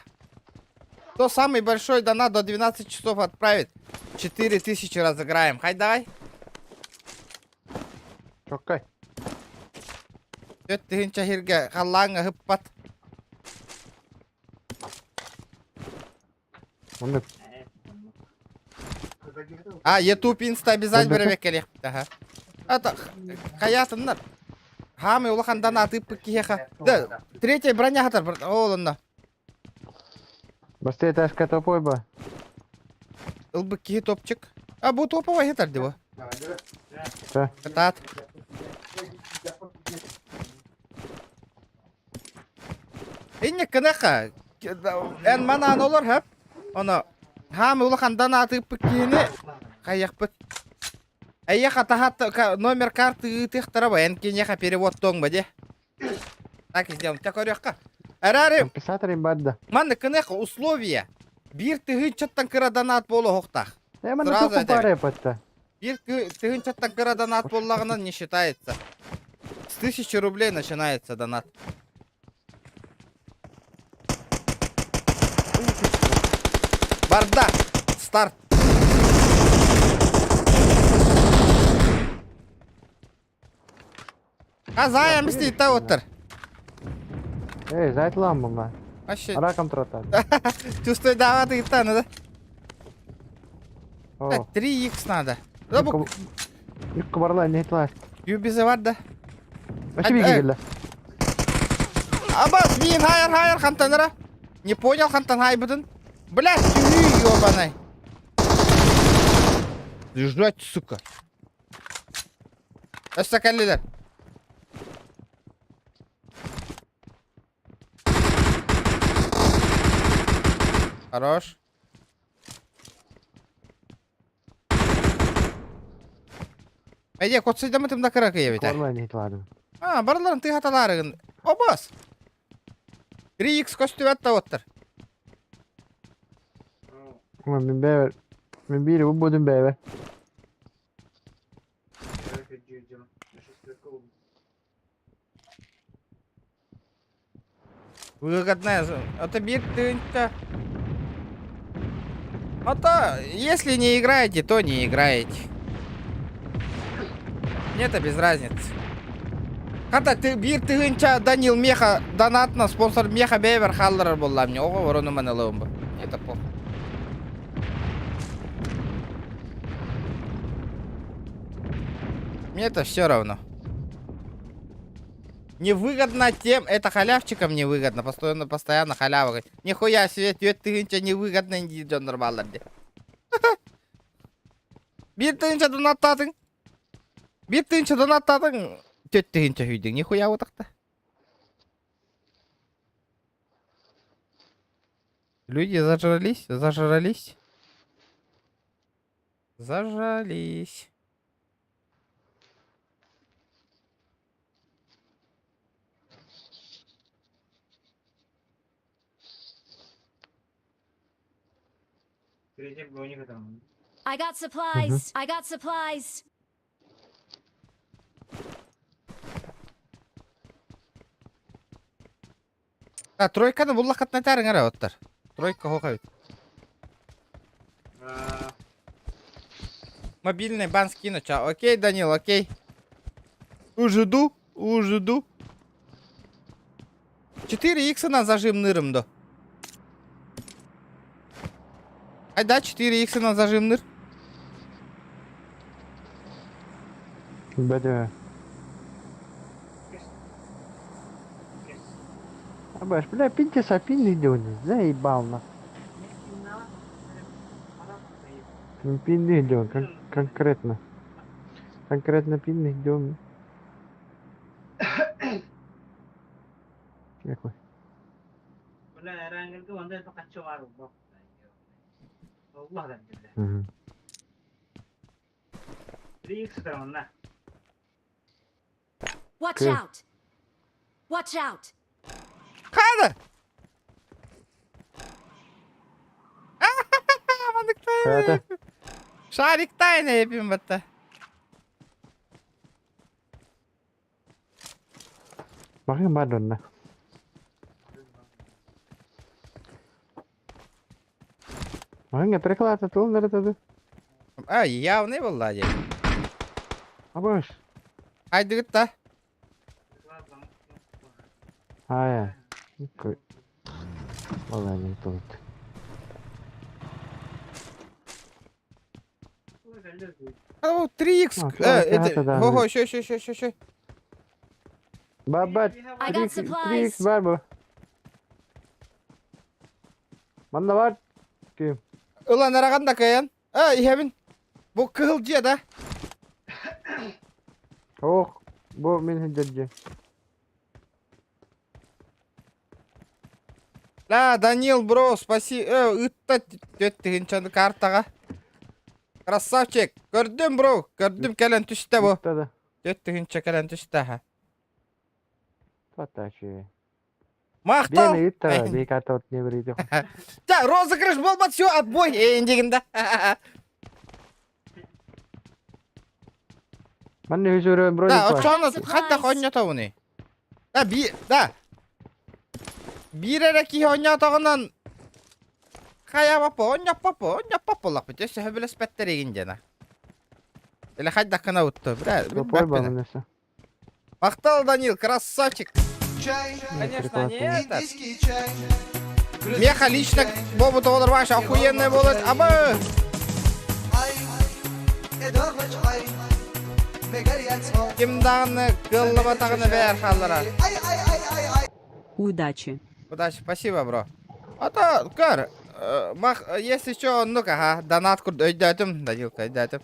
Кто самый большой донат до 12 часов отправит? 4000 разыграем. Хай давай. Чоккай. Төттігінші хирге халлаңа хыппат. Оны YouTube, Insta обязательно беребек келек. Ага. Это хаятыннар. Хамы улахан донаты пыкиха. Да, третья броня хатар. Олынна. Быстрее ташка топой ба. Ылбыки топчик. Бу топовый хатар диво. Да. Катат. Инне кынаха. Эн манан олар хап. Она хамы улахан донаты пыкини. Каяқпыт. Аяха тахат номер карты тыхтарабы. Энкинеха перевод тоңба де. Так и сделаем. Так орёхка. Арари. Компенсатор им бадда. Манны кынаха условия. Бир тыгын чаттан кыра донат болу хоқтах. Мана Сразу тоқу это. паре патта. Бир тыгын чаттан кыра донат боллагынан не считается. С 1000 рублей начинается донат. Барда. Старт. Заян бистейт та отыр. Эй, зайт ламбы ма. Вообще. Раком тротан. Чувствую, давай ты надо. О. 3х надо. Да бу Юкка барлай не итлаш. юбизе var da. Вообще биги келді. Абас, мин хайр хантанера. Не понял хантан хайбыдын. Блядь, ёбаный. Ждать, сука. Остакалилер. Хорош. Әйе, котсайда мы тымда кырак ебет. Корма не тварым. Барларын ты хаталарыгын. Обас. 3x көстүбәтті оттыр. Мен бәвер. Мен бири bu budun bәвер. Выгодная. Это бит тынька. Это, если не играете, то не играете. Мне это без разницы. Хата ты бир тыгынча Данил Меха донатна спонсор Меха Бевер халлар болла мне. Ого, ворону мене ломба. Это плохо. Мне это все равно. Невыгодно тем, это халявчикам невыгодно, постоянно халява. Нихуя себе, тыгынча невыгодно не идет нормально. Бир тыгынча донаттадың. Бир тыгынча донаттадың. Тыгынча хүйдің, нихуя отақта. Люди зажрались, зажрались. Зажрались. I got supplies. I got supplies. Тройканы бұл лақатына тәрің әре оттар. Тройка хоқа өт. Мобильный бан скину, ча. Окей, Данил, окей. Ужиду, ужиду. 4х на зажим нырымды. Айда 4х на зажим ныр. Бәдә. Абаш, бля, пиньте сапин идёт. Заебал на. Пин идёт, конкретно. Конкретно пин идёт. Какой? Бля, раньше он это качевал. Allah da bilir. Hı. 3x tarafından. Watch Okay. out. Watch out. Hadi. Hadi. Şariktay ne yapayım batta. Bakayım pardon da. Bakayım приклад это он это. Явный Владик. Абаш. Haydi git da. Ая. Какой. Ладно, не тут. О, 3х. Ого, еще. Баба, I got 3x supplies. var bu. Banda var. Kim? Ulan araganda kayan. İhemin. Bu kıhılcıya da. Oh, bu benim hüccetçi. La Данил, бро, спасибо. Ытта төттігінші картаға. Красавчик. Көрдім, бро. Көрдім кәлін түсті bu. Tada. Төттігінші кәлін түсті. Потащи. Мақтал. Бені итті, бейкарта от не берейді. Ja, розыгрыш болмады, все, отбой. Ендегінде. Манны хүзөрі бро Да, бар. очаны, қайда қойнята оны. Да. Bir ereki oynatağından kaya papa, oynap lak bitiyor. Söhbele spettere gincene. Ele hay dakikana uttu. Пропой балынысы. Мақтал, Данил, красавчик. Чай, Конечно, не это. индийский чай. Меха лично бобу толыр ваш охуенный будет. Абы! Ай, эдормыч ай. Мегарияцмо. Кимдағыны, кыллы батағыны бәр қалдыра. Ай. Удачи. Удачи, спасибо, бро. А то, көр, Если что, ну-ка, донат курд өйдәтім, Данилка, өйдәтім.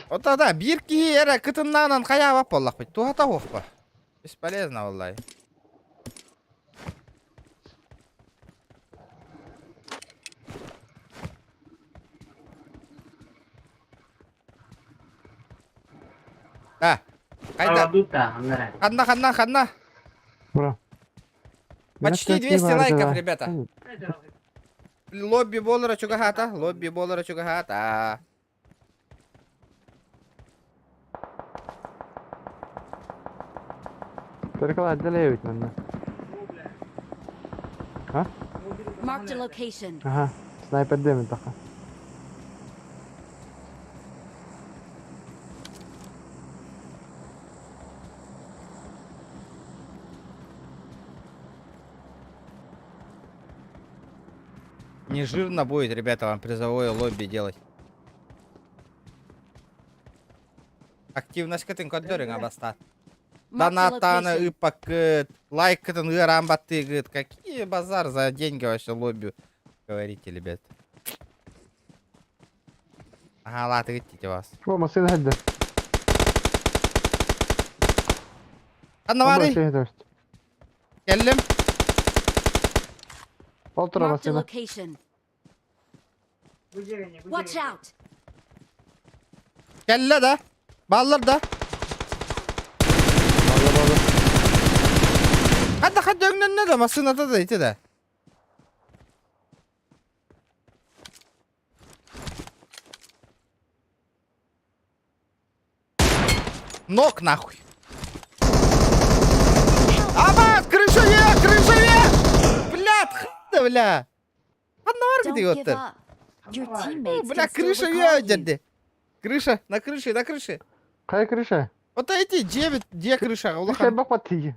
Ота да, бир ки эре кытыннанан кая бап боллак бит. Туата оқпа. Бесполезно, валлай. Кайда? Ханна. Бро. Почти 200 лайков, ребята. Лобби боллара чугахата. Перекала отделяют мене. Marked a location. Ага, снайпер демен така. Не жирно будет, ребята, вам призовое лобби делать. Активность кытын көддөрүң абастат. Донаттаны ыпак лайк кытын ырамбатты гыт. Какие базар за деньги вообще лобби говорите, ребят. Ага, ладно, идите вас. О, машина хадда. Аннавари, келдим. Олтура Marked a машина. location. Watch out. Kelle de. Ballar da. Hadi önüne de masınada da iti de. Ног нахуй. Абат, крыша е! Бля. Аннавар Don't где give оттыр? up. Your teammates Бля, can still крыша recall е you. деді. Крыша, на крыше. Кай крыша? Вот эти 9, где крыша? Крыша Улахан. бақпат тиги.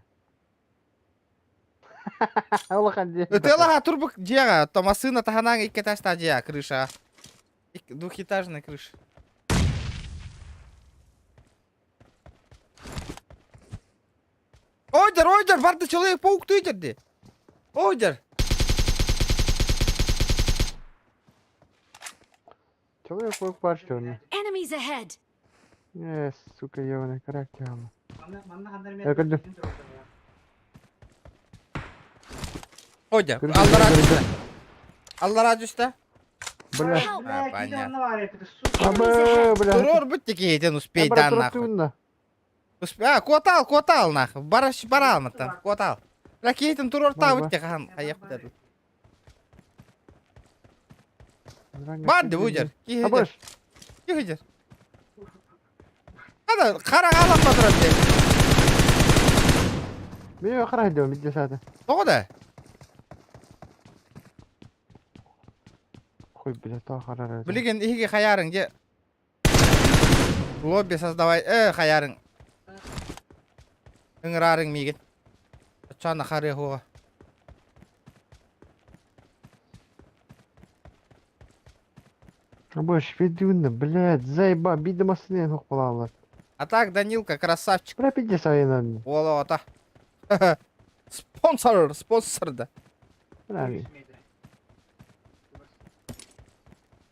Улахан де. Телага турбук жега, то масына таханан икке ташта жега крыша. Двухэтажная крыша. Ойдер, барды Человек-паук түйдерді. Ойдер. Человек-паук бар что он. Enemies ahead. Сука, ебаный характер. Манна Я кадды. Ойдер, Крыша, Алла крыша, разы. крыша. Алла разы üstte. Бля. Понятно. Абы, бля. Турор будьте кейтен успей Брат, дан рот нахуй. тюнна. Котал нахуй. Барал мытан, котал. Бля кейтен турор та Бар, будьте хан. Аяқ дәді. Зраңа Барды кеден. өйдер. Абыш. Кейдер. Ада, қара қалап батырап де. Мен қара идем, бидде сады. Тоғыда. Хуй, бля, та қара. Білген иге хаярың де. Лобби создавай. Хаярың. Үңірарың меген. Чаны қария хуға. Абыш, ведюнна, блядь, заеба, биді масынен хоқ болалар. А так, Данилка, красавчик. Бля, бидде сайынан. Ола ота. Спонсор да. Бля,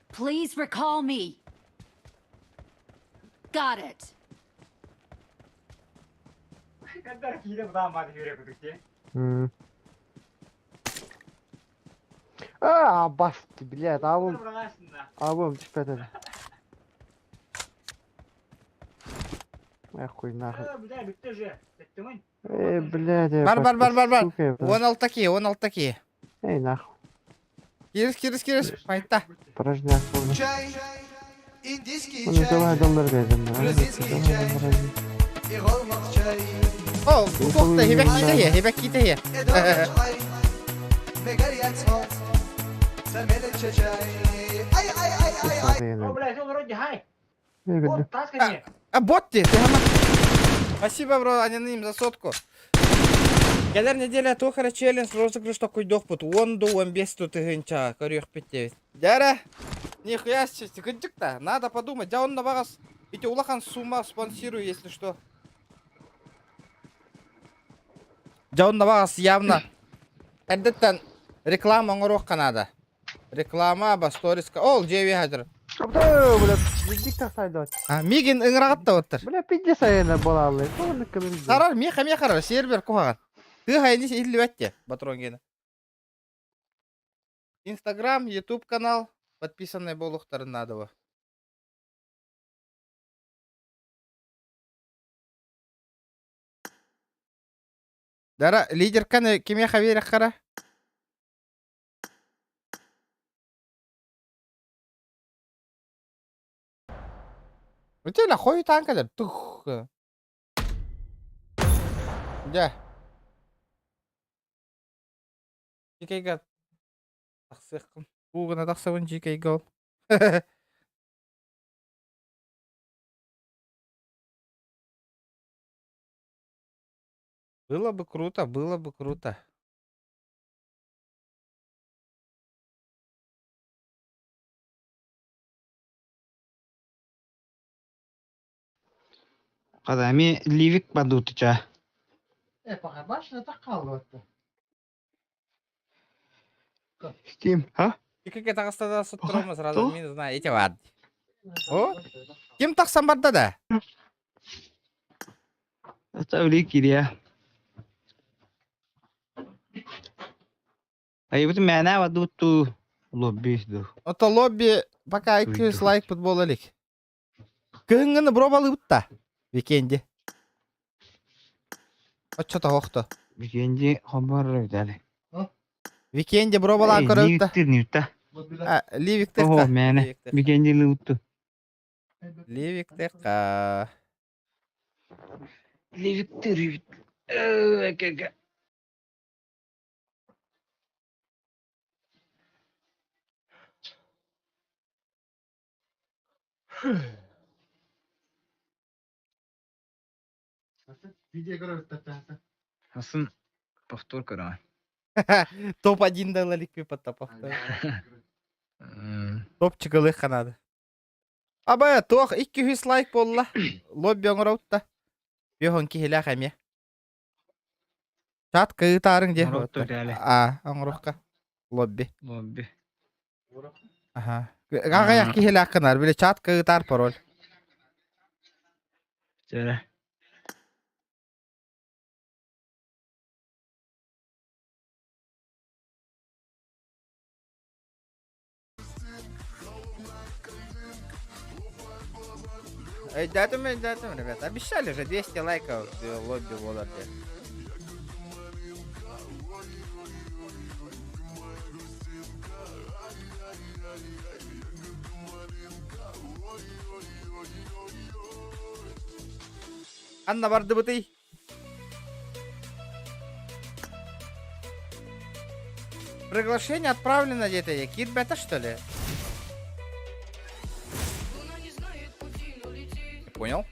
Please recall me. Got it. басты, блядь, абым түшпәді. Ай, хуй, нахуй. Блядь, Бар. сука, 16 такие. Эй, нахуй. Киріс. Файтта. Порожняк болды. Чай, индийский Оны давай чай, адамдар дедім. грузинский чай, и голмак чай, О, тоқта, хебек ките. ادامه چای مگریت ها سمل چای ай Не гүлді. Бот ты хама. Спасибо, бро, аноним за сотку. Келер неделя тохара челлендж розыгрыш такой дохпут. 10-15 тыгынча. Көрüyor бітте. Дәрі. Нихуя себе, гынчык-то. Надо подумать. Я он на вас. Ведь улахан сумма спонсирую, если что. Джон на вас явно. Әдеттен Реклама оңырок канада. Реклама ба сториска. Ол жеви хажыр. Kaptan böyle dik taksaydı o. Мигин ыңырағат та отыр. Böyle pidye sayına bolalım. Onu kadar. Қарар, меха қарар, сервер кухаган. Ты хайнис илли бәтте, батрон гені. Инстаграм, Ютуб канал, подписанный болуқтарын надо ба. Дара, лидер каны кеме хаверек қара? Өтелі қой танкадыр, тух. Да. Жекейге тақсықым. Бұғына тақсығын жекейге ол. Было бы круто, было бы круто. Qadami livik baduticha. Fakat başına tak kaldı o. Kim? Ha? Жекейге тақыстада сұт тұрамыз, сразу мен знаю, эти вады. О? Кем тақсан барда да? Atavli kiriya. Ay bu mana vadutu lobby do. Ото лобби пока 200 лайк футбол элек. Кыңгыны пробалы бутта. Викенде. Очото хохто. Bikendi habar dali. Викенде пробалан көрөтта. Newta. Ливиктер. Oh mana. Bikendi lutu. Ливиктер. Livik. Kaka. Pidye görüp taksaydı. Hasan повтор кара. Топ-1 да лалик пипата. Топчик ылык канады. Абая тох 200 лайк болла. Лобби оңыраутта. Бехон кихиле хаме. Чат кыытарың же. Оңырукка. Лобби. Ага. Агаяк кихиле канар. Биле чат кыытар пароль. Жара. Датым, ребята. Обещали же 200 лайков в лобби Володе. Анна барды быты. Приглашение отправлено где-то. Якит бета, что ли? Понял?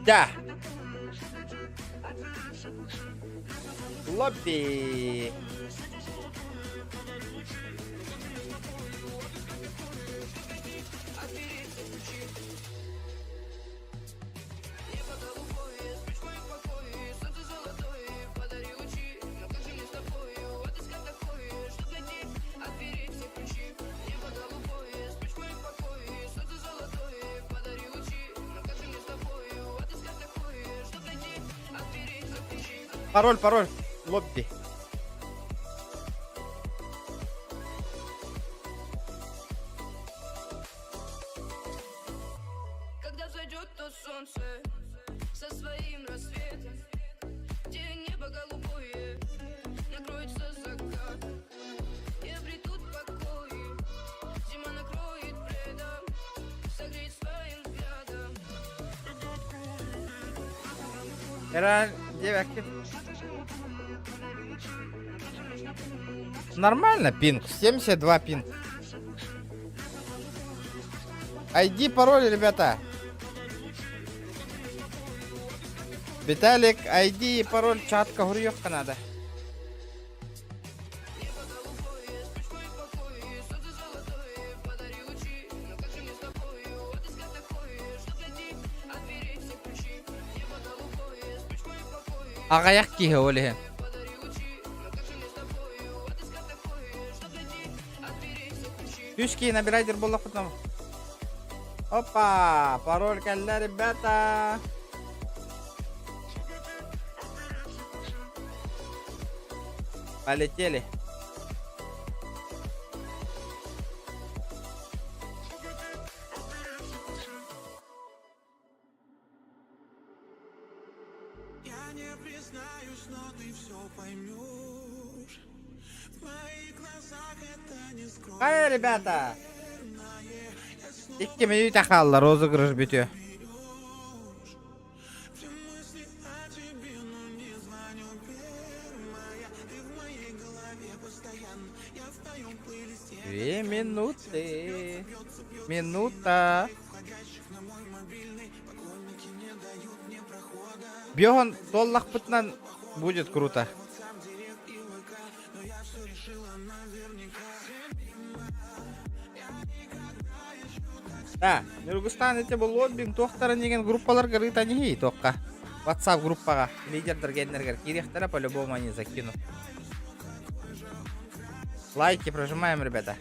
Да. Лобби. Пароль. Лобби. Когда взойдет то солнце со своим рассветом, где небо голубое накроется закат, и обретут покой, зима накроет пледом, согреть своим взглядом. Era девятки. Нормально пинг. 72 пинг. ID, пароль, ребята. Виталик, ID, пароль, чатка гурьёк надо. Ағаяқ кейі олі. Үш кей набирайдер болақ бұтам. Опа, пароль кәлі, ребята. Полетели. Ай, ребята. Икки минут қалды, розыгрыш бітеу. Две минуты. Минута. Бёган доллах пытнан будет круто. Да, Нургустан эти был лоббинг тохтара деген группалар гырыта не тоққа. WhatsApp группаға лидердер геннергер керектері по-любому они закину. Лайки прожимаем, ребята.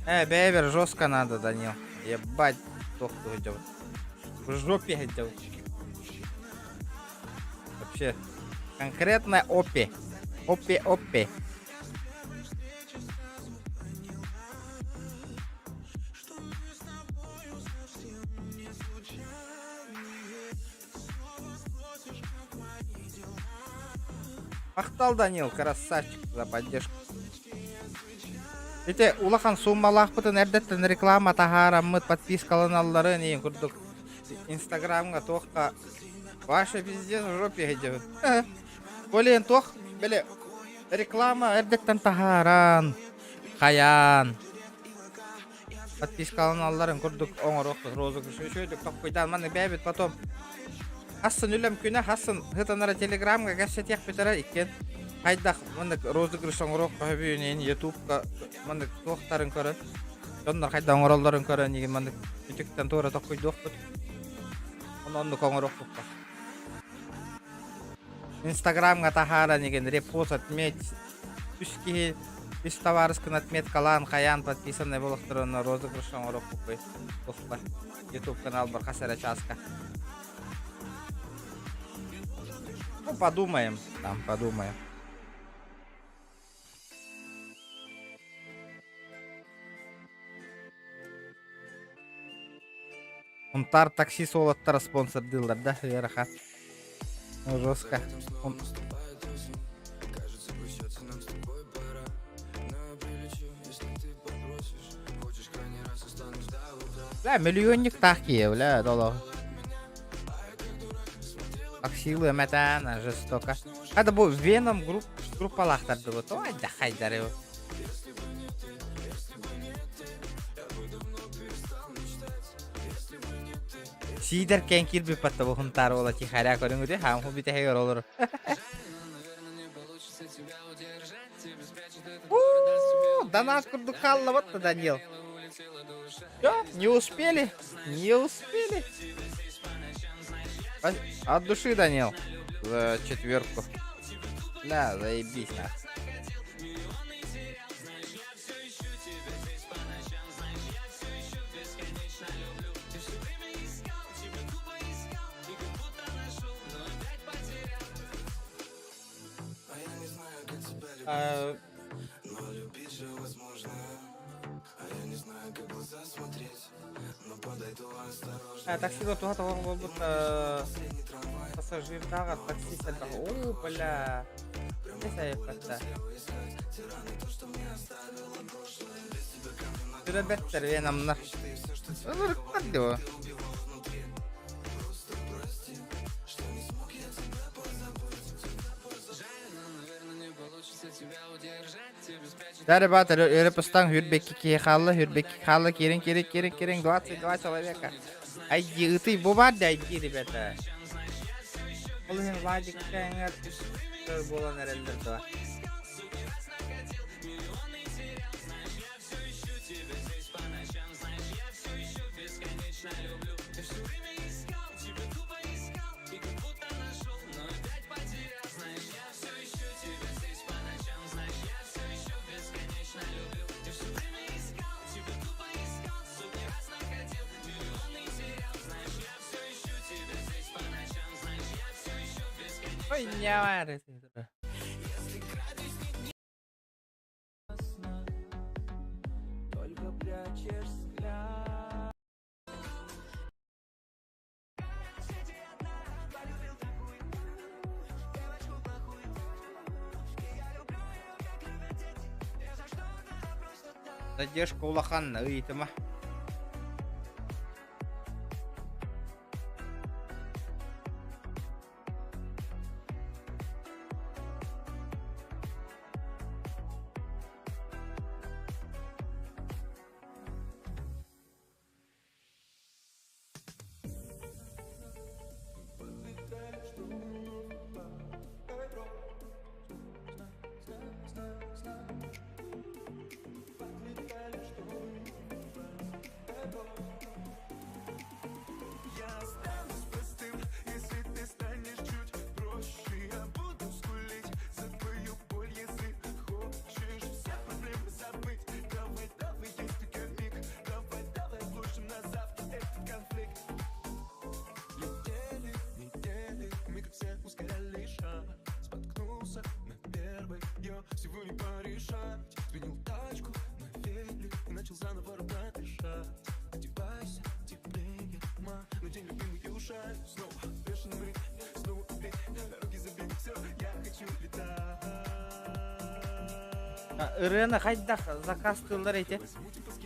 Бейвер, жестко надо, Данил. Ебать, тохту идет. В жопе идет. Вообще, конкретно опи. Опи. Мақтал, Данил, красавчик, за поддержку. Эти улахан суммалах бутын әрдеттен реклама тахараммыт подпискаланаллары нейін күрдік. Инстаграмға тоққа ваша пиздец в жопе идет. Колен тоқ, біле, реклама әрдеттен тахаран, қаян. Подпискаланалларын күрдік оңыр оқтық розыгрыш. Шөйдік тоқ қойдан, маны бәбет потом. Хасын үлім күні, хасын ғытанара телеграмға кәшетек бітірі ikкен. Хайдақ, мындық розыгрыш оңыр оққа өбейінен, ютубқа мындық тоқтарын көрі. Сондар хайда оңыралдарын көрі, неген мындық үтіктен туыра тоқ қойды оқ бұд. Ондық оңыр оқ бұдқа. Инстаграмға тахара неген репост отмет, үшке, үш товарыскын отмет қалан, қаян, подписанный болықтырын розыгрыш оңыр оқ бұқпай. Тоқпа, ютуб канал бір қасара часка. Ну, подумаем, там подумаем. Унтар такси солаттар спонсор дылдар, да, вераха. Ну, жестко. Бля, миллионник такие, бля, доллар. Аксилы мәтән, жестоко. Хада бұл Веном группалақтарды бұд. Ой, да хайдар его. Сидер кен кирби патта бұл хунтар ола ки харя көріңі де, хамху біте хейгер олыр. Донат күрді қалла бұтты, Данил. Не успели? Не успели? От души, Данил, за четверку. Да, заебись, на. Такси до туга того будто пассажир тага такси сәлбақ. О, бля. Не сәйіп қатта. Түрәбәттер венамнар. Олар қадды о. Да, ребята, репостан Хюрбекки Халла, Кирин, 22 человека. Айди, ты бубарда, айди, ребята. Олхен вадик кәңер болан әрелдер туа. Ой, не варит. Только прячешь взгляд. Задержка улаханна, ыйтыма. Ырына қайдақ заказ қылдар әйте.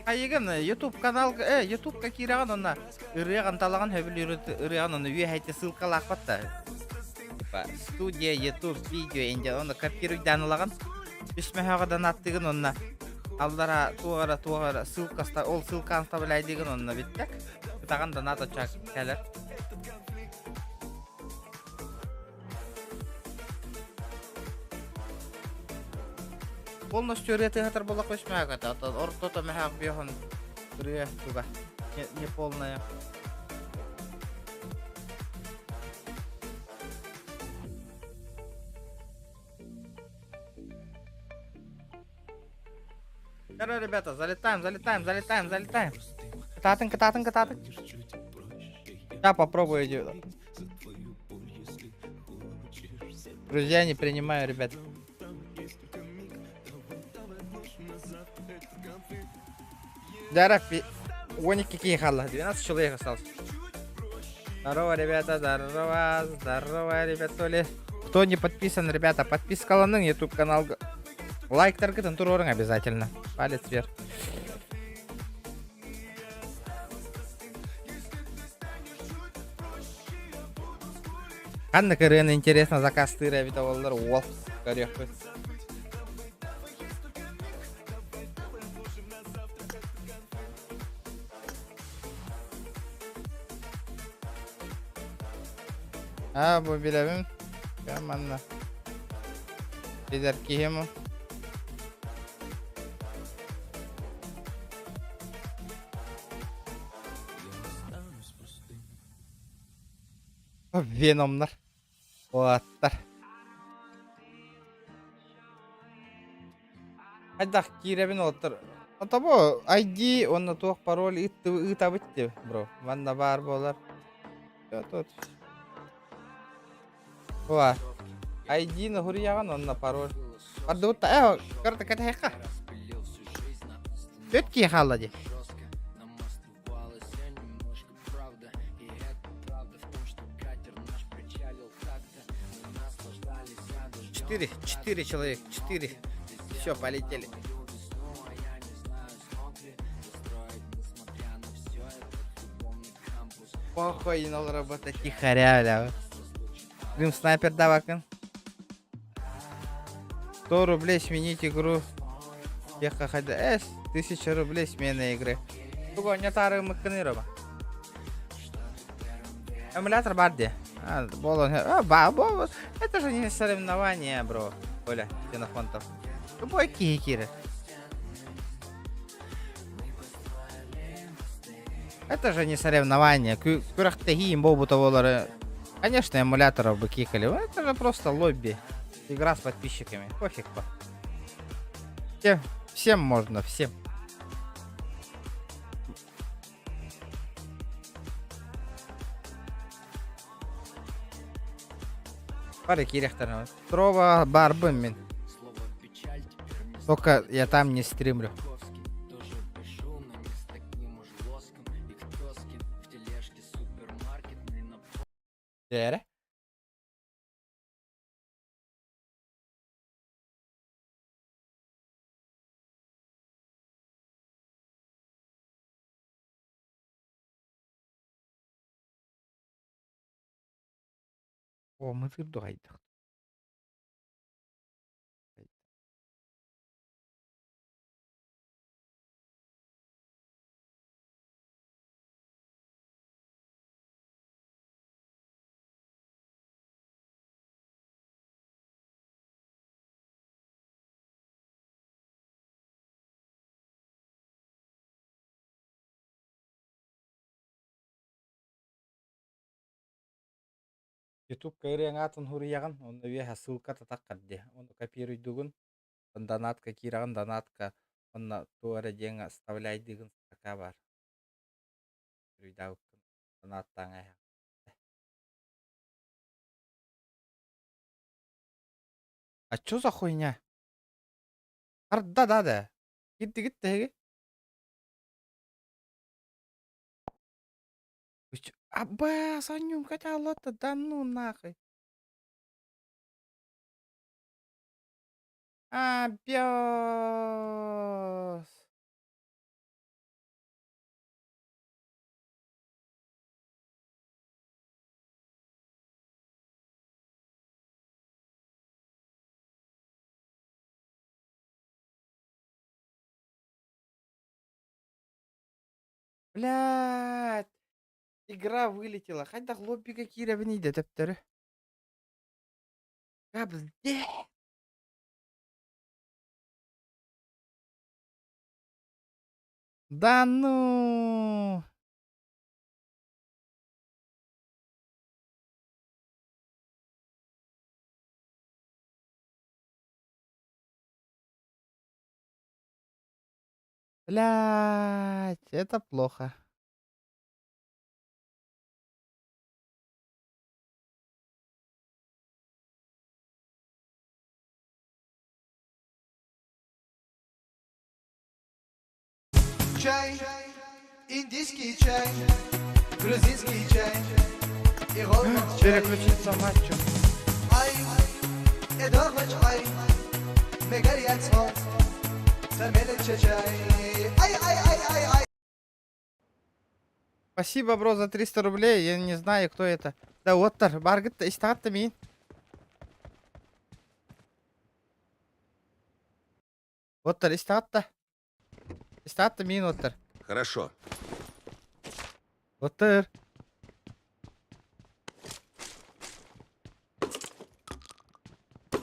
Қайығын YouTube канал, YouTube-ка кираған онна. Ырыған талаған хөбіл ырыған оны үйе әйте ссылкалы ақпатта. Студия, YouTube, видео әнде оны копируйдан алаған. Үшмәхағадан аттығын онна. Алдара туғара ссылкаста, ол ссылканы табылайдығын онна біттек. Бұтаған да нато чак кәлір. Полностью реты хатар была космяка, а то орто-то мягак бьён туга. Не полная. Хорошо, ребята, залетаем. Кататың. Я попробую. Друзья, не принимаю, ребят. Дарак, 12 кихалла, 12 человек осталось. Здорово, ребята, здорово, ребята. Кто не подписан, ребята, подписка на YouTube канал. Лайк таргетен турорың обязательно. Палец вверх. Қанды көрген интересно заказ тыры бит олар ол көрек қой. Bu bilevim. Yamanla. Gider kihim o. Venomlar. O atlar. Hayda kirebin otur. Ata bu ID onunla tuğ parol ıta bitti bro. Banda var bolar. Ya tut. Wah, ID na huriyakan on na parol. Pardo tayo, karta heka. Tetki halaji. Четыре человека, 4. Все, полетели. Похуй, надо работать тихоря, бля. Грим снайпер давакан. 100 рублей сменить игру. Ехка хайды 1000 рублей смена игры. Туго не тары мыккыныроба. Эмулятор бар де. Это же не соревнование, бро. Оля, Ксенофонтов. Любой кикеры. Это же не соревнование. Курахтаги им бобутоволары. Конечно, эмуляторов бы кикали. Это же просто лобби. Игра с подписчиками. Пофиг по. Всем можно, всем. Пары кирехтарны. Трова барбым мен. Только я там не стримлю. Дere? О, мы тырдайдык. YouTube кайрен атын хурияган, он веха ссылка татаккадде. Он копируй дугун, он донатка кираган донатка, он на туара деньги оставляй диган стака бар. Рюдау донат таңа. А чё за хуйня? Да. Гитти. Абба, Санюм, хотя лота, да ну нахуй. Пёс. Блядь. Игра вылетела. Хотя лобби какие равни детекторы. Где? Да ну. Блядь, это плохо. Чай, индийский чай, грузинский чай, и голубой чай. Переключиться матчу. Ай, эдорвач ай, мегарьяц хот, самелече чай. Ай. Спасибо, бро, за 300 рублей. Я не знаю, кто это. Да оттар, баргытта истатта мин. Оттар истатта. Истатта мин оттар. Хорошо. Оттар.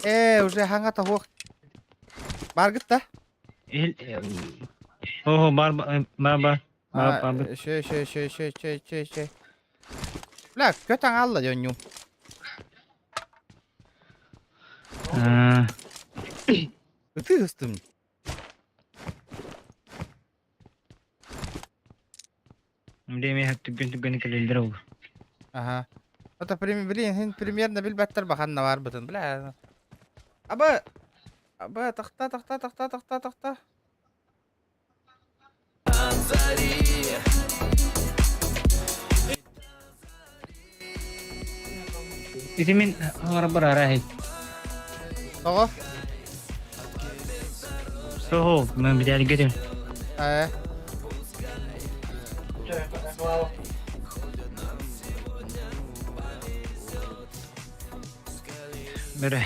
Уже хангата хох. Баргытта. Ого, бар. Şey. Bля, kötü Allah dönüyorum. Ты hıstım. Мне түгөн келелдер ол. Ага. Это блин, примерно билбаттар баханна бар бутын, бля. Аба тахта. Ити мен арабар арай. Того? Соо, мен бидали гедем. Бере.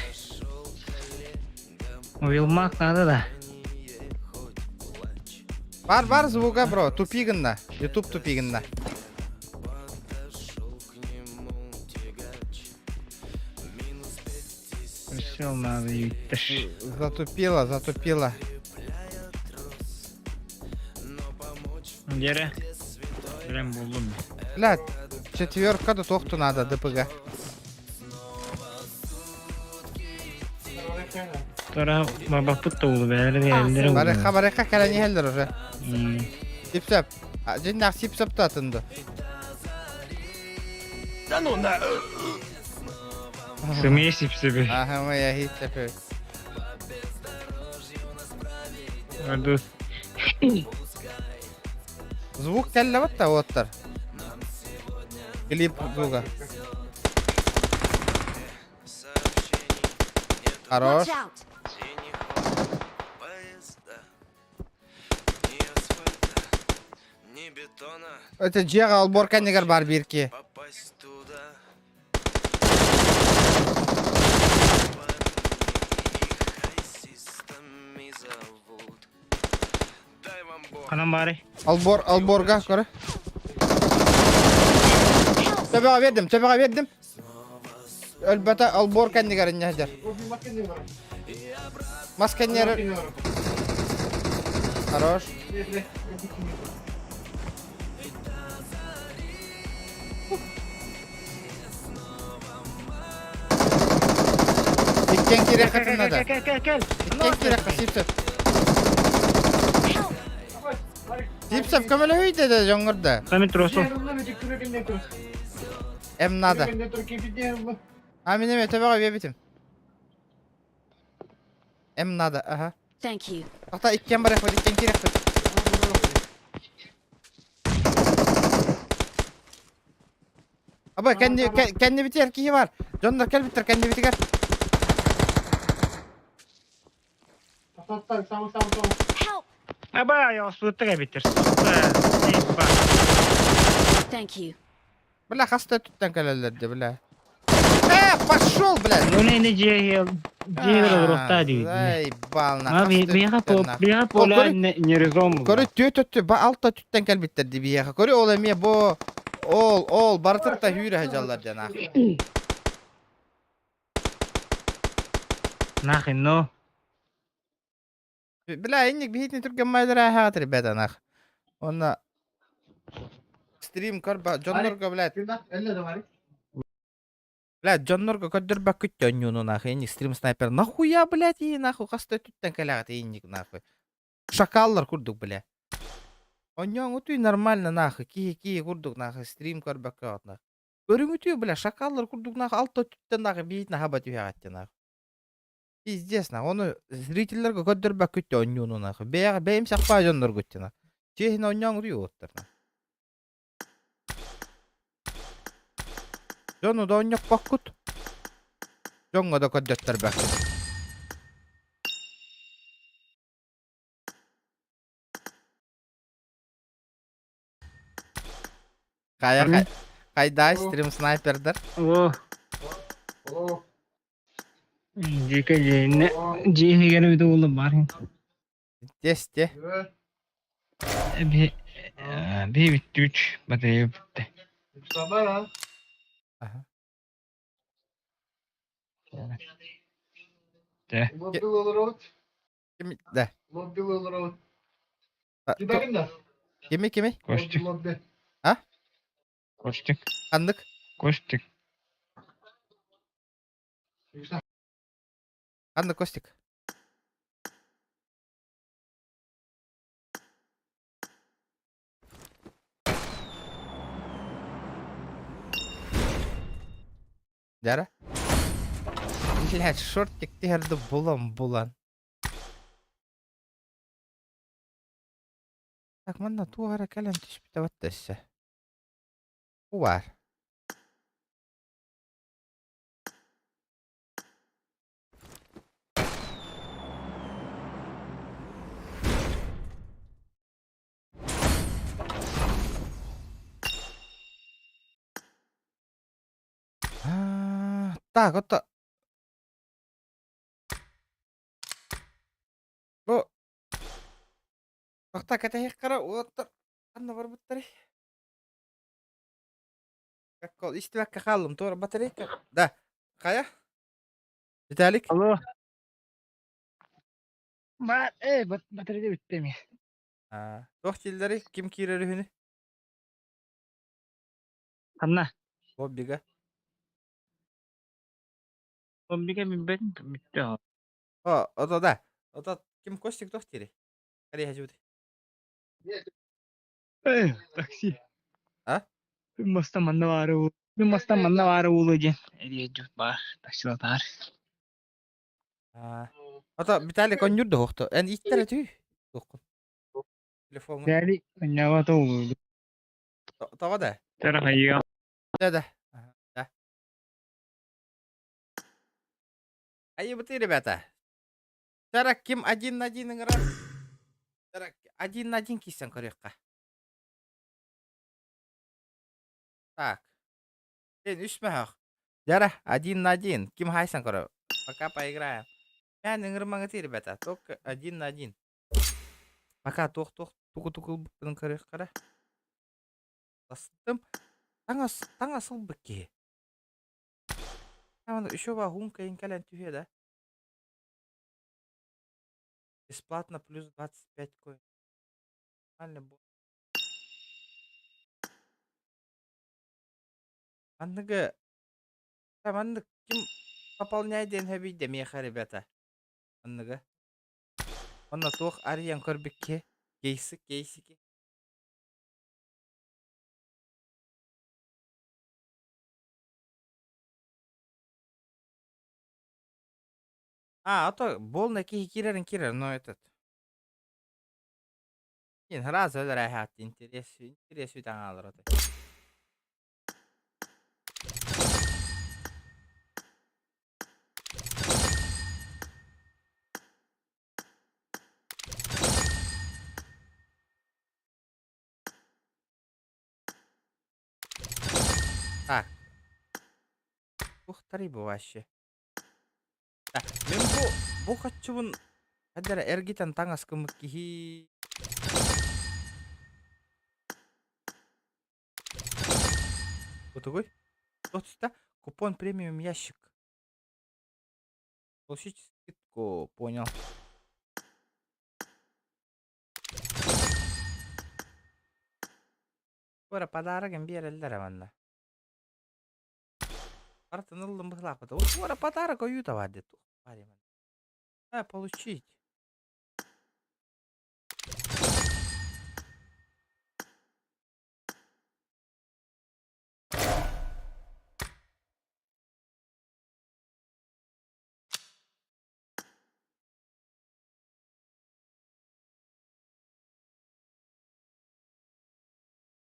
Mobil mak надо да. Бар звука, бро, тупигінна. YouTube тупигінна. Присел надо ютташ. Затупила. Дере. Прям болдум. Блядь, четверка тоқту надо, ДПГ. Тора бабапыт толду бәрі де әлдері Барыққа кәләне хәлдер уже. Сипсеп. Жиннақ сипсеп татынды. Сымeye sipsibi. Aha, моя hiç yapıyor. Orada Звук тәлі бат та оттар. Клип звука. Хорош. Watch out! Это жеға алборка негер бар бирки. kanam bari. Alborga körü. Tepeğe verdim. Elbette alborka negerin neger. Maskenleri. Хорош. İkken kirek katında da. Gel. İkken kirek kasipsep. Sipsep kömele hüyde de jongurda. Самит росо. Em nada. Amin eme tepeğe verbitim. Em nada. Aha. Thank you. Hatta ikken barek var, ikken kirek var. Aba kendi biti erkeği var. Jonlar gel bitir kendi biti gel. Help! Aba ya suutta bitir. Thank you. Бля, hasta tütten kalelerdi bля. Пошел, блядь. Ну не джейл. Джейл рохта ди. Ай, бална. Abi bir pola ne rezon. Körü tütü, ba altta tütten kal bittirdi bir yaha. Körü ol emiye bu. Ol, barıtıp da hüyre hajallar cana. Nahin no. Bля, innik bir hitni Türk'e maydıra hatırı bedanak. Ona stream kar ba Jonnorga blядь. Блядь, Jonnorga kadar bak küt dönüyorsun nahı. İnnik stream sniper. Нахуя, блядь, iyi nahı. Hasta tütten kalagat innik nahı. Şakallar kurduk bля. Onyan utuy нормально нахы. Ки kurduk nahı. Stream kar bak kağıt nahı. Görün utuy bля. Şakallar kurduk nahı. Altta tütten nahı. Bir hitni haba tüy hagattı nahı. Пиздец, нахуй. Onu зрительлерге kadar bak küt dönüyorsun nahı. Beyim şakpa Jonnor güttü nahı. Çehine onyan utuy otlar nahı. Jonnu da onyak bakkut. Jonga da kadar bak. Kayda stream sniper'dır. Oh. Jika ne jihi gene bir de oğlum var. Deste. Bir bitti 3. Batarya bitti. Aha. De. Kimi de. Kimi? Koştuk. Ha? Koştuk. Andık. Koştuk. Andık koştuk. Jara. Блядь, шортик терді булан. Так, манна туара кален тишпите ваттesse. Uvar. Так, отто. Toqta katayıq qara otur. Anna var buttari. Kakkol istilakka qalım tor batareyka. Da. Qaya? Vitalik. Alo. Bataryada bitti mi? Ha. Toqtilleri kim kirer hüni? Anna. Hobbiga. Zombiga bitti o. Oto da. Oto kim koştuk toqtiri? Qari hajudi. Taksi. Ha? Masta manna varu ulujen. Ediye ba taksilatar. Ha. Oto Vitalik on yurdu hoqto. En ittere tüy. Toqun. Telefonu. Dali nyawa to ulu. Toqa da. Cara hayya. Да. Ага, да. Ayo betul rебята. Cara kim один-один играть? Cara один-один кисен корекка. Так. Сен үсмәһәк. Жара, 1-1. Ким хайсан кора? Пока поиграем. Я не нырмаңы ребята. Только 1-1. Пока туку бұқтың көрек қара. Бастым. Таң асыл бүкке. Таманы еще ба хун кайын кәлән түйе да. Бесплатно плюс 25 коин. Нормально было. Андығы, андық кім пополняйден хәбейді меха, ребята. Андығы. Онна тоқ ариян көрбекке. Кейсі. А то болна кирер, но этот. Раз өлір интерес үйтен алыр оты. Так. Бұқтары бұл вообще. Мен бұл қатшыбын әдері әргетен таң асқымық кейі. Вот такой. Вот сюда купон премиум ящик. Получите скидку, понял. Скоро подарок берелдер аманда. Артын ылдым бұқлақ бұты. Скоро подарок оюта вады. Получить.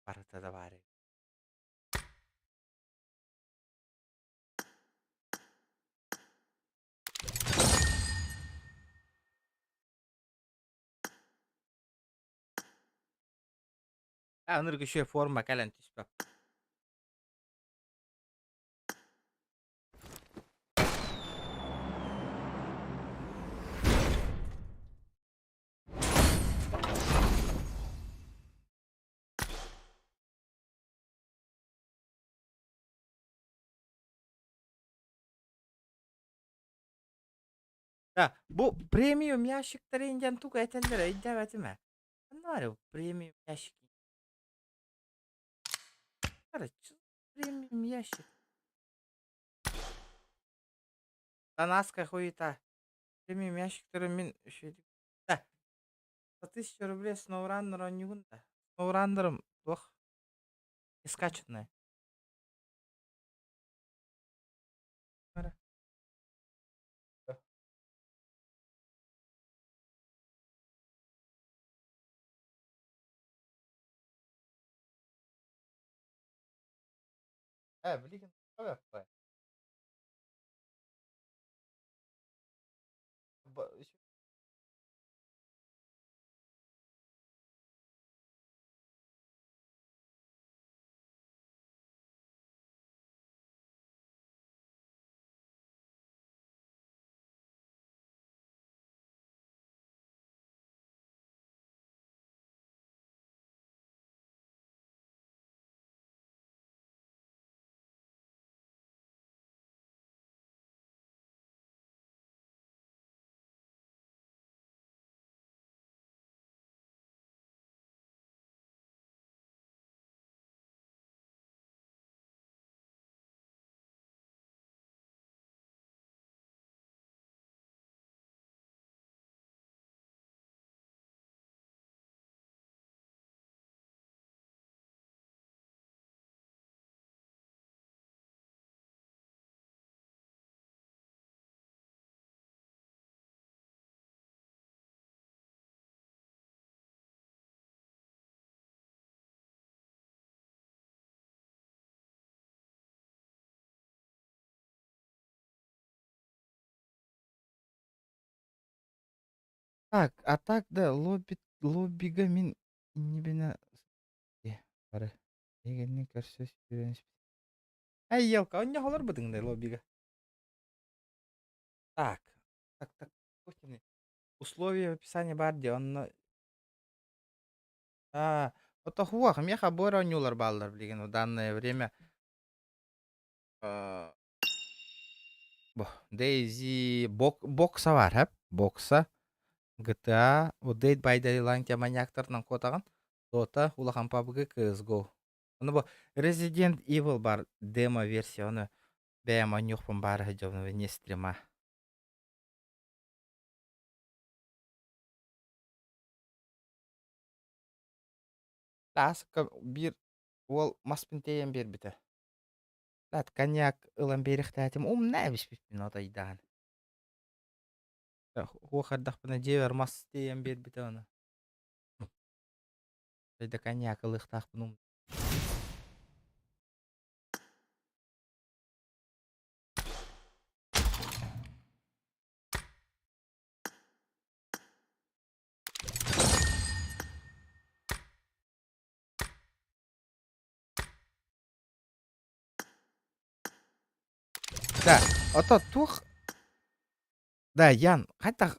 Парта давари. Ныргы шөй форма кәлін түспәп. Бұл премиум ящиктар енден тук әтелдер өйдәп әтіме. Var ya premium ящик. Короче, премиум ящик. Танаска хуета. Премиум ящиктары мен еще... Да. 1000 рублей сноураннер он не гунда. Сноураннером плохо. И скачанное. Блин, давай. Так, а так да лоббига мен небені бары. Егенне көрсөз үйреніп. Ай, елка, он не холар бұдыңдай лоббига. Так. Так. Пустим. Условия в описании бар де, он... Это хуах, меха бора нюлар баллар, блин, в данное время. Дейзи бокса бар, хәп? Бокса. GTA, o Dead by Daylight ya manyaktарынан котаган. Dota, улахан PUBG, CSGO. Оны бу Resident Evil бар демо версия, оны бәяма нюхпын бары жауны не стрима. Тасқа бір ол маспын тейен бер біті. Ләт коньяк ылан беріқті әтім, нәбіш біппін отайдан. Оқардақ бұны жевер мас тейен бер біті оны. Жайды коньяк ылықтақ бұны. Да, ото тух. Да, Ян, қайта.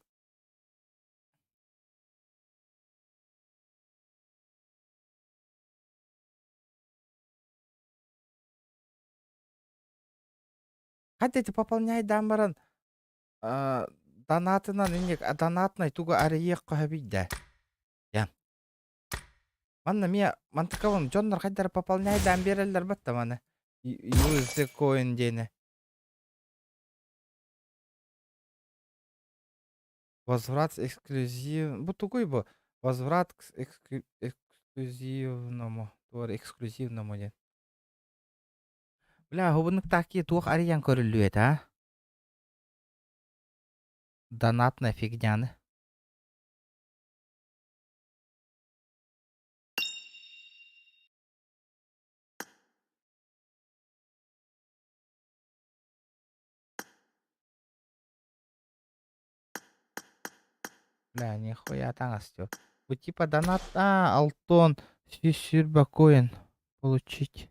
Қайта ты пополняй дамбаран. Донатынан инек, донатнай туга ариек қойбейді. Ян. Манна мия, мантықавын, жондар қайдары пополняй дам берелдер бітті маны. USD коин дейіні. Возврат эксклюзив... Бұл тугой бұл. Возврат эксклюзивному. Туар эксклюзивному ден. Бля, хубынық таки туық ариян көрілі еді, а? Донатная фигняны. Бля, нихуя таңастё. Bu типа донат, алтон, сюрба коин получить.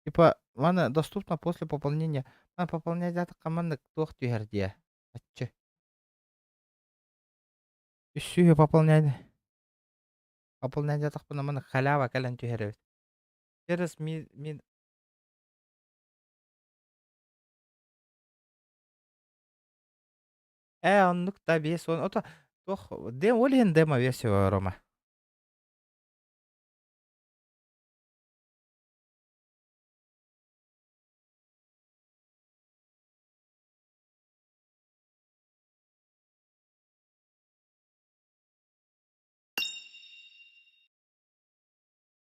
Типа, мана доступно после пополнения. Мана пополнять дата команды кто тюгердия. Атчы. Үсүйе пополняйды. Пополнять дата кына мана халява калан тюгербет. Через мен... Он нукта бес, он... Ото... Тох... Олен демо версия рома.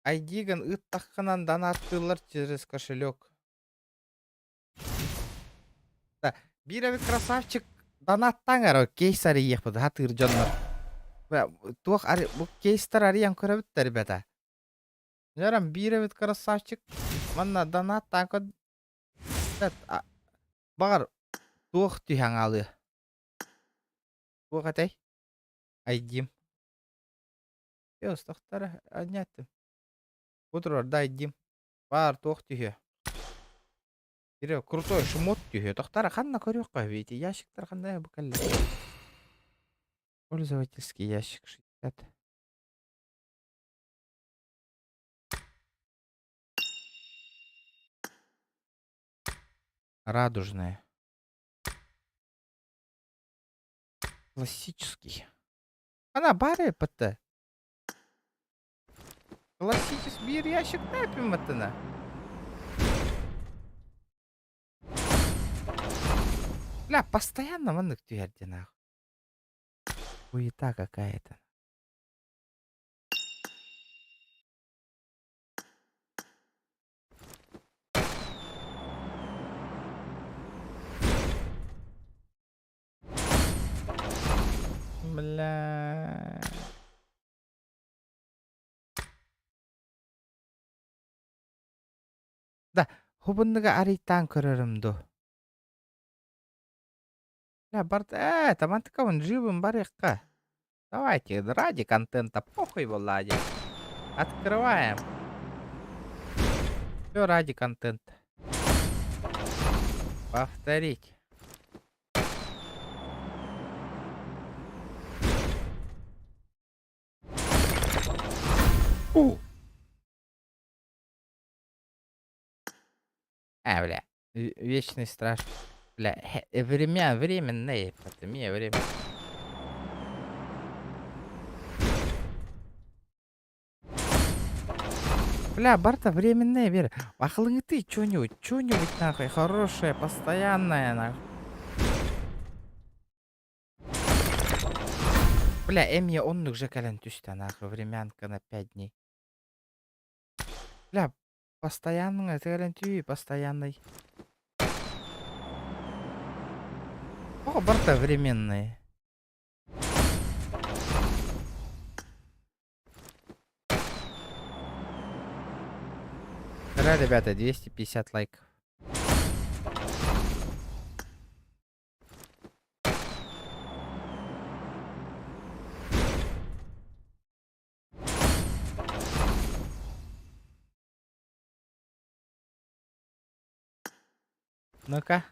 Айдиган ыттаққынан донаттылар через кошелек. Да, биревик красавчик донаттан aro кейсари ехпады, хатыр жонлар. Туақ бұл кейстар ариян көрәбіттер бәді. Жарам биревик красавчик манна донаттан код... Бағар туақ түйен алы. Туақ әтәй? Айдим. Өстақтары әнеттім. Утро дайдим. Бар туох түйе. Кире крутой шумот түйе. Тохтара ханна көрөк қойбейті. Ящиктар қандай бұкалды. Пользовательский ящик 60. Радужная. Классический. Она бары пытта. Классический bir ящик напим атына. Бля, постоянно мандык түйерден ақ. Хуета какая-то. Бля. Да, хубындыға аритан көрерімді. Бля, барды, тамантықауын живым бар еққа. Давайте, ради контента похуй, Влади. Открываем. Все ради контента. Повторить. Бля. Вечный страж. Бля, временные. Патамия, время. Бля, Барта, временные, вера. Ахлынг ты, что-нибудь, нахуй, хорошее, постоянное, нахуй. Бля, Эмия, он уже кален тюста, нахуй, времянка на 5 дней. Бля, постоянный, это кален тюй, постоянный. О, Барта, временные. Да, ребята, 250 лайков. Ну-ка.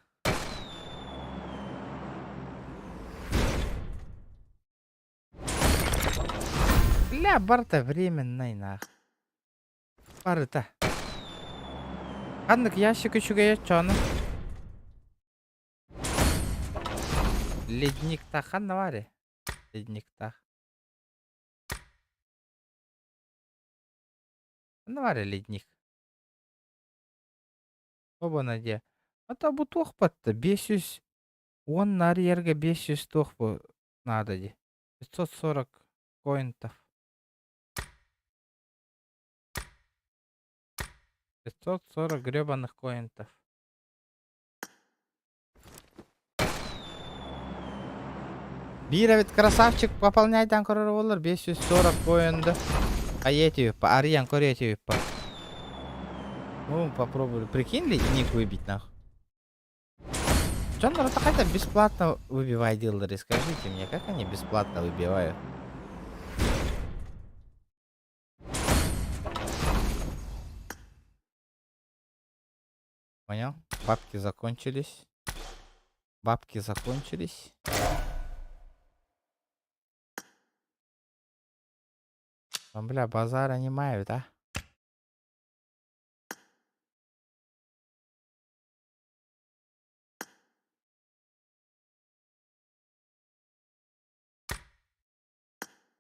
Бля, Барта, временный, нахуй. Барта. Андык ящик үшіге чоны. Ледник-то ханна варе. Ледник-то. Ханна варе ледник. Оба наде. Ата бу тоқ батты. 500. 10 нар ерге 500 тоқ бу надо де. 540 коинтов. 540 гребаных коинтов. Бира ведь красавчик пополняет анкоры болар 540 коинды. А эти по ариан коретию по. Ну, попробую. Прикинь, ледник выбить нахуй. Джон, это хотя бесплатно выбивает дилдеры. Скажите мне, как они бесплатно выбивают? Понял? Бабки закончились. Бабки закончились. Бля, базара не мают, а?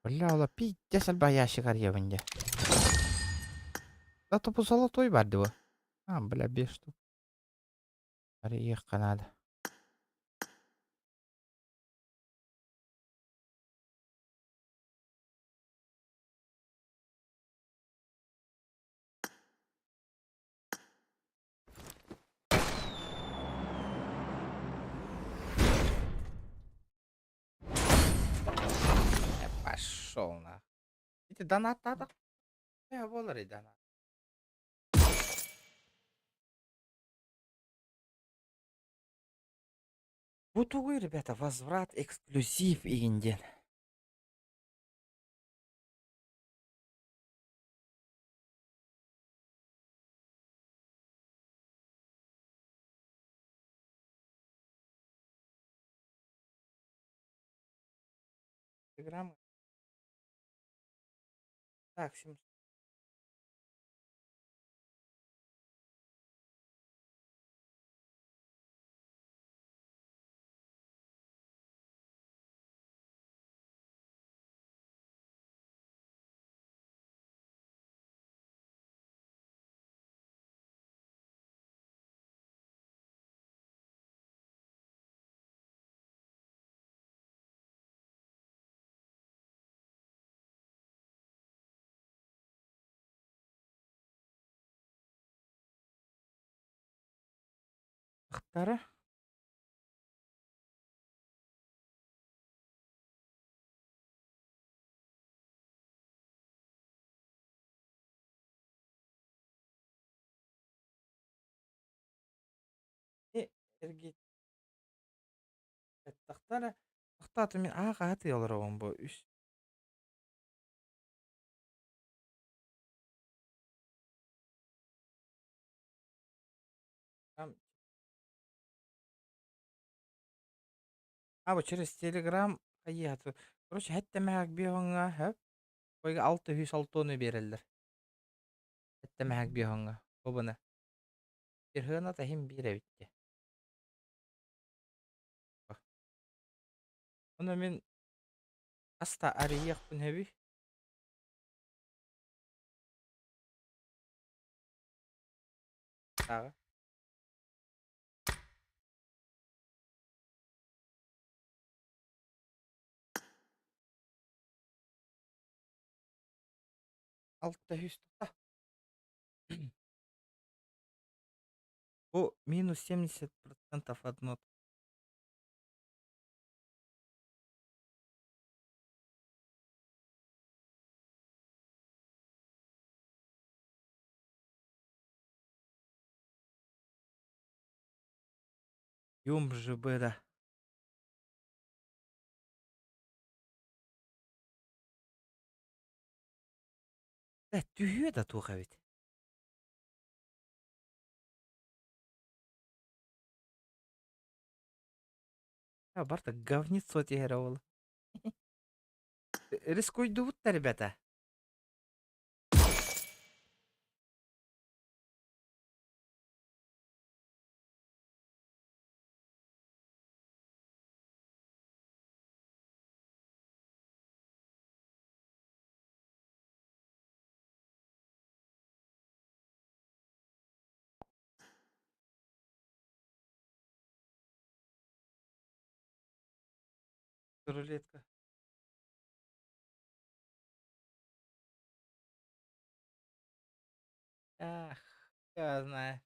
Бля, ола пиздец альбая шикар ебаньде. Да то по золотой бардыва. А, бля, 5 штук. Приехка надо. Пошел на. Эти донат надо. Я волари донат. Вот увы, ребята, возврат эксклюзив инден. Телеграм. Так, 700. Тара. Эрги. Тахтара. Тахтаты мен аға аты ялар оғын бұл. А вот через Telegram hayatı. Короче, хәтта мәгәк бихонга һәп. Койга 600 тонны берелдер. Хәтта мәгәк бихонга. Обаны. Bir hına da hem bir bitti. Onu men asta arayaq bun hebi. Tağı. Altta üstte. Bu минус 70% одно. Юм же быда. Да түйе да туға бит. А барта говнецо тегер ол. Рискуйду вот, ребята. Рулетка. Ах, я знаю.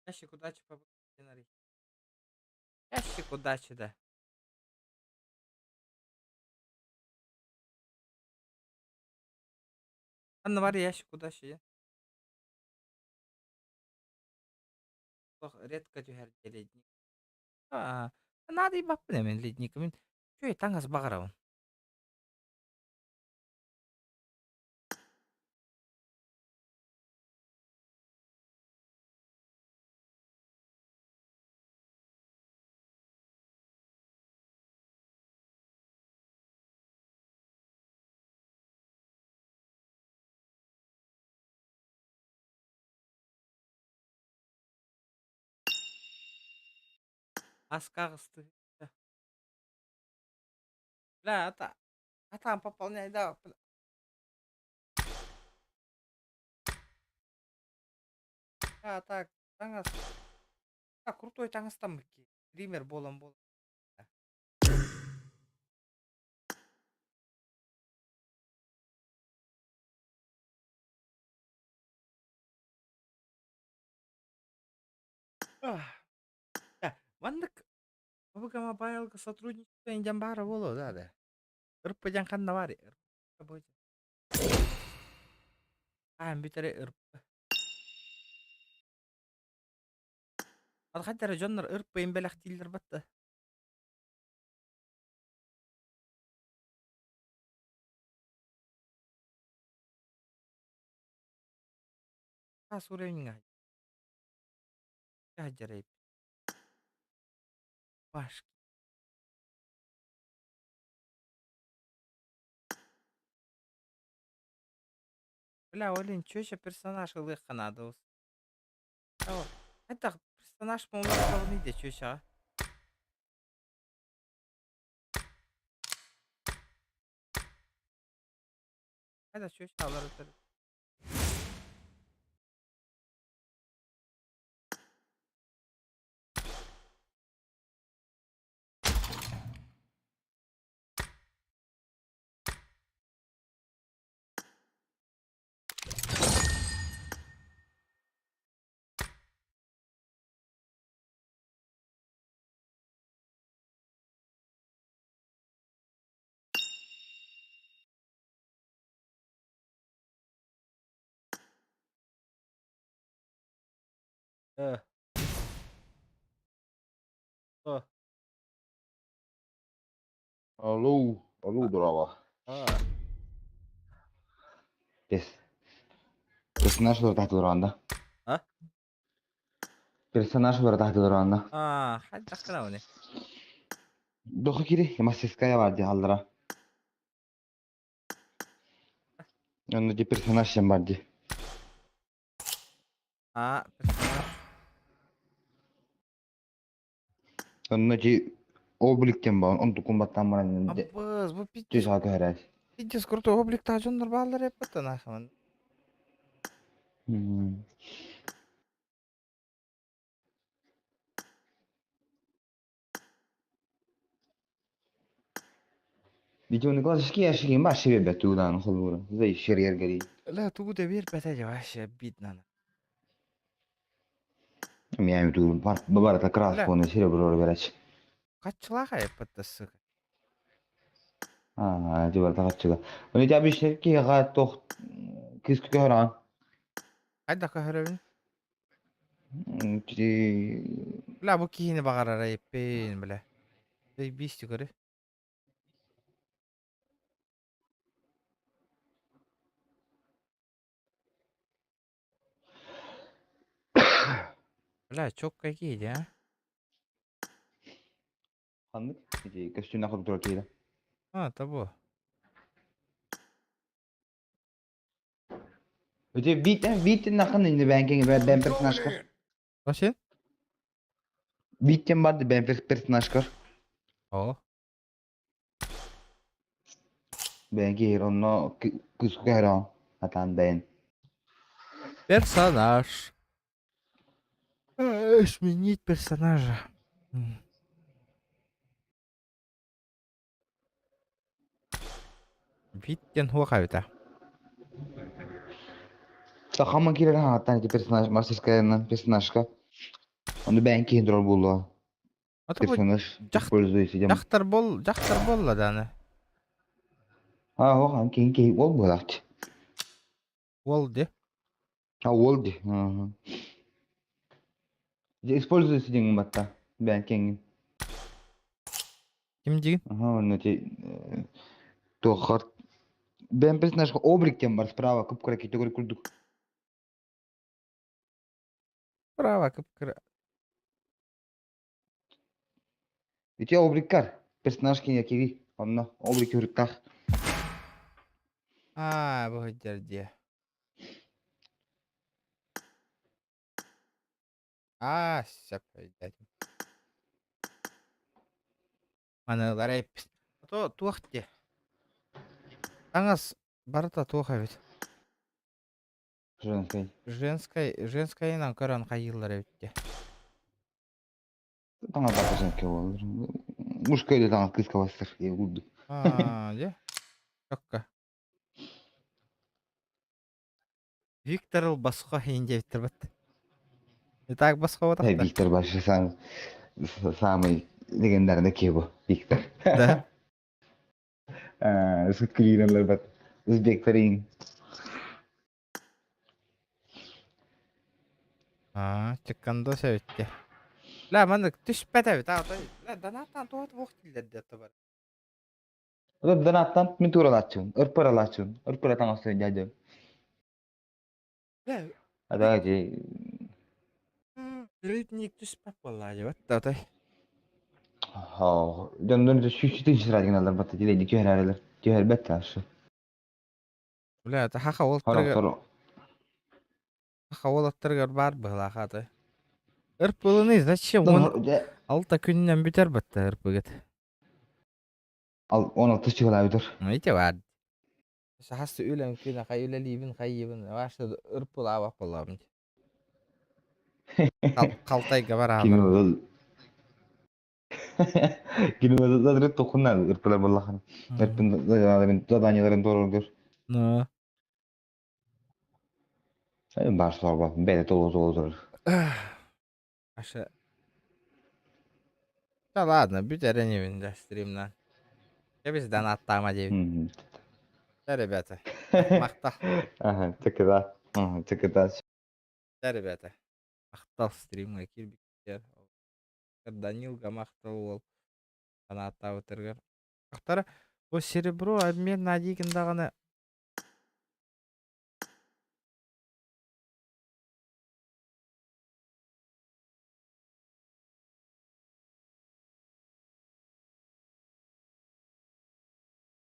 Ящик удачи по сценарий. Ящик удачи, да. Анна var ya yaщик удачи ya. Bak редко тюхер ледник. Надо и баппы мен ледник. Мен чуй таңас багарабын. Аскағысты. Бля, там пополняй, да. Так, таңас. Крутой таңыстан бікке. Ример болам. Вандык. Бабыгама байылғы сотрудничество индян бары болу, да. Ырппы жанқанна бар. Бүтері ырппы. Ал қайтары жоннар ырппы ембелақ дейілдер батты. Суремнің ажарайып. Башки. Бля, олин, чөші персонаж ылық қанады осы. Это персонаж молодого де чөші, а? Қайда чөші алар өтірі. Алло, дурава. Пес. Персонаж var tahta durağında. Ha? Персонаж var tahta durağında. Hadi dakika ne? Doku kiri, Maseskaya vardı haldıra. Önce personaj vardı. Personaj. Önce Oblik'ten bağın, onu dokunmaktan bana Abbas, bu düz hakkı herhalde. Pidges kurtu oblik tacındır bağlar hep batan ahman. Videonun klasiski yaşayayım, başı bir betu ulan xulura. Zey şeriyer gari. La tu de bir bete javaş bidnan. Yani tu var, babara kras La. pone şeri buraya beraç. Kaçlağa hep batası. Ha, civar takatçıga. Onu da bir şey ki gayet toh kız köran. Hadi dakika herevin. Ki La bu kihini bağırara yapayım bile. Bir iş yukarı. La çok kayıcı ya. anlık. Ki kostümle kontrol kıyla. Tabu. Öte beat'in nakın indi ben personaj kar. Nasıl? Beat'in vardı ben personaj kar. O. Ben ki onu kız köran. Hatan ben. Personaj. Сменить персонажа. Виттен хуакавита. Takama girer ha hatta ki personaj Maseskaya'nın personajka. Onu ben ki rol buldu. Ata bu Personaj используется. жақтар болла даны. Ha o han ki ol bulat. Ол де. Ha oldu. Hı. Используется деген батта. Ben kengin. Ким деген? Ага, onu te то хар. Ben personajka Oblik'ten var справа кыпкыра категория курдук. Права кыпкыра. Ите Oblik kar. Personaj ken yakiri. Onunla Oblik hürktak. Bu hıccar diye. Şap. Manılar hep. Tuğak diye. Аңас барыта туахавит. Женскайынан көрөн кайылар эбитте. Таңа бакажан ке болdur. Мужскойда таңа кызка бастыр. Улду. Де. Чокка. Виктор басқа хейинде биттер бат. Так басқа Hey ватакта. Виктор başı самый легендарный кебо. Виктор. Да. Sıkkıliler bat. Özbeklerin. Чеккандо себитте. Ла мандык түшпәтәбит. Ла данаттан туат вохтилдерде табар. O da donattan min turalaçın. Irparalaşın. Irpara tаңа söyledi. Ла Ada ki ритник түшпәп болла жебат. Татай. ha döndürünce şu sıradan alır batı diledi ki herhalde. Ki elbette aşı. Ла та хаха ол Hara тырга. hara. Хаха ол тырга бар была хаты. Ырпылыны зачем? Он алта күннән битәр батта ырпыгыт. Al 16 çıkılabilir. Найте бар. Шахасы үлән күнә кайылалыбын кайыбын. Вашты ырпыла бак болабын. Калтайга бара. Кино Кино da direkt dokunlar ırpılar vallahi. Irpın da zadanyaların doğru gör. Ну. Sen baş sor bak. Böyle olur. Аша. Да ладно, бютереневин да стримнан. Я без донаттама девин. Да, ребята. Мақтал. Ага, çıkıda. Ага, çıkıda. Да, ребята. Мақтал стримға кирбиктер. Данилга мақтал ол. Донаттап отыргар. Ақтары, бұл серебро обмен на дегендағыны.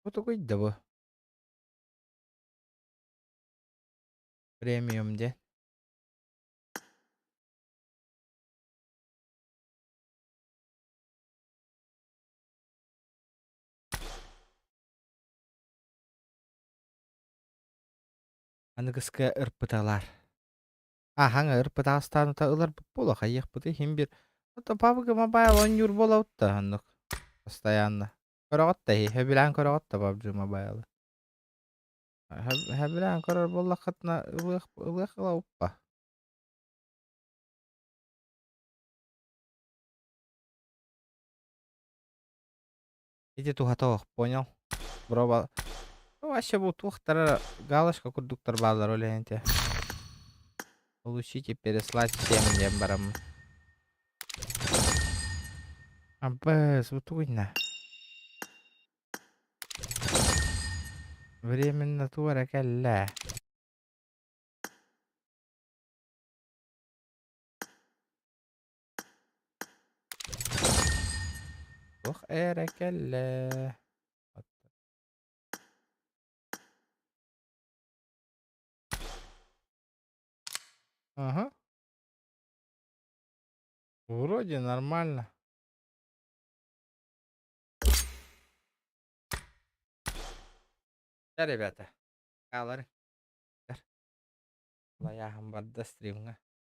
Бұты көйді бұл. Премиум де. Анығысқа ұрпыталар. Аңа ұрпыта астаныта ұлар бұла қайық бұты хем бір. Ота пабығы мобайл онюр бола ұтта анық. Постоянно. Көріғатта хебілән көріғатта пабжы мобайлы. Хебілән көрір бола қатына ұлықыла ұппа. Иди тухатоқ, понял? Броба. Вообще бұл туқтары галочка күрдіктір балдар өлейінте. Получите, переслать всем мне барам. Абэс, вот уйна. Временно туара калла. Ох, эра калла. Ага. Вроде нормально. Да, ребята. Калоры. Лаяхам бадда стримга.